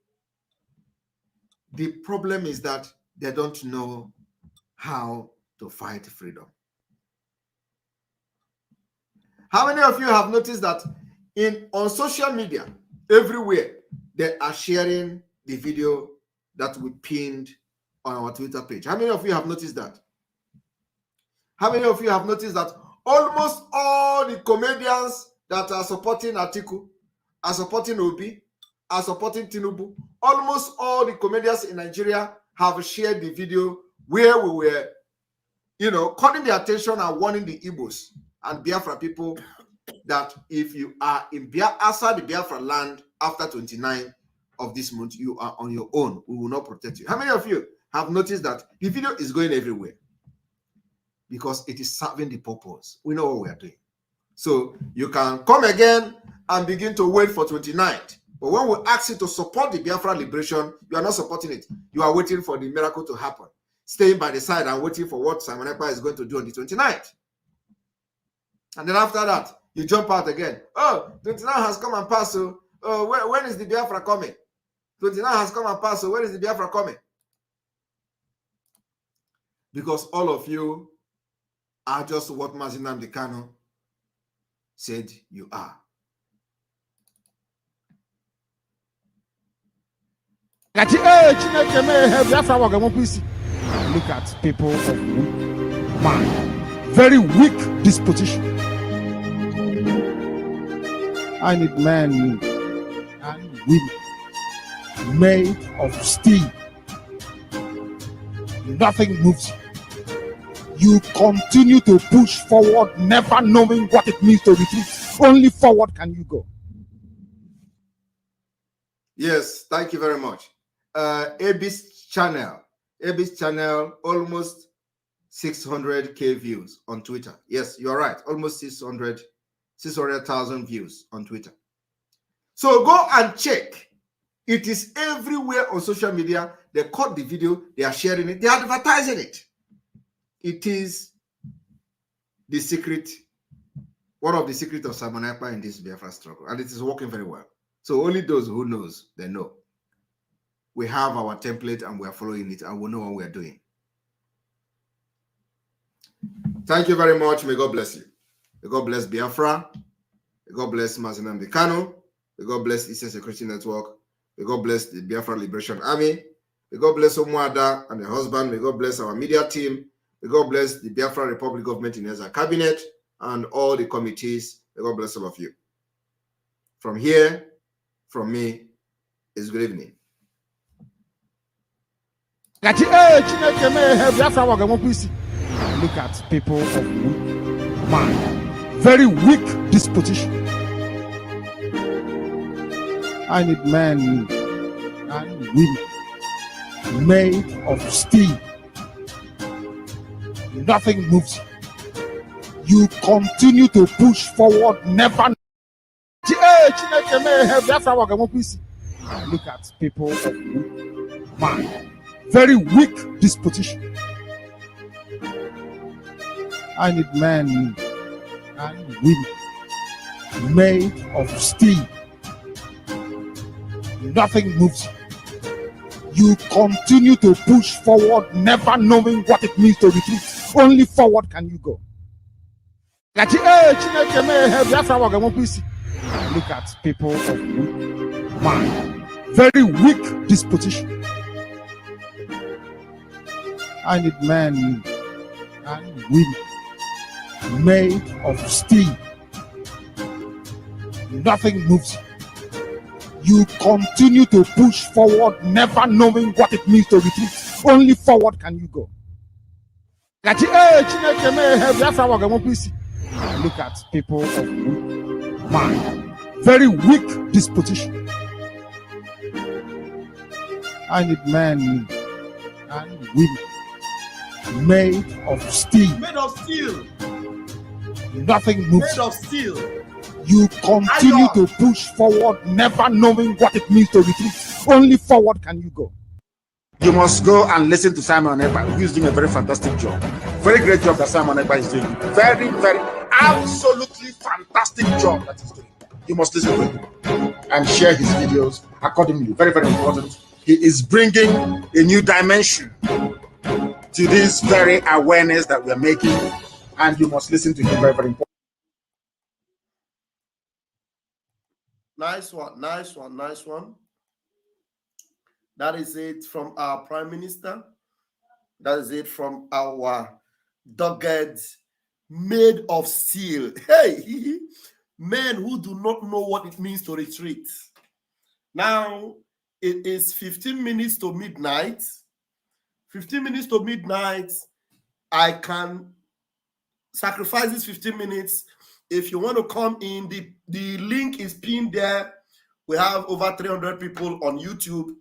the problem is that they don't know how to fight freedom. How many of you have noticed that on social media, everywhere, they are sharing the video that we pinned on our Twitter page? How many of you have noticed that? How many of you have noticed that almost all the comedians that are supporting Atiku, are supporting Obi, are supporting Tinubu, almost all the comedians in Nigeria have shared the video where we were, calling the attention and warning the Igbos and Biafra people that if you are in outside the Biafra land after 29 of this month, you are on your own. We will not protect you. How many of you have noticed that the video is going everywhere? Because it is serving the purpose. We know what we are doing. So you can come again and begin to wait for 29th. But when we ask you to support the Biafra liberation, you are not supporting it. You are waiting for the miracle to happen. Staying by the side and waiting for what Simon Ekpa is going to do on the 29th. And then after that, you jump out again. Oh, 29 has come and passed. So when is the Biafra coming? 29 has come and passed. So when is the Biafra coming? Because all of you are just what Mazinam Kanu said you are. Look at people of weak mind, very weak disposition. I need men and women made of steel. Nothing moves you. You continue to push forward, never knowing what it means to retreat. Only forward can you go. Yes, thank you very much. Ab's channel, almost 600k views on Twitter. Yes, you're right, almost 600,000 views on Twitter. So go and check. It is everywhere on social media. They cut the video, they are sharing it, they are advertising it. It is the secret, one of the secrets of Simon Ekpa in this Biafra struggle, and it is working very well. So only those who knows, they know. We have our template and we are following it and we know what we are doing. Thank you very much. May God bless you. May God bless Biafra. May God bless Mazinam Kanu. May God bless Eastern Security Network. May God bless the Biafra Liberation Army. May God bless Omuada and her husband. May God bless our media team. May God bless the Biafra Republic government in Ezra cabinet and all the committees. May God bless all of you. From here, from me, is good evening. Look at people of weak mind, very weak disposition. I need men and women made of steel. Nothing moves you. You continue to push forward, never. Look at people of weak mind, very weak disposition. I need men and women made of steel. Nothing moves you. You continue to push forward, never knowing what it means to retreat. Only forward can you go. Look at people of weak mind, very weak disposition. I need men and women made of steel. Nothing moves you. You continue to push forward, never knowing what it means to retreat. Only forward can you go. Look at people of weak mind, very weak disposition. I need men and women made of steel. Made of steel. Nothing moves. Made of steel. You continue to push forward, never knowing what it means to retreat. Only forward can you go. You must go and listen to Simon Ekpa, who is doing a very fantastic job. Very great job that Simon Ekpa is doing. Very, very, absolutely fantastic job that he's doing. You must listen to him and share his videos accordingly. Very, very important. He is bringing a new dimension to this very awareness that we're making, and you must listen to him. Very, very important. Nice one, nice one, nice one. That is it from our Prime Minister. That is it from our dogged, made of steel. Hey, men who do not know what it means to retreat. Now, it is 15 minutes to midnight. 15 minutes to midnight. I can sacrifice this 15 minutes. If you want to come in, the link is pinned there. We have over 300 people on YouTube.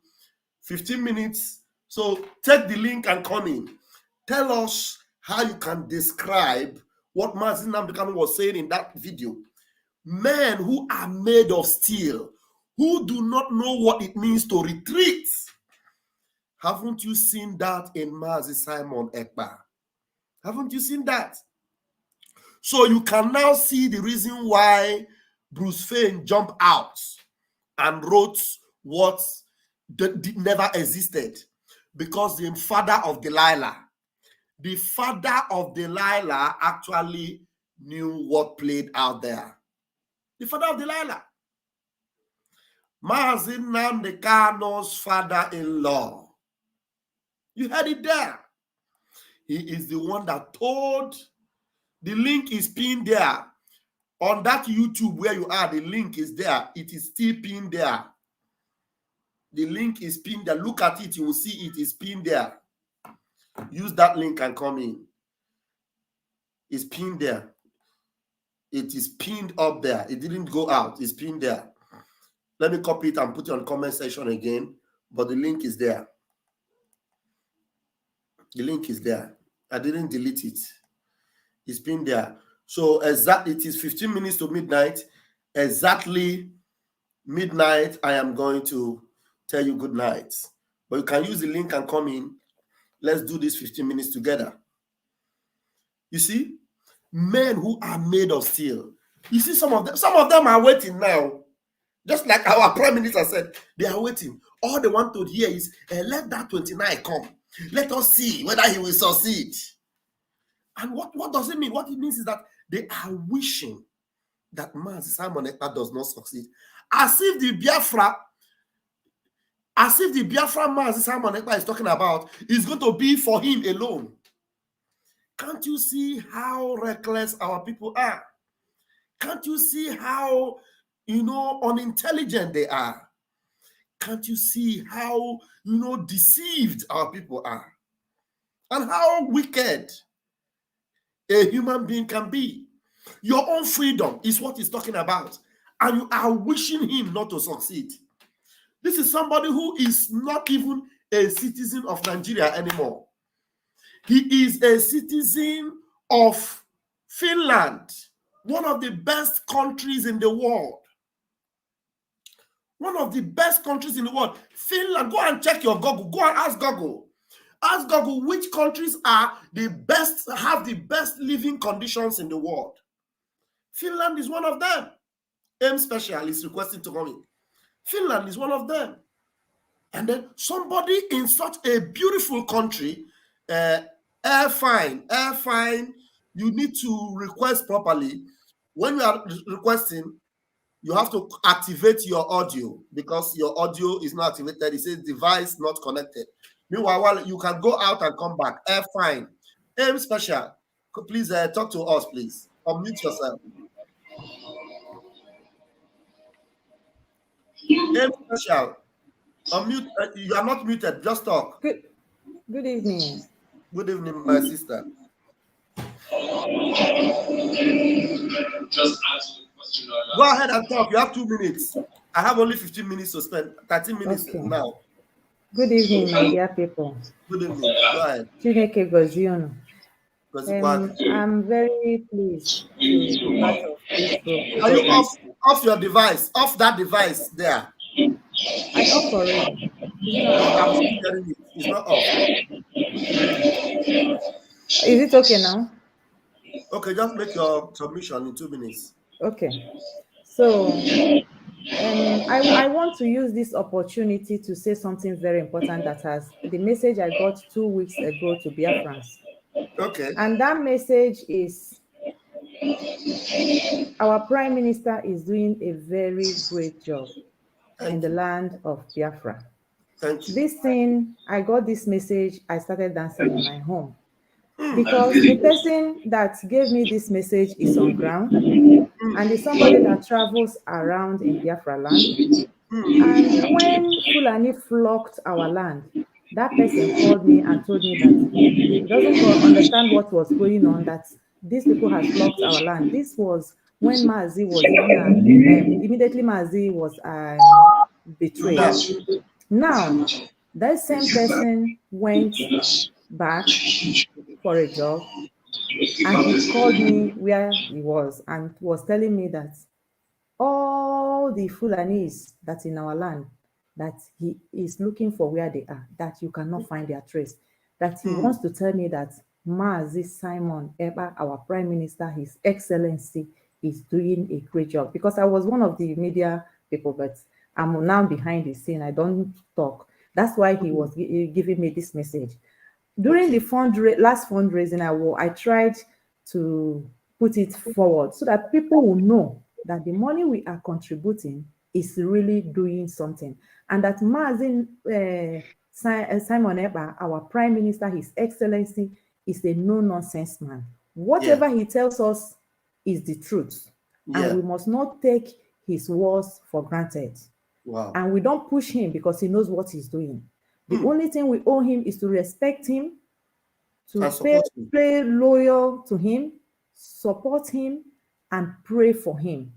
15 minutes. So take the link and come in. Tell us how you can describe what Mazin Namdekano was saying in that video. Men who are made of steel, who do not know what it means to retreat. Haven't you seen that in Mazi Simon Ekpa? Haven't you seen that? So you can now see the reason why Bruce Fein jumped out and wrote what never existed. Because the father of Delilah actually knew what played out there. The father of Delilah. Mazi Nnamdi Kanu's father-in-law. You heard it there. He is the one that told. The link is pinned there. On that YouTube where you are, the link is there. It is still pinned there. The link is pinned there. Look at it. You will see it is pinned there. Use that link and come in. It's pinned there. It is pinned up there. It didn't go out. It's pinned there. Let me copy it and put it on comment section again. But the link is there. The link is there. I didn't delete it. It's pinned there. So it is 15 minutes to midnight. Exactly midnight, I am going to tell you good night. But you can use the link and come in. Let's do this 15 minutes together. You see, men who are made of steel. You see, some of them are waiting now. Just like our Prime Minister said, they are waiting. All they want to hear is, let that 29 come. Let us see whether he will succeed. And what does it mean? What it means is that they are wishing that Mazi Simon Ekpa does not succeed. As if the Biafra Mazi Simon Ekpa is talking about is going to be for him alone. Can't you see how reckless our people are? Can't you see how, unintelligent they are? Can't you see how, deceived our people are? And how wicked a human being can be. Your own freedom is what he's talking about. And you are wishing him not to succeed. This is somebody who is not even a citizen of Nigeria anymore. He is a citizen of Finland, one of the best countries in the world. One of the best countries in the world. Finland, go and check your Google. Go and ask Google. Ask Google which countries are the best, have the best living conditions in the world. Finland is one of them. M Special is requesting to come in. Finland is one of them. And then somebody in such a beautiful country, air fine, you need to request properly. When you are requesting, you have to activate your audio because your audio is not activated. It says device not connected. Meanwhile, you can go out and come back. Air fine. M Special, please talk to us, please. Unmute yourself. M Special, unmute. You are not muted. Just talk. Good evening. Good evening, my sister. Just answer the question. Go ahead and talk. You have 2 minutes. I have only 15 minutes to spend. 13 minutes now. Good evening, my dear people. Good evening. Go ahead. Chineke Goziono. I'm very pleased to be part of this program. Are you off your device? Off that device there. I off already. It's not off. Is it okay now? Okay, just make your submission in 2 minutes. Okay. So I want to use this opportunity to say something very important that has the message I got 2 weeks ago to Biafrans. Okay. And that message is our Prime Minister is doing a very great job in the land of Biafra. Thank you. This thing, I got this message, I started dancing in my home. because the person that gave me this message is on ground, and is somebody that travels around in Biafra land. And when Fulani flocked our land, that person called me and told me that he doesn't understand what was going on, that these people had flocked our land. This was when Mazi was even, immediately Mazi was betrayed. Now, that same person went back for a job, and he called me where he was and was telling me that all the Fulanis that's in our land, that he is looking for where they are, that you cannot find their trace, that he wants to tell me that Mazi Simon Ekpa, our Prime Minister, His Excellency, is doing a great job. Because I was one of the media people, but I'm now behind the scene. I don't talk. That's why he was giving me this message. During the last fundraising, I tried to put it forward so that people will know that the money we are contributing is really doing something, and that Mazin Simon Ekpa, our Prime Minister, His Excellency, is a no-nonsense man. Whatever he tells us is the truth, and we must not take his words for granted. Wow. And we don't push him because he knows what he's doing. The only thing we owe him is to respect him, to stay loyal to him, support him, and pray for him.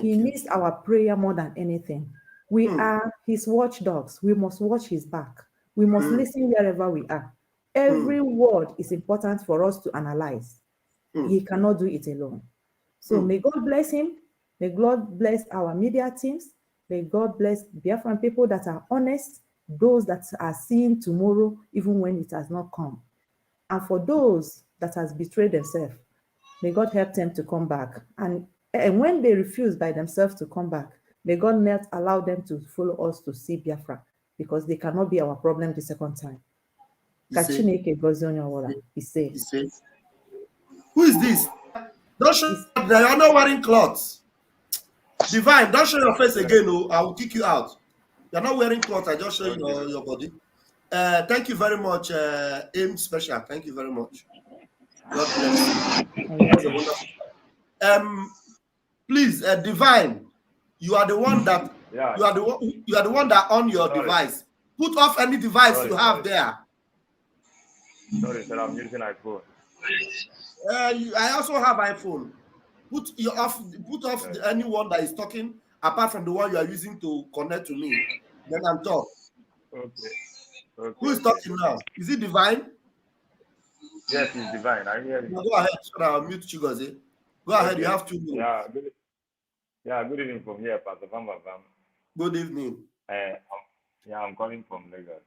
He needs our prayer more than anything. We are his watchdogs. We must watch his back. We must listen wherever we are. Every word is important for us to analyze. He cannot do it alone. So may God bless him. May God bless our media teams. May God bless Biafran people that are honest, those that are seeing tomorrow even when it has not come. And for those that has betrayed themselves, may God help them to come back. And when they refuse by themselves to come back, may God not allow them to follow us to see Biafra, because they cannot be our problem the second time. He says. Who is this? Don't show that you are not wearing clothes. Divine, don't show your face again. Oh, I will kick you out. You're not wearing clothes. I just show you your body. Thank you very much, AIM Special. Thank you very much. God bless you. Please, Divine, you are the one that you are the one that on your device. Put off any device you have there. Sorry, sir, I'm using iPhone. I also have iPhone. Put off anyone that is talking apart from the one you are using to connect to me. Then I'm talking. Okay. Who is talking now? Is it Divine? Yes, it's Divine. I'm here. Go ahead. So I'll mute Chigozie. Go ahead. You have 2 minutes. Good evening from here, Pastor Bam. Good evening. I'm calling from Lagos.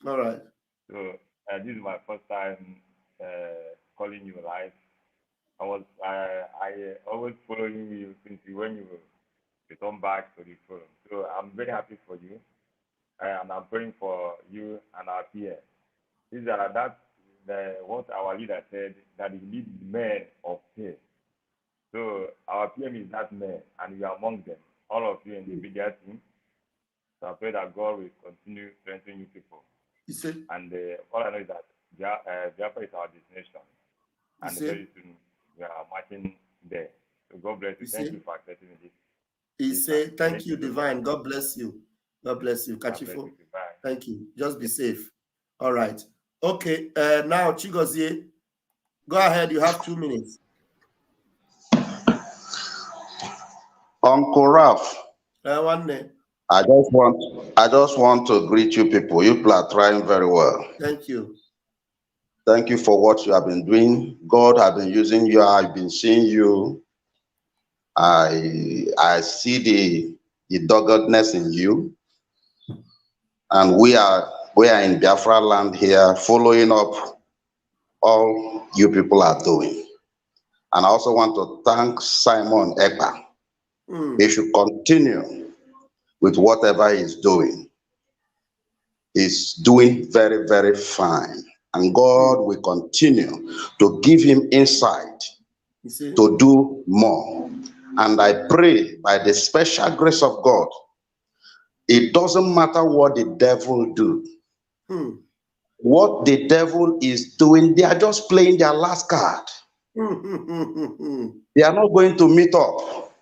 All right. So this is my first time calling you live. I always following you since when you return back to the forum. So I'm very happy for you, and I'm praying for you and our peers. These are what our leader said, that he leads men of faith. So our PM is that man, and we are among them, all of you in the media team. So I pray that God will continue strengthening you people. And all I know is that Biafra is our destination, and very soon we are marching there. So God bless you. Thank you for accepting this. Thank you, Divine. God bless you. God bless you. Kachifo. Thank you. Just be safe. All right. Okay. Now, Chigozie, go ahead. You have 2 minutes. Uncle Ralph. One day. I just want to greet you people. You people are trying very well. Thank you. Thank you for what you have been doing. God has been using you. I've been seeing you. I see the doggedness in you. And we are in Biafra land here, following up all you people are doing. And I also want to thank Simon Ekpa. He should continue with whatever he's doing. He's doing very, very fine. And God will continue to give him insight to do more. And I pray by the special grace of God, it doesn't matter what the devil do. what the devil is doing, they are just playing their last card. They are not going to meet up.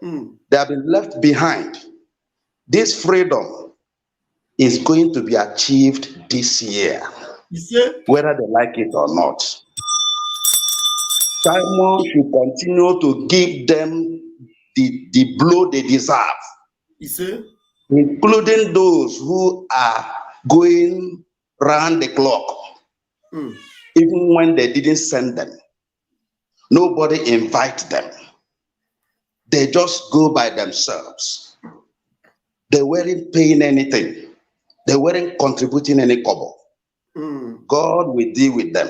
They have been left behind. This freedom is going to be achieved this year, whether they like it or not. Simon should continue to give them the blow they deserve, including those who are going round the clock, even when they didn't send them. Nobody invites them. They just go by themselves. They weren't paying anything. They weren't contributing any kobo. God will deal with them.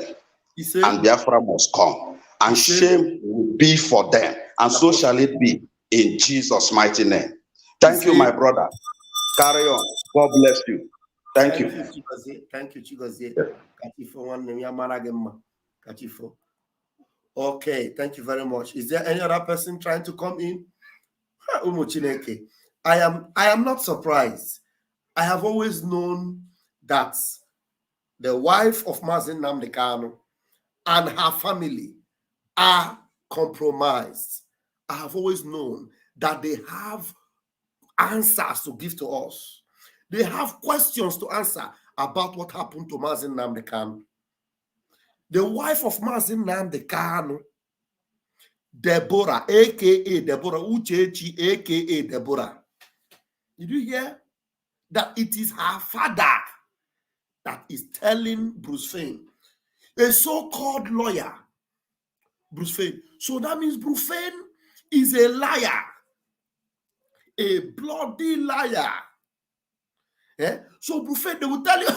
And Biafra must come. And shame will be for them. And so shall it be in Jesus' mighty name. Thank you, my brother. Carry on. God bless you. Thank you. Thank you, Chigozie. Okay, thank you very much. Is there any other person trying to come in? I am not surprised. I have always known that the wife of Mazi Nnamdi Kanu and her family are compromised. I have always known that they have answers to give to us. They have questions to answer about what happened to Mazi Nnamdi Kanu. The wife of Mazi Nnamdi Kanu, Deborah, aka Deborah Uchechi, aka Deborah. Did you hear that it is her father that is telling Bruce Fein, a so-called lawyer, Bruce Fein? So that means Bruce Fein is a liar, a bloody liar. Yeah? So Bruce Fein, they will tell you,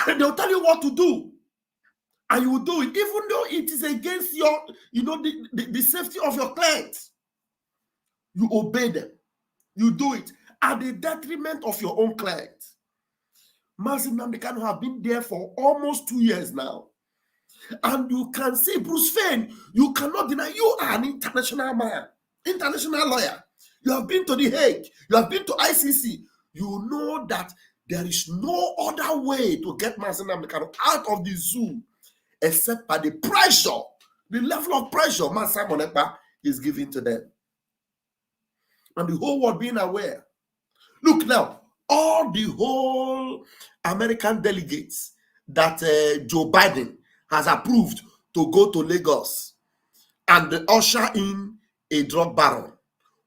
they will tell you what to do, and you will do it, even though it is against your, the safety of your clients. You obey them. You do it at the detriment of your own clients. Mazi Nnamdi Kanu have been there for almost 2 years now. And you can see Bruce Fein, you cannot deny you are an international man, international lawyer. You have been to The Hague, you have been to ICC. You know that there is no other way to get Mazi Nnamdi Kanu out of the zoo except by the pressure, the level of pressure Simon Ekpa is giving to them. And the whole world being aware. Look now, all the whole American delegates that Joe Biden has approved to go to Lagos and usher in a drug baron.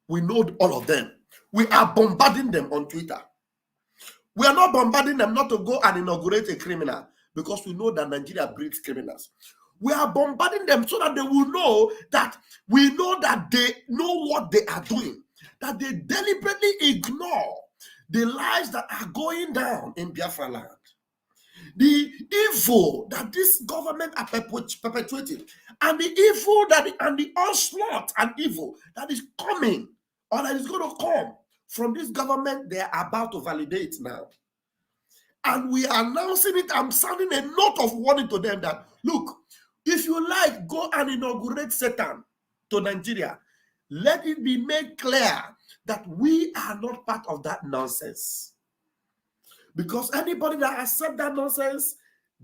We know all of them. We are bombarding them on Twitter. We are not bombarding them not to go and inaugurate a criminal, because we know that Nigeria breeds criminals. We are bombarding them so that they will know that we know that they know what they are doing, that they deliberately ignore the lives that are going down in Biafra land, the evil that this government are perpetuating, and the evil and the onslaught and evil that is coming or that is going to come from this government they are about to validate now. And we are announcing it. I'm sounding a note of warning to them that, look, if you like, go and inaugurate Satan to Nigeria. Let it be made clear that we are not part of that nonsense. Because anybody that accepts that nonsense,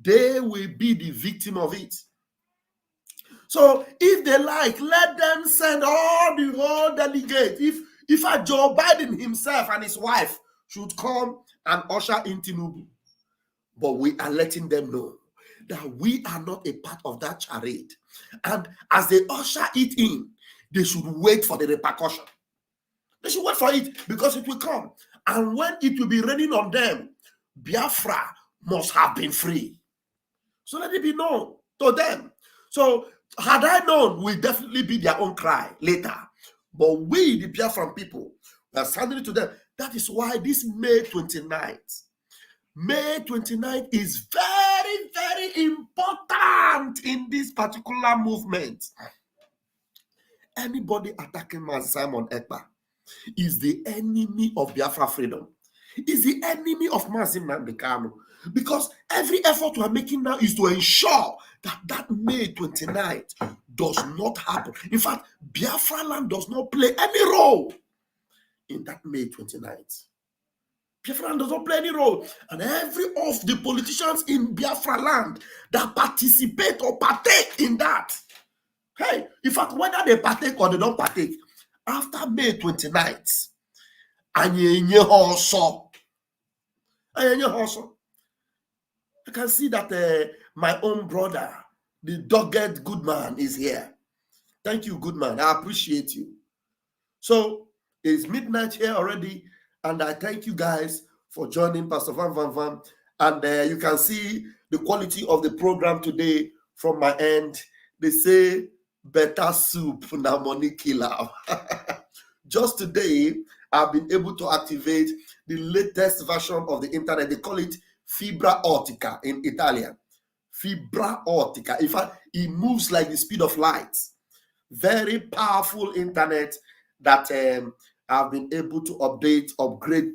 they will be the victim of it. So if they like, let them send all the whole delegates. If Joe Biden himself and his wife should come and usher in Tinubu. But we are letting them know that we are not a part of that charade. And as they usher it in, they should wait for the repercussion. They should wait for it, because it will come. And when it will be raining on them, Biafra must have been free. So let it be known to them. So had I known, will definitely be their own cry later. But we, the Biafran people, we are sending it to them. That is why this May 29th is very, very important in this particular movement. Anybody attacking Simon Ekpa is the enemy of Biafra freedom, is the enemy of Mazi Nnamdi Kanu, because every effort we are making now is to ensure that May 29th does not happen. In fact, Biafra land does not play any role in that May 29th. Biafra land does not play any role. And every of the politicians in Biafra land that participate or partake in that, hey, in fact, whether they partake or they don't partake, after May 29th, I can see that my own brother, the dogged good man, is here. Thank you, good man. I appreciate you. So it's midnight here already, and I thank you guys for joining Pastor Van. And you can see the quality of the program today from my end. They say better soup na money killer. Just today, I've been able to activate the latest version of the internet. They call it fibra ottica in Italian. Fibra ottica. In fact, it moves like the speed of light. Very powerful internet that I've been able to upgrade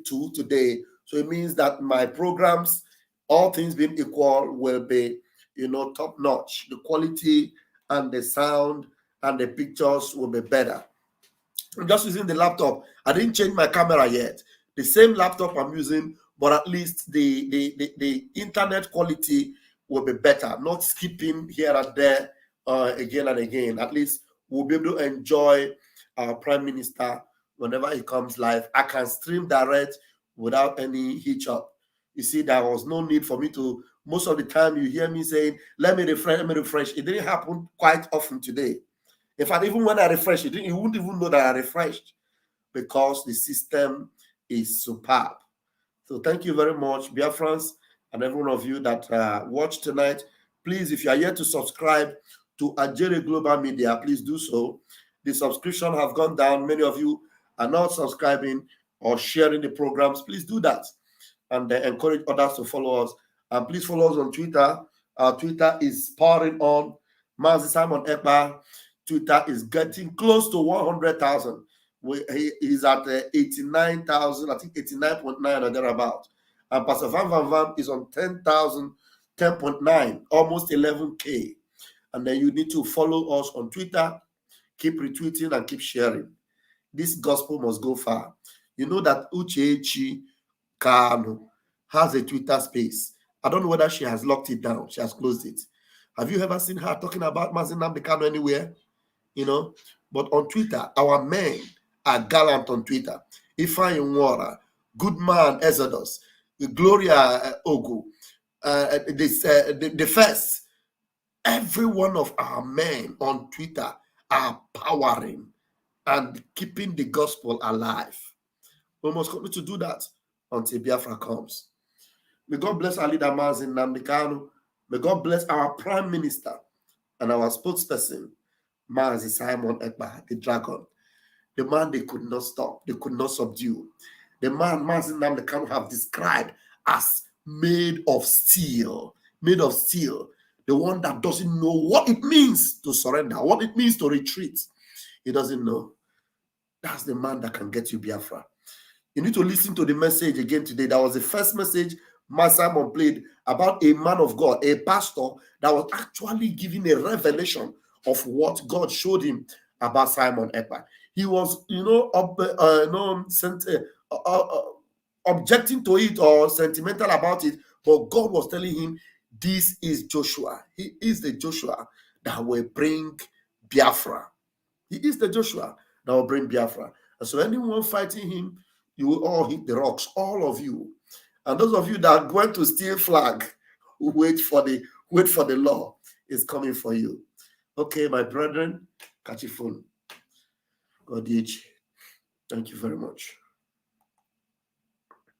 to today. So it means that my programs, all things being equal, will be, top notch. The quality and the sound and the pictures will be better. I'm just using the laptop. I didn't change my camera yet. The same laptop I'm using, but at least the internet quality will be better. Not skipping here and there again and again. At least we'll be able to enjoy our Prime Minister whenever he comes live. I can stream direct without any hitch up. You see, there was no need for me to, most of the time you hear me saying, let me refresh. It didn't happen quite often today. In fact, even when I refresh, you wouldn't even know that I refreshed because the system is superb. So thank you very much, Biafrans, and every one of you that watched tonight. Please, if you are yet to subscribe to Ajere Global Media, please do so. The subscription have gone down. Many of you are not subscribing or sharing the programs. Please do that and encourage others to follow us. And please follow us on Twitter. Our Twitter is powering on. Mazi Simon EKPA. Twitter is getting close to 100,000. He is at 89,000, I think 89.9 or thereabout. And Pastor Van is on 10,000, 10.9, almost 11K. And then you need to follow us on Twitter, keep retweeting and keep sharing. This gospel must go far. You know that Uchechi Kano has a Twitter space. I don't know whether she has locked it down. She has closed it. Have you ever seen her talking about Mazi Nnamdi Kanu anywhere? But on Twitter, our men are gallant on Twitter. Ifeanyi Nwora, good man Exodus, Gloria Ogu, the first. Every one of our men on Twitter are powering and keeping the gospel alive. We must continue to do that until Biafra comes. May God bless our leader Mazi Nnamdi Kanu. May God bless our Prime Minister and our spokesperson, Mazi Simon EKPA, the dragon. The man they could not stop, they could not subdue. The man Mazi Nnamdi Kanu have described as made of steel. The one that doesn't know what it means to surrender, what it means to retreat. He doesn't know. That's the man that can get you Biafra. You need to listen to the message again today. That was the first message Mazi Simon played about a man of God, a pastor that was actually giving a revelation of what God showed him about Simon EKPA. He was, objecting to it or sentimental about it, but God was telling him, this is Joshua. He is the Joshua that will bring Biafra. He is the Joshua that will bring Biafra. And so anyone fighting him, you will all hit the rocks, all of you. And those of you that are going to steal flag, wait for the law. It's coming for you. Okay, my brethren, catch your phone. God, thank you very much.